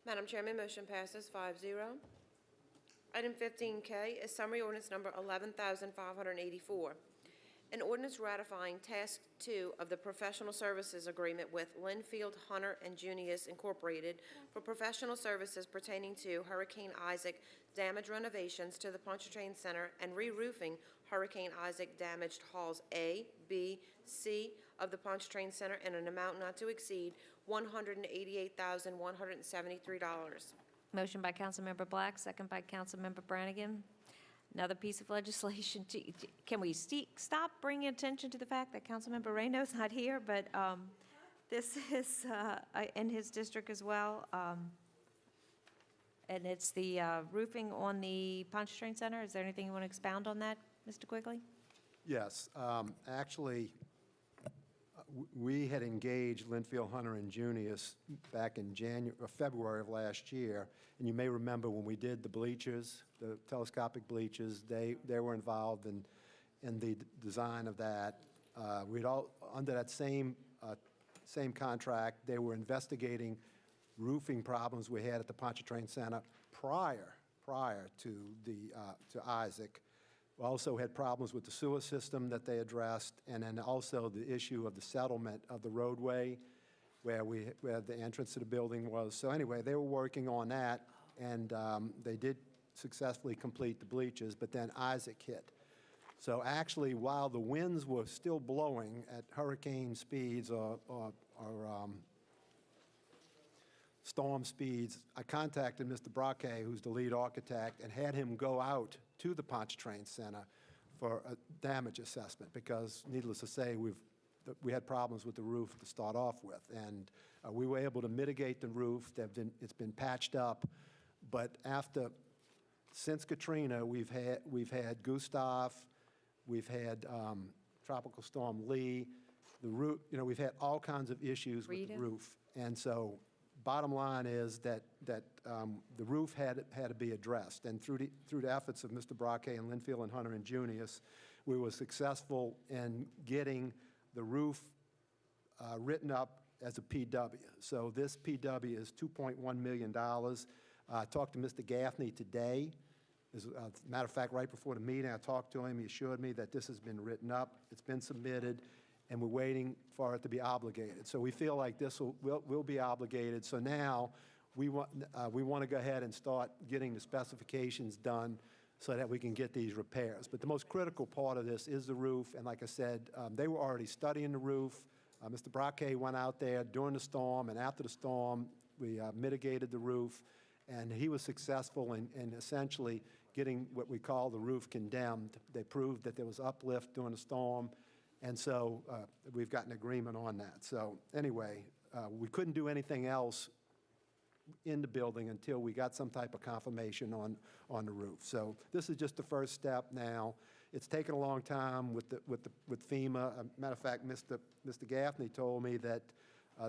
Madam Chairman, motion passes 5-0. Item 15K is summary ordinance number 11,584. An ordinance ratifying Task 2 of the Professional Services Agreement with Linfield Hunter and Junius Incorporated for professional services pertaining to Hurricane Isaac damage renovations to the Pontchartrain Center and re-roofing Hurricane Isaac damaged halls A, B, C of the Pontchartrain Center in an amount not to exceed $188,173. Motion by Councilmember Black, second by Councilmember Brannigan. Another piece of legislation. Can we stop bringing attention to the fact that Councilmember Reyno's not here, but this is in his district as well. And it's the roofing on the Pontchartrain Center. Is there anything you want to expound on that, Mr. Quigley? Yes, actually, we had engaged Linfield Hunter and Junius back in February of last year, and you may remember when we did the bleachers, the telescopic bleachers, they were involved in the design of that. Under that same contract, they were investigating roofing problems we had at the Pontchartrain Center prior to Isaac. We also had problems with the sewer system that they addressed, and then also the issue of the settlement of the roadway. where the entrance to the building was. So anyway, they were working on that, and they did successfully complete the bleachers, but then Isaac hit. So actually, while the winds were still blowing at hurricane speeds or storm speeds, I contacted Mr. Braque, who's the lead architect, and had him go out to the Pontchartrain Center for a damage assessment, because needless to say, we had problems with the roof to start off with. And we were able to mitigate the roof. It's been patched up. But since Katrina, we've had Gustav, we've had Tropical Storm Lee, the roof, we've had all kinds of issues with the roof. And so bottom line is that the roof had to be addressed. And through the efforts of Mr. Braque and Linfield and Hunter and Junius, we were successful in getting the roof written up as a PW. So this PW is $2.1 million. I talked to Mr. Gaffney today. As a matter of fact, right before the meeting, I talked to him. He assured me that this has been written up, it's been submitted, and we're waiting for it to be obligated. So we feel like this will be obligated. So now we want to go ahead and start getting the specifications done so that we can get these repairs. But the most critical part of this is the roof, and like I said, they were already studying the roof. Mr. Braque went out there during the storm, and after the storm, we mitigated the roof, and he was successful in essentially getting what we call the roof condemned. They proved that there was uplift during the storm, and so we've got an agreement on that. So anyway, we couldn't do anything else in the building until we got some type of confirmation on the roof. So this is just the first step now. It's taken a long time with FEMA. Matter of fact, Mr. Gaffney told me that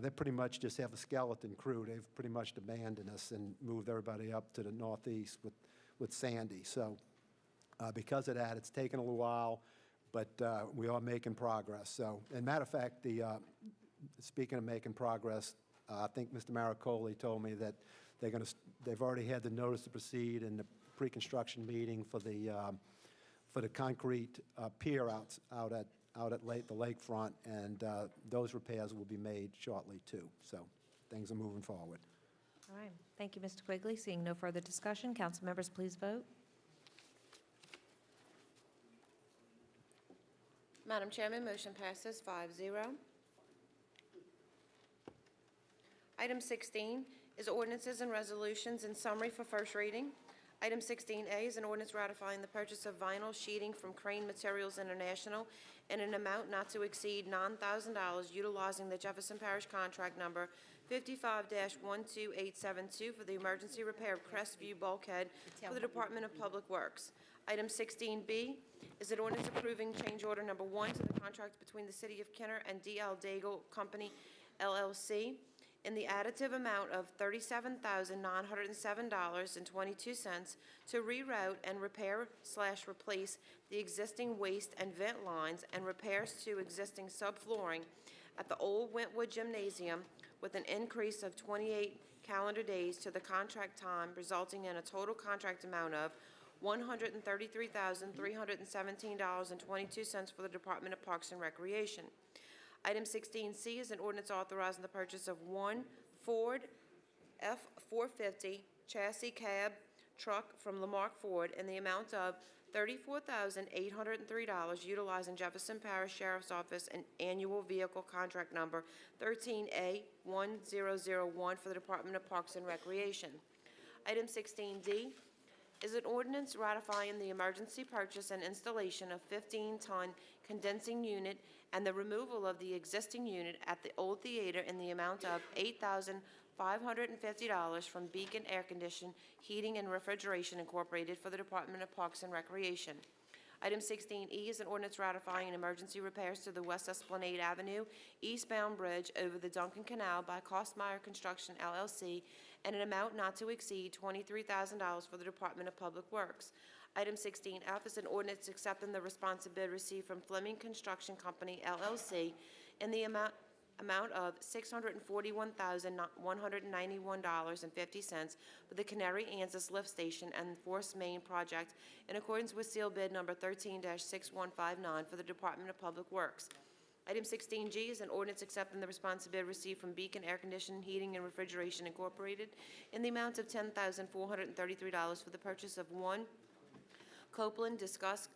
they pretty much just have a skeleton crew. They've pretty much abandoned us and moved everybody up to the northeast with Sandy. So because of that, it's taken a little while, but we are making progress. So, and matter of fact, speaking of making progress, I think Mr. Maricoli told me that they've already had the notice to proceed in the pre-construction meeting for the concrete pier out at the lakefront, and those repairs will be made shortly too. So things are moving forward. All right. Thank you, Mr. Quigley. Seeing no further discussion, council members, please vote. Madam Chairman, motion passes 5-0. Item 16 is ordinances and resolutions in summary for first reading. Item 16A is an ordinance ratifying the purchase of vinyl sheeting from Crane Materials International in an amount not to exceed $9,000 utilizing the Jefferson Parish contract number 55-12872 for the emergency repair of Crestview Bulkhead for the Department of Public Works. Item 16B is an ordinance approving change order number 1 to the contract between the City of Kenner and D.L. Daigle Company, LLC, in the additive amount of $37,907.22 to reroute and repair/replace the existing waste and vent lines and repairs to existing subflooring at the old Wentwood Gymnasium with an increase of 28 calendar days to the contract time, resulting in a total contract amount of $133,317.22 for the Department of Parks and Recreation. Item 16C is an ordinance authorizing the purchase of one Ford F-450 chassis cab truck from Lamarck Ford in the amount of $34,803 utilizing Jefferson Parish Sheriff's Office and annual vehicle contract number 13A1001 for the Department of Parks and Recreation. Item 16D is an ordinance ratifying the emergency purchase and installation of 15-ton condensing unit and the removal of the existing unit at the old theater in the amount of $8,550 from Beacon Air Condition, Heating and Refrigeration Incorporated for the Department of Parks and Recreation. Item 16E is an ordinance ratifying emergency repairs to the West Esplanade Avenue eastbound bridge over the Duncan Canal by Kostmeyer Construction, LLC, and an amount not to exceed $23,000 for the Department of Public Works. Item 16F is an ordinance accepting the responsive bid received from Fleming Construction Company, LLC, in the amount of $641,191.50 for the Canary Anzus Lift Station and Force Main Project in accordance with seal bid number 13-6159 for the Department of Public Works. Item 16G is an ordinance accepting the response bid received from Beacon Air Conditioning, Heating, and Refrigeration Incorporated in the amount of $10,433 for the purchase of one Copeland Discuss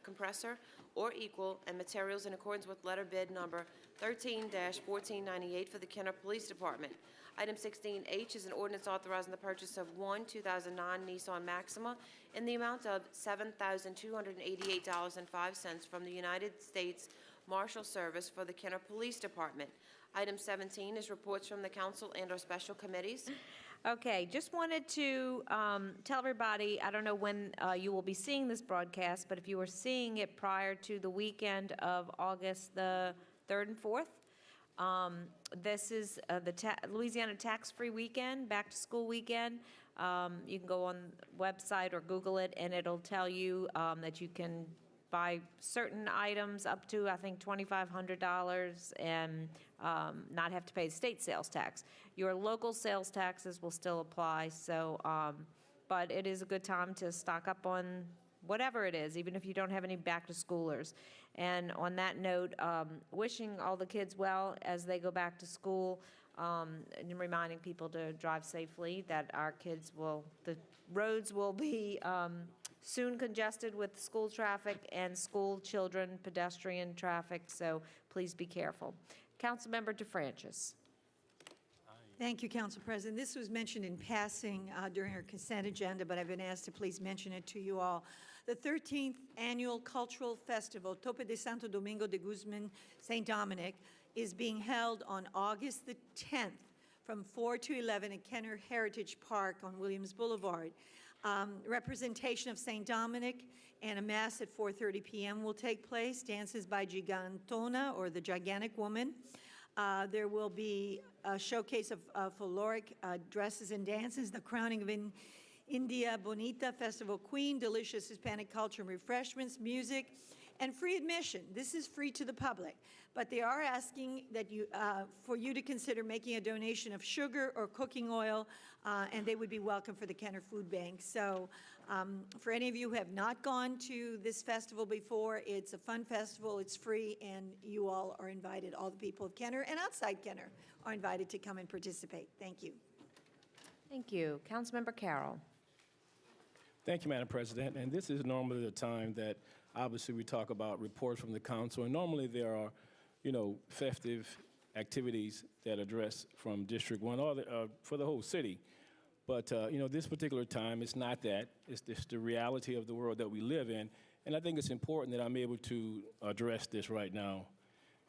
compressor or equal and materials in accordance with letter bid number 13-1498 for the Kenner Police Department. Item 16H is an ordinance authorizing the purchase of one 2009 Nissan Maxima in the amount of $7,288.05 from the United States Marshal Service for the Kenner Police Department. Item 17 is reports from the council and/or special committees. Okay, just wanted to tell everybody, I don't know when you will be seeing this broadcast, but if you were seeing it prior to the weekend of August the 3rd and 4th, this is the Louisiana Tax-Free Weekend, back-to-school weekend. You can go on the website or Google it, and it'll tell you that you can buy certain items up to, I think, $2,500 and not have to pay the state sales tax. Your local sales taxes will still apply, so, but it is a good time to stock up on whatever it is, even if you don't have any back-to-schoolers. And on that note, wishing all the kids well as they go back to school, and reminding people to drive safely, that our kids will, the roads will be soon congested with school traffic and school children, pedestrian traffic, so please be careful. Councilmember DeFrancis. Thank you, Council President. This was mentioned in passing during our consent agenda, but I've been asked to please mention it to you all. The 13th Annual Cultural Festival, Tope de Santo Domingo de Guzman, St. Dominic, is being held on August the 10th from 4 to 11 at Kenner Heritage Park on Williams Boulevard. Representation of St. Dominic and a mass at 4:30 p.m. will take place. Dances by Gigantona, or the Gigantic Woman. There will be a showcase of folkloric dresses and dances, the crowning of India Bonita Festival Queen, delicious Hispanic culture and refreshments, music, and free admission. This is free to the public, but they are asking that for you to consider making a donation of sugar or cooking oil, and they would be welcome for the Kenner Food Bank. So for any of you who have not gone to this festival before, it's a fun festival, it's free, and you all are invited. All the people of Kenner and outside Kenner are invited to come and participate. Thank you. Thank you. Councilmember Carroll. Thank you, Madam President. And this is normally the time that obviously we talk about reports from the council. And normally there are, festive activities that address from District 1 or for the whole city. But, this particular time, it's not that. It's just the reality of the world that we live in. And I think it's important that I'm able to address this right now.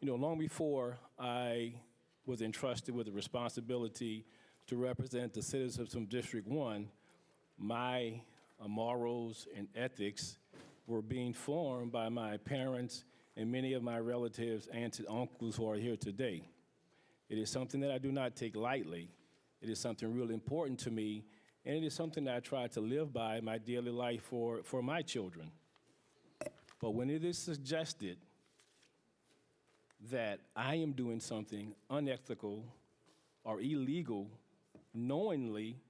Long before I was entrusted with the responsibility to represent the citizens from District 1, my morals and ethics were being formed by my parents and many of my relatives, aunts and uncles who are here today. It is something that I do not take lightly. It is something really important to me, and it is something that I try to live by in my daily life for my children. But when it is suggested that I am doing something unethical or illegal knowingly,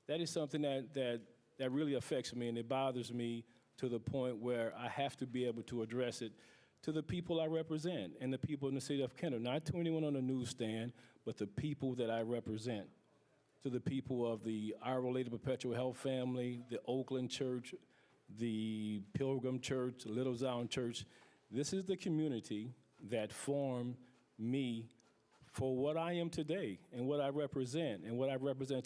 that is something that really affects me, and it bothers me to the point where I have to be able to address it to the people I represent and the people in the city of Kenner, not to anyone on the newsstand, but the people that I represent, to the people of the Our Lady Perpetual Health family, the Oakland Church, the Pilgrim Church, the Little Zion Church. This is the community that formed me for what I am today and what I represent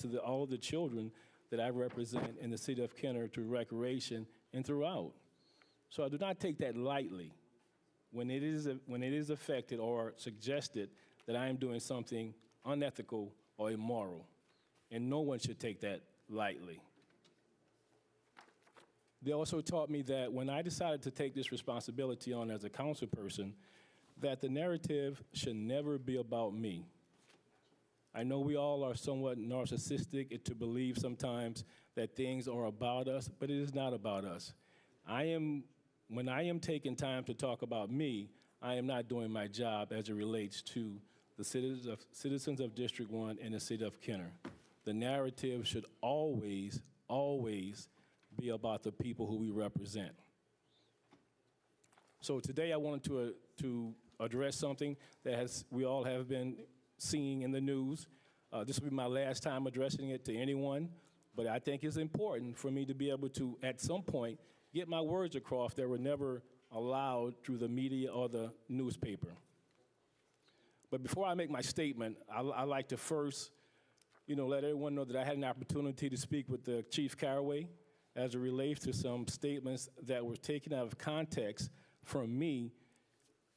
to all the children that I represent in the city of Kenner through recreation and throughout. So I do not take that lightly when it is affected or suggested that I am doing something unethical or immoral, and no one should take that lightly. They also taught me that when I decided to take this responsibility on as a council person, that the narrative should never be about me. I know we all are somewhat narcissistic to believe sometimes that things are about us, but it is not about us. When I am taking time to talk about me, I am not doing my job as it relates to the citizens of District 1 and the city of Kenner. The narrative should always, always be about the people who we represent. So today I wanted to address something that we all have been seeing in the news. This will be my last time addressing it to anyone, but I think it's important for me to be able to, at some point, get my words across that were never allowed through the media or the newspaper. But before I make my statement, I'd like to first, let everyone know that I had an opportunity to speak with the Chief Caraway as it relates to some statements that were taken out of context from me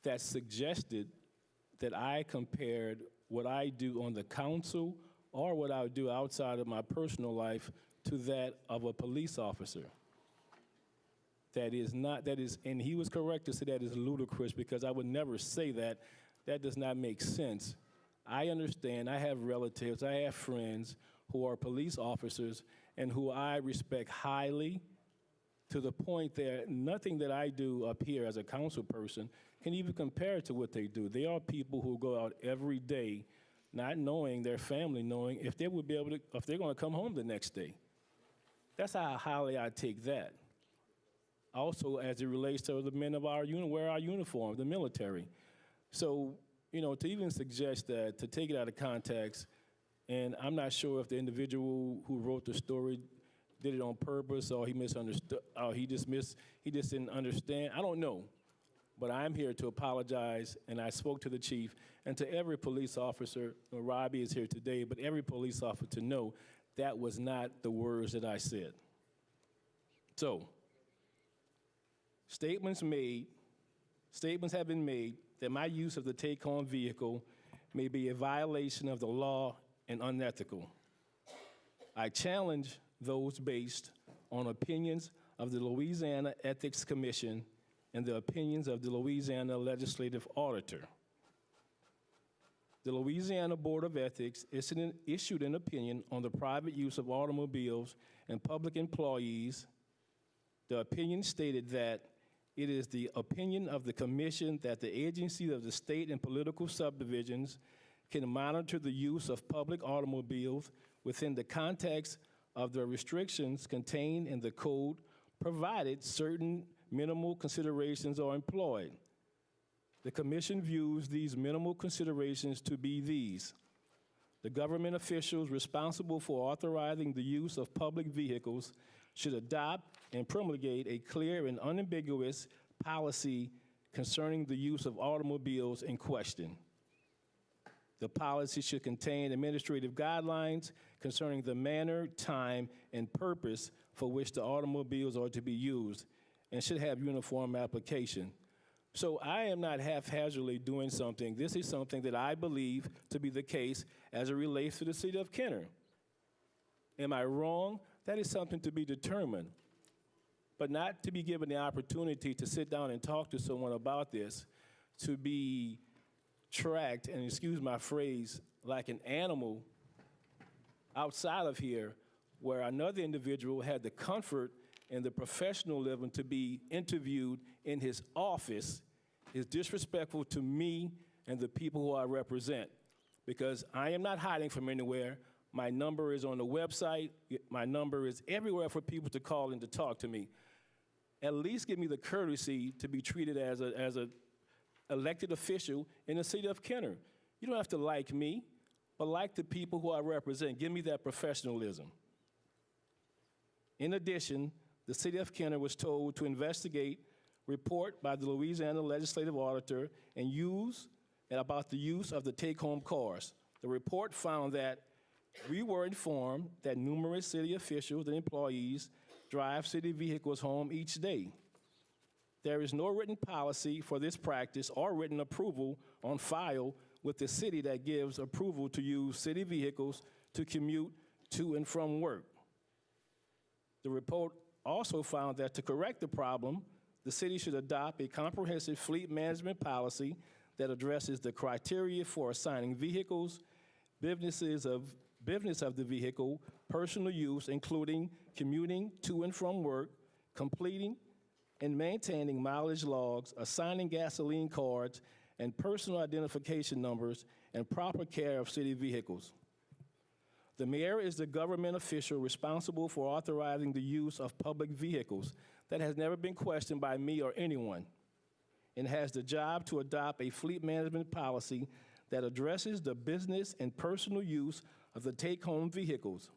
that suggested that I compared what I do on the council or what I would do outside of my personal life to that of a police officer. And he was correct to say that is ludicrous because I would never say that. That does not make sense. I understand, I have relatives, I have friends who are police officers and who I respect highly to the point that nothing that I do up here as a council person can even compare to what they do. They are people who go out every day not knowing their family, knowing if they would be able to, if they're going to come home the next day. That's how highly I take that. Also, as it relates to the men of wear our uniform, the military. So, to even suggest that, to take it out of context, and I'm not sure if the individual who wrote the story did it on purpose or he misunderstood, or he just didn't understand. I don't know. But I'm here to apologize, and I spoke to the chief and to every police officer. Robbie is here today, but every police officer to know that was not the words that I said. So, statements have been made that my use of the take-home vehicle may be a violation of the law and unethical. I challenge those based on opinions of the Louisiana Ethics Commission and the opinions of the Louisiana Legislative Auditor. The Louisiana Board of Ethics issued an opinion on the private use of automobiles and public employees. The opinion stated that it is the opinion of the commission that the agency of the state and political subdivisions can monitor the use of public automobiles within the context of the restrictions contained in the code, provided certain minimal considerations are employed. The commission views these minimal considerations to be these: the government officials responsible for authorizing the use of public vehicles should adopt and promulgate a clear and unambiguous policy concerning the use of automobiles in question. The policy should contain administrative guidelines concerning the manner, time, and purpose for which the automobiles are to be used, and should have uniform application. So I am not haphazardly doing something. This is something that I believe to be the case as it relates to the city of Kenner. Am I wrong? That is something to be determined, but not to be given the opportunity to sit down and talk to someone about this, to be tracked, and excuse my phrase, like an animal outside of here, where another individual had the comfort and the professionalism to be interviewed in his office is disrespectful to me and the people who I represent, because I am not hiding from anywhere. My number is on the website. My number is everywhere for people to call and to talk to me. At least give me the courtesy to be treated as a elected official in the city of Kenner. You don't have to like me, but like the people who I represent. Give me that professionalism. In addition, the city of Kenner was told to investigate, report by the Louisiana Legislative Auditor, and about the use of the take-home cars. The report found that we were informed that numerous city officials and employees drive city vehicles home each day. There is no written policy for this practice or written approval on file with the city that gives approval to use city vehicles to commute to and from work. The report also found that to correct the problem, the city should adopt a comprehensive fleet management policy that addresses the criteria for assigning vehicles, business of the vehicle, personal use, including commuting to and from work, completing and maintaining mileage logs, assigning gasoline cards, and personal identification numbers, and proper care of city vehicles. The mayor is the government official responsible for authorizing the use of public vehicles. That has never been questioned by me or anyone. and has the job to adopt a fleet management policy that addresses the business and personal use of the take-home vehicles.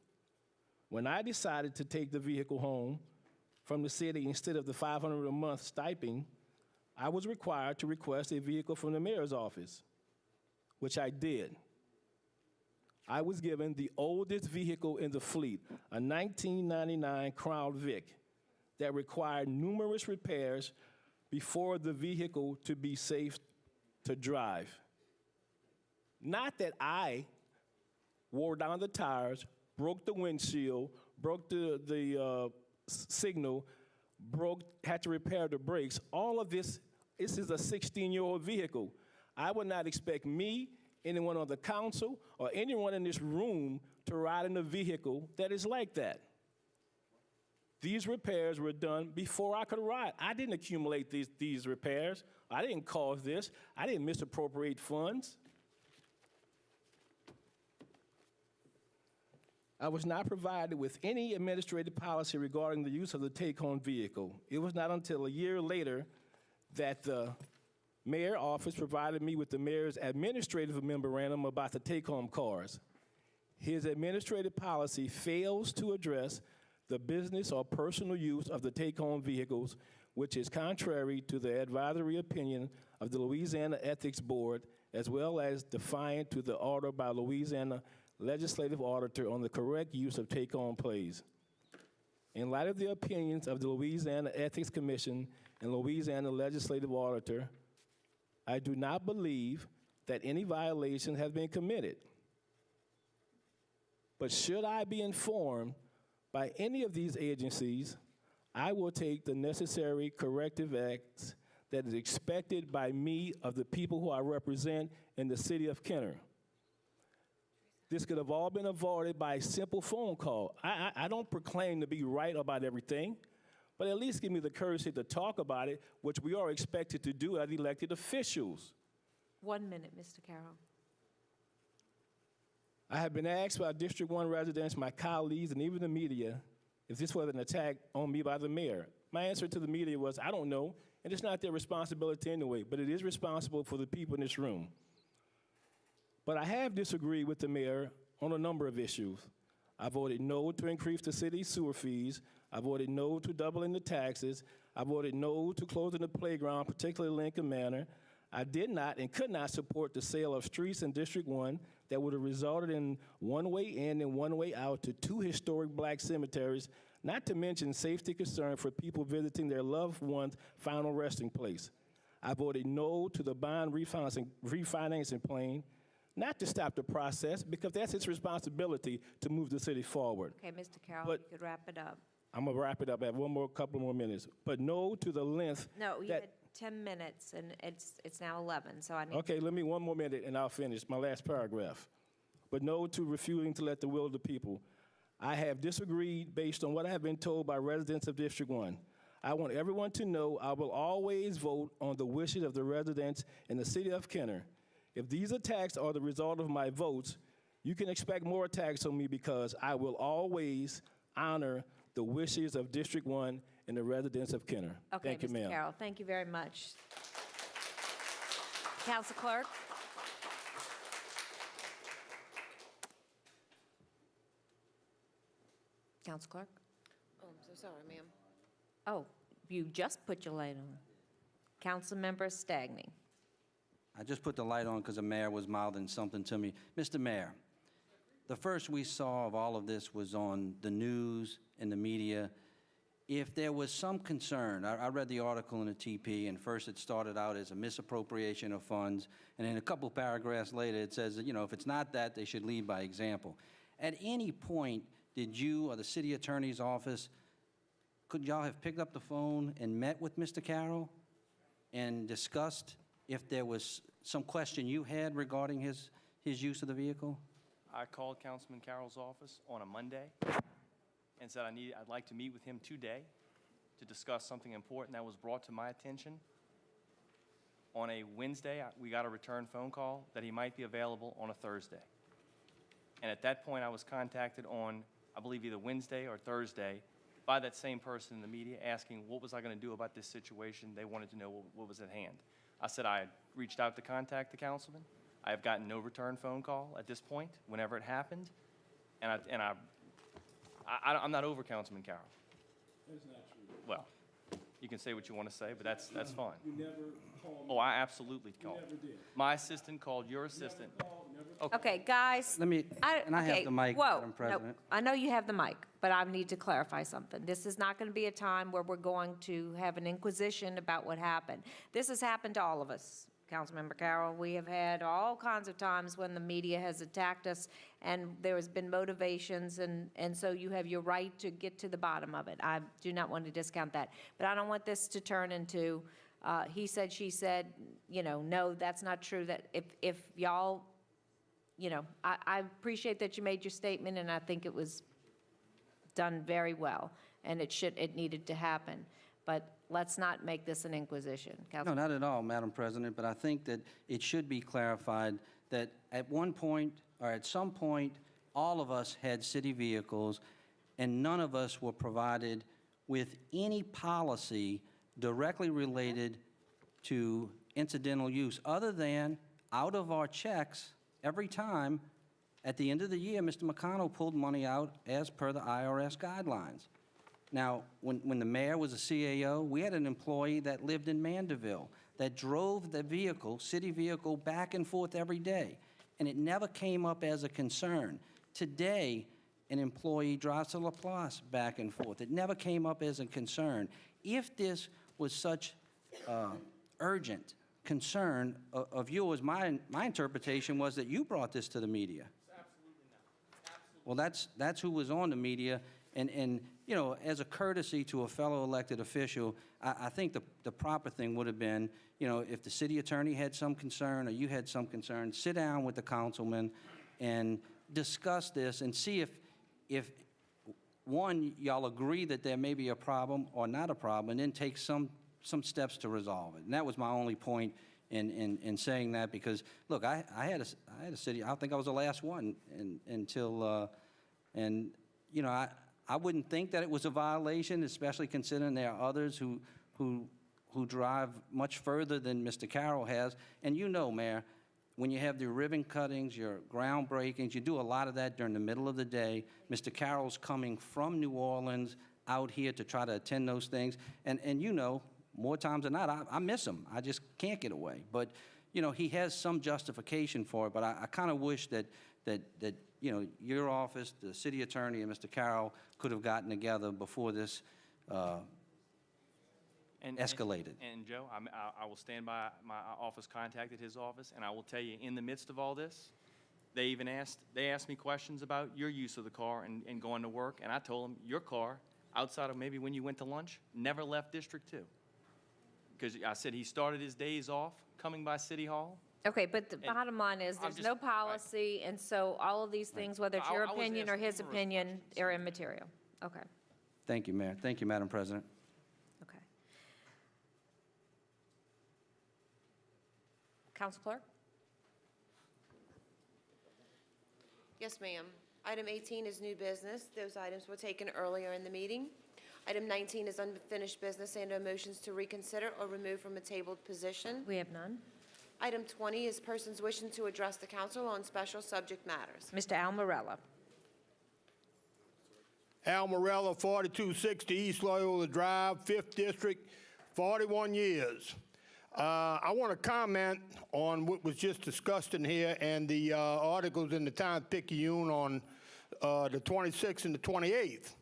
When I decided to take the vehicle home from the city instead of the $500 a month stipend, I was required to request a vehicle from the mayor's office, which I did. I was given the oldest vehicle in the fleet, a 1999 Crown Vic, that required numerous repairs before the vehicle to be safe to drive. Not that I wore down the tires, broke the windshield, broke the signal, had to repair the brakes. All of this is a 16-year-old vehicle. I would not expect me, anyone on the council, or anyone in this room to ride in a vehicle that is like that. These repairs were done before I could ride. I didn't accumulate these repairs. I didn't cause this. I didn't misappropriate funds. I was not provided with any administrative policy regarding the use of the take-home vehicle. It was not until a year later that the mayor's office provided me with the mayor's administrative memorandum about the take-home cars. His administrative policy fails to address the business or personal use of the take-home vehicles, which is contrary to the advisory opinion of the Louisiana Ethics Board, as well as defiant to the order by Louisiana Legislative Auditor on the correct use of take-home plays. In light of the opinions of the Louisiana Ethics Commission and Louisiana Legislative Auditor, I do not believe that any violation has been committed. But should I be informed by any of these agencies, I will take the necessary corrective acts that is expected by me of the people who I represent in the city of Kenner. This could have all been avoided by a simple phone call. I don't proclaim to be right about everything, but at least give me the courtesy to talk about it, which we are expected to do as elected officials. 1 minute, Mr. Carroll. I have been asked by District 1 residents, my colleagues, and even the media, if this was an attack on me by the mayor. My answer to the media was, I don't know, and it's not their responsibility anyway, but it is responsible for the people in this room. But I have disagreed with the mayor on a number of issues. I voted no to increase the city's sewer fees. I voted no to doubling the taxes. I voted no to closing the playground, particularly Lincoln Manor. I did not and could not support the sale of streets in District 1 that would have resulted in one way in and one way out to 2 historic black cemeteries, not to mention safety concern for people visiting their loved one's final resting place. I voted no to the bond refinancing plan, not to stop the process, because that's its responsibility to move the city forward. Okay, Mr. Carroll, But- you could wrap it up. I'm gonna wrap it up. I have couple more minutes. But no to the length. No, you that- had 10 minutes, and it's now 11, so I need. Okay, let me 1 more minute and I'll finish my last paragraph. But no to refusing to let the will of the people. I have disagreed based on what I have been told by residents of District 1. I want everyone to know I will always vote on the wishes of the residents in the city of Kenner. If these attacks are the result of my votes, you can expect more attacks on me because I will always honor the wishes of District 1 and the residents of Kenner. Okay, Thank you, Mr. ma'am. Carroll, thank you very much. Council Clerk? Council Clerk? Oh, I'm so sorry, ma'am. Oh, you just put your light on. Councilmember Stagney. I just put the light on because the mayor was mouthing something to me. Mr. Mayor, the first we saw of all of this was on the news and the media. If there was some concern, I read the article in the TP, and first it started out as a misappropriation of funds, and then a couple paragraphs later it says that, if it's not that, they should lead by example. At any point, did you or the city attorney's office, could y'all have picked up the phone and met with Mr. Carroll and discussed if there was some question you had regarding his use of the vehicle? I called Councilman Carroll's office on a Monday and said I'd like to meet with him today to discuss something important that was brought to my attention. On a Wednesday, we got a return phone call that he might be available on a Thursday. And at that point, I was contacted on, I believe, either Wednesday or Thursday by that same person in the media asking what was I going to do about this situation. They wanted to know what was at hand. I said I had reached out to contact the councilman. I have gotten no return phone call at this point, whenever it happened. I'm not over Councilman Carroll. That's not true. Well, you can say what you want to say, but that's fine. You never called me. Oh, I absolutely called. never did. My assistant called your assistant. Okay, guys. Let me, and I have okay, the mic, whoa, Madam no, President. I know you have the mic, but I need to clarify something. This is not going to be a time where we're going to have an inquisition about what happened. This has happened to all of us. Councilmember Carroll, we have had all kinds of times when the media has attacked us, and there has been motivations, and so you have your right to get to the bottom of it. I do not want to discount that. But I don't want this to turn into, he said, she said, no, that's not true. That if y'all, I appreciate that you made your statement, and I think it was done very well, and it needed to happen. But let's not make this an inquisition. No, not at all, Madam President, but I think that it should be clarified that at one point, or at some point, all of us had city vehicles, and none of us were provided with any policy directly related to incidental use, other than out of our checks, every time, at the end of the year, Mr. McConnell pulled money out as per the IRS guidelines. Now, when the mayor was a CAO, we had an employee that lived in Mandeville that drove the vehicle, city vehicle, back and forth every day, and it never came up as a concern. Today, an employee drives to Laplace back and forth. It never came up as a concern. If this was such urgent concern of yours, my interpretation was that you brought this to the media. Absolutely not. Well, that's who was on the media, and as a courtesy to a fellow elected official, I think the proper thing would have been, if the city attorney had some concern or you had some concern, sit down with the councilman and discuss this and see if one, y'all agree that there may be a problem or not a problem, and then take some steps to resolve it. And that was my only point in saying that, because, look, I had a city, I think I was the last one until, I wouldn't think that it was a violation, especially considering there are others who drive much further than Mr. Carroll has. And Mayor, when you have the ribbon cuttings, your groundbreakings, you do a lot of that during the middle of the day. Mr. Carroll's coming from New Orleans out here to try to attend those things. And more times than not, I miss him. I just can't get away. But, he has some justification for it. But I kind of wish that your office, the city attorney, and Mr. Carroll could have gotten together before this escalated. And Joe, I will stand by my office contacted his office, and I will tell you, in the midst of all this, they asked me questions about your use of the car and going to work, and I told them, your car, outside of maybe when you went to lunch, never left District 2. Because I said he started his days off coming by City Hall. Okay, but the bottom line is, there's no policy, and so all of these things, whether it's your I was opinion or asking his numerous opinion, are immaterial. Okay, Thank you, Mayor. Thank you, Madam President. okay. Council Clerk? Yes, ma'am. Item 18 is new business. Those items were taken earlier in the meeting. Item 19 is unfinished business and/or motions to reconsider or remove from a tabled position. We have none. Item 20 is persons wishing to address the council on special subject matters. Mr. Al Morella. Al Morella, 4260 East Loyola Drive, 5th District, 41 years. I want to comment on what was just discussed in here and the articles in the Times-Picayune on the 26th and the 28th.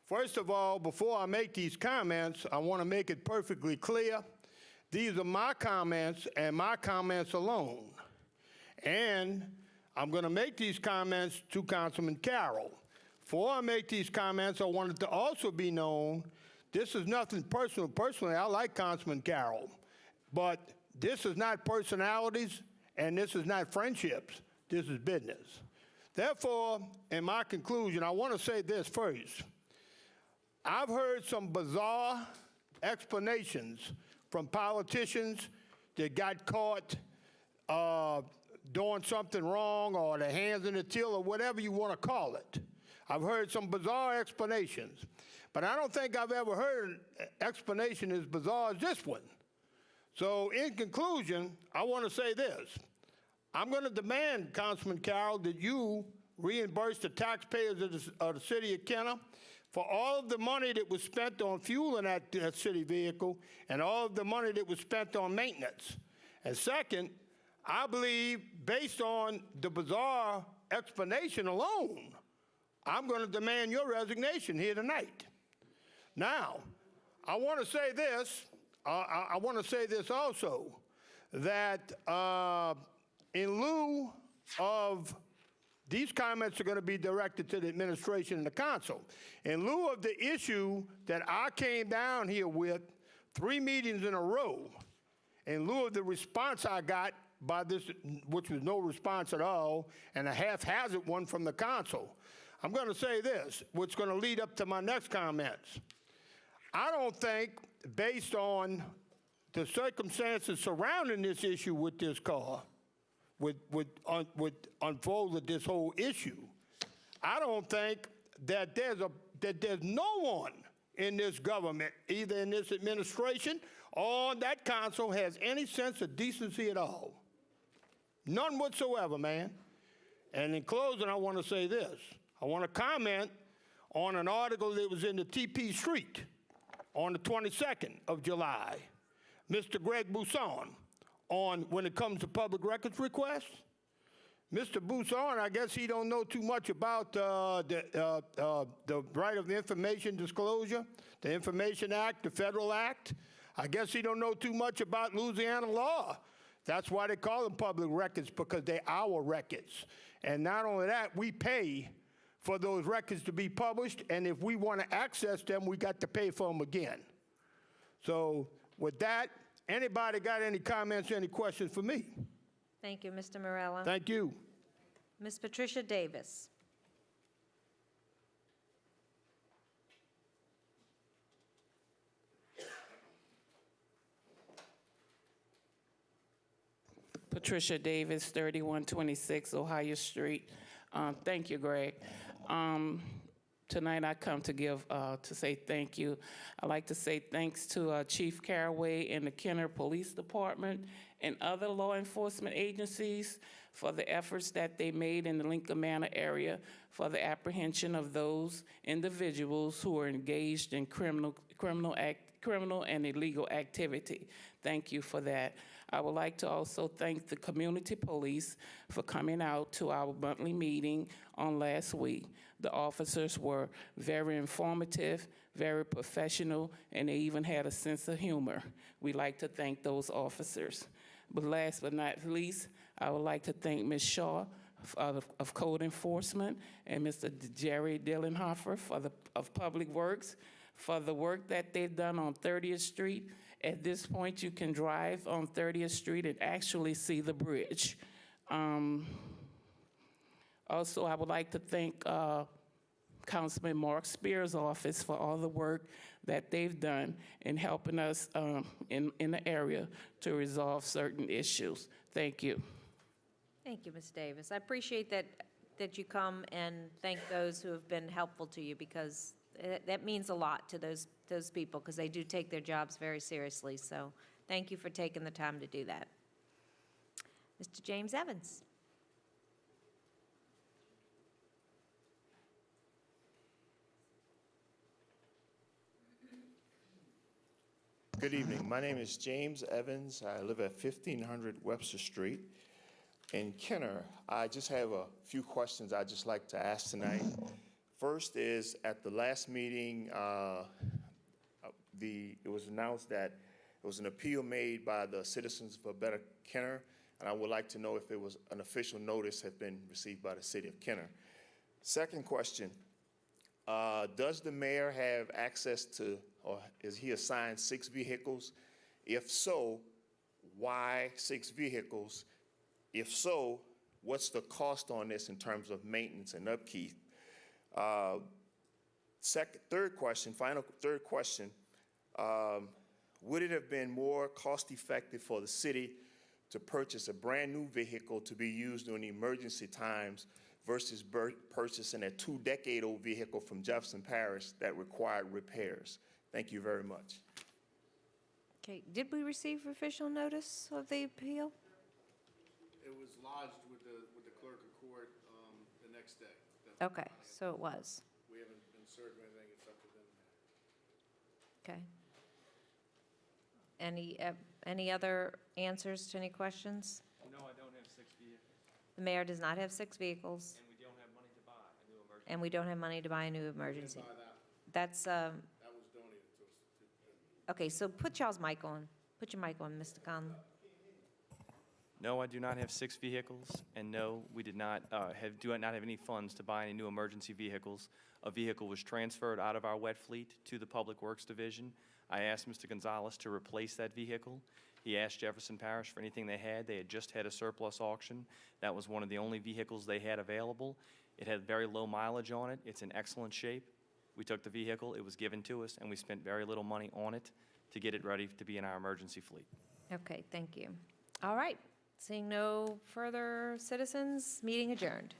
First of all, before I make these comments, I want to make it perfectly clear. These are my comments and my comments alone. And I'm going to make these comments to Councilman Carroll. Before I make these comments, I want it to also be known, this is nothing personal. Personally, I like Councilman Carroll. But this is not personalities, and this is not friendships. This is business. Therefore, in my conclusion, I want to say this first. I've heard some bizarre explanations from politicians that got caught doing something wrong, or their hands in the till, or whatever you want to call it. I've heard some bizarre explanations. But I don't think I've ever heard an explanation as bizarre as this one. So in conclusion, I want to say this. I'm going to demand, Councilman Carroll, that you reimburse the taxpayers of the city of Kenner for all of the money that was spent on fueling that city vehicle and all of the money that was spent on maintenance. And second, I believe, based on the bizarre explanation alone, I'm going to demand your resignation here tonight. Now, I want to say this. I want to say this also, that in lieu of these comments are going to be directed to the administration and the council. In lieu of the issue that I came down here with 3 meetings in a row, in lieu of the response I got by this, which was no response at all, and a haphazard one from the council, I'm going to say this, which is going to lead up to my next comments. I don't think, based on the circumstances surrounding this issue with this car, with unfolded this whole issue, I don't think that there's no one in this government, either in this administration or that council, has any sense of decency at all. None whatsoever, man. And in closing, I want to say this. I want to comment on an article that was in the TP Street on the 22nd of July. Mr. Greg Buson, on when it comes to public records requests. Mr. Buson, I guess he don't know too much about the right of information disclosure, the Information Act, the Federal Act. I guess he don't know too much about Louisiana law. That's why they call them public records, because they're our records. And not only that, we pay for those records to be published, and if we want to access them, we got to pay for them again. So with that, anybody got any comments, any questions for me? Thank you, Mr. Morella. Thank you. Ms. Patricia Davis. Patricia Davis, 3126 Ohio Street. Thank you, Greg. Tonight I come to say thank you. I'd like to say thanks to Chief Caraway and the Kenner Police Department and other law enforcement agencies for the efforts that they made in the Lincoln Manor area for the apprehension of those individuals who are engaged in criminal and illegal activity. Thank you for that. I would like to also thank the community police for coming out to our monthly meeting on last week. The officers were very informative, very professional, and they even had a sense of humor. We'd like to thank those officers. But last but not least, I would like to thank Ms. Shaw of Code Enforcement and Mr. Jerry Dillenhofer of Public Works for the work that they've done on 30th Street. At this point, you can drive on 30th Street and actually see the bridge. Also, I would like to thank Councilman Mark Spears' office for all the work that they've done in helping us in the area to resolve certain issues. Thank you. Thank you, Ms. Davis. I appreciate that you come and thank those who have been helpful to you, because that means a lot to those people, because they do take their jobs very seriously. So thank you for taking the time to do that. Mr. James Evans. Good evening. My name is James Evans. I live at 1500 Webster Street in Kenner. I just have a few questions I'd just like to ask tonight. First is, at the last meeting, it was announced that it was an appeal made by the Citizens for Better Kenner, and I would like to know if it was an official notice had been received by the city of Kenner. Second question, does the mayor have access to, or is he assigned 6 vehicles? If so, why 6 vehicles? If so, what's the cost on this in terms of maintenance and upkeep? Third question, would it have been more cost-effective for the city to purchase a brand-new vehicle to be used during emergency times versus purchasing a 2-decade-old vehicle from Jefferson Parish that required repairs? Thank you very much. Okay, did we receive official notice of the appeal? It was lodged with the clerk of court the next day. Okay, so it was. We haven't been served with anything, it's up to them. Okay. Any other answers to any questions? No, I don't have 6 vehicles, The mayor does not have 6 vehicles, and we don't have money to buy a new emergency. and we don't have money to buy a new emergency. Buy that. That's, That was donated to us. okay, so put y'all's mic on. Put your mic on, Mr. Conlon. No, I do not have 6 vehicles, and no, we do not have any funds to buy any new emergency vehicles. A vehicle was transferred out of our wet fleet to the Public Works Division. I asked Mr. Gonzalez to replace that vehicle. He asked Jefferson Parish for anything they had. They had just had a surplus auction. That was one of the only vehicles they had available. It had very low mileage on it. It's in excellent shape. We took the vehicle, it was given to us, and we spent very little money on it to get it ready to be in our emergency fleet. Okay, thank you. All right, seeing no further citizens, meeting adjourned.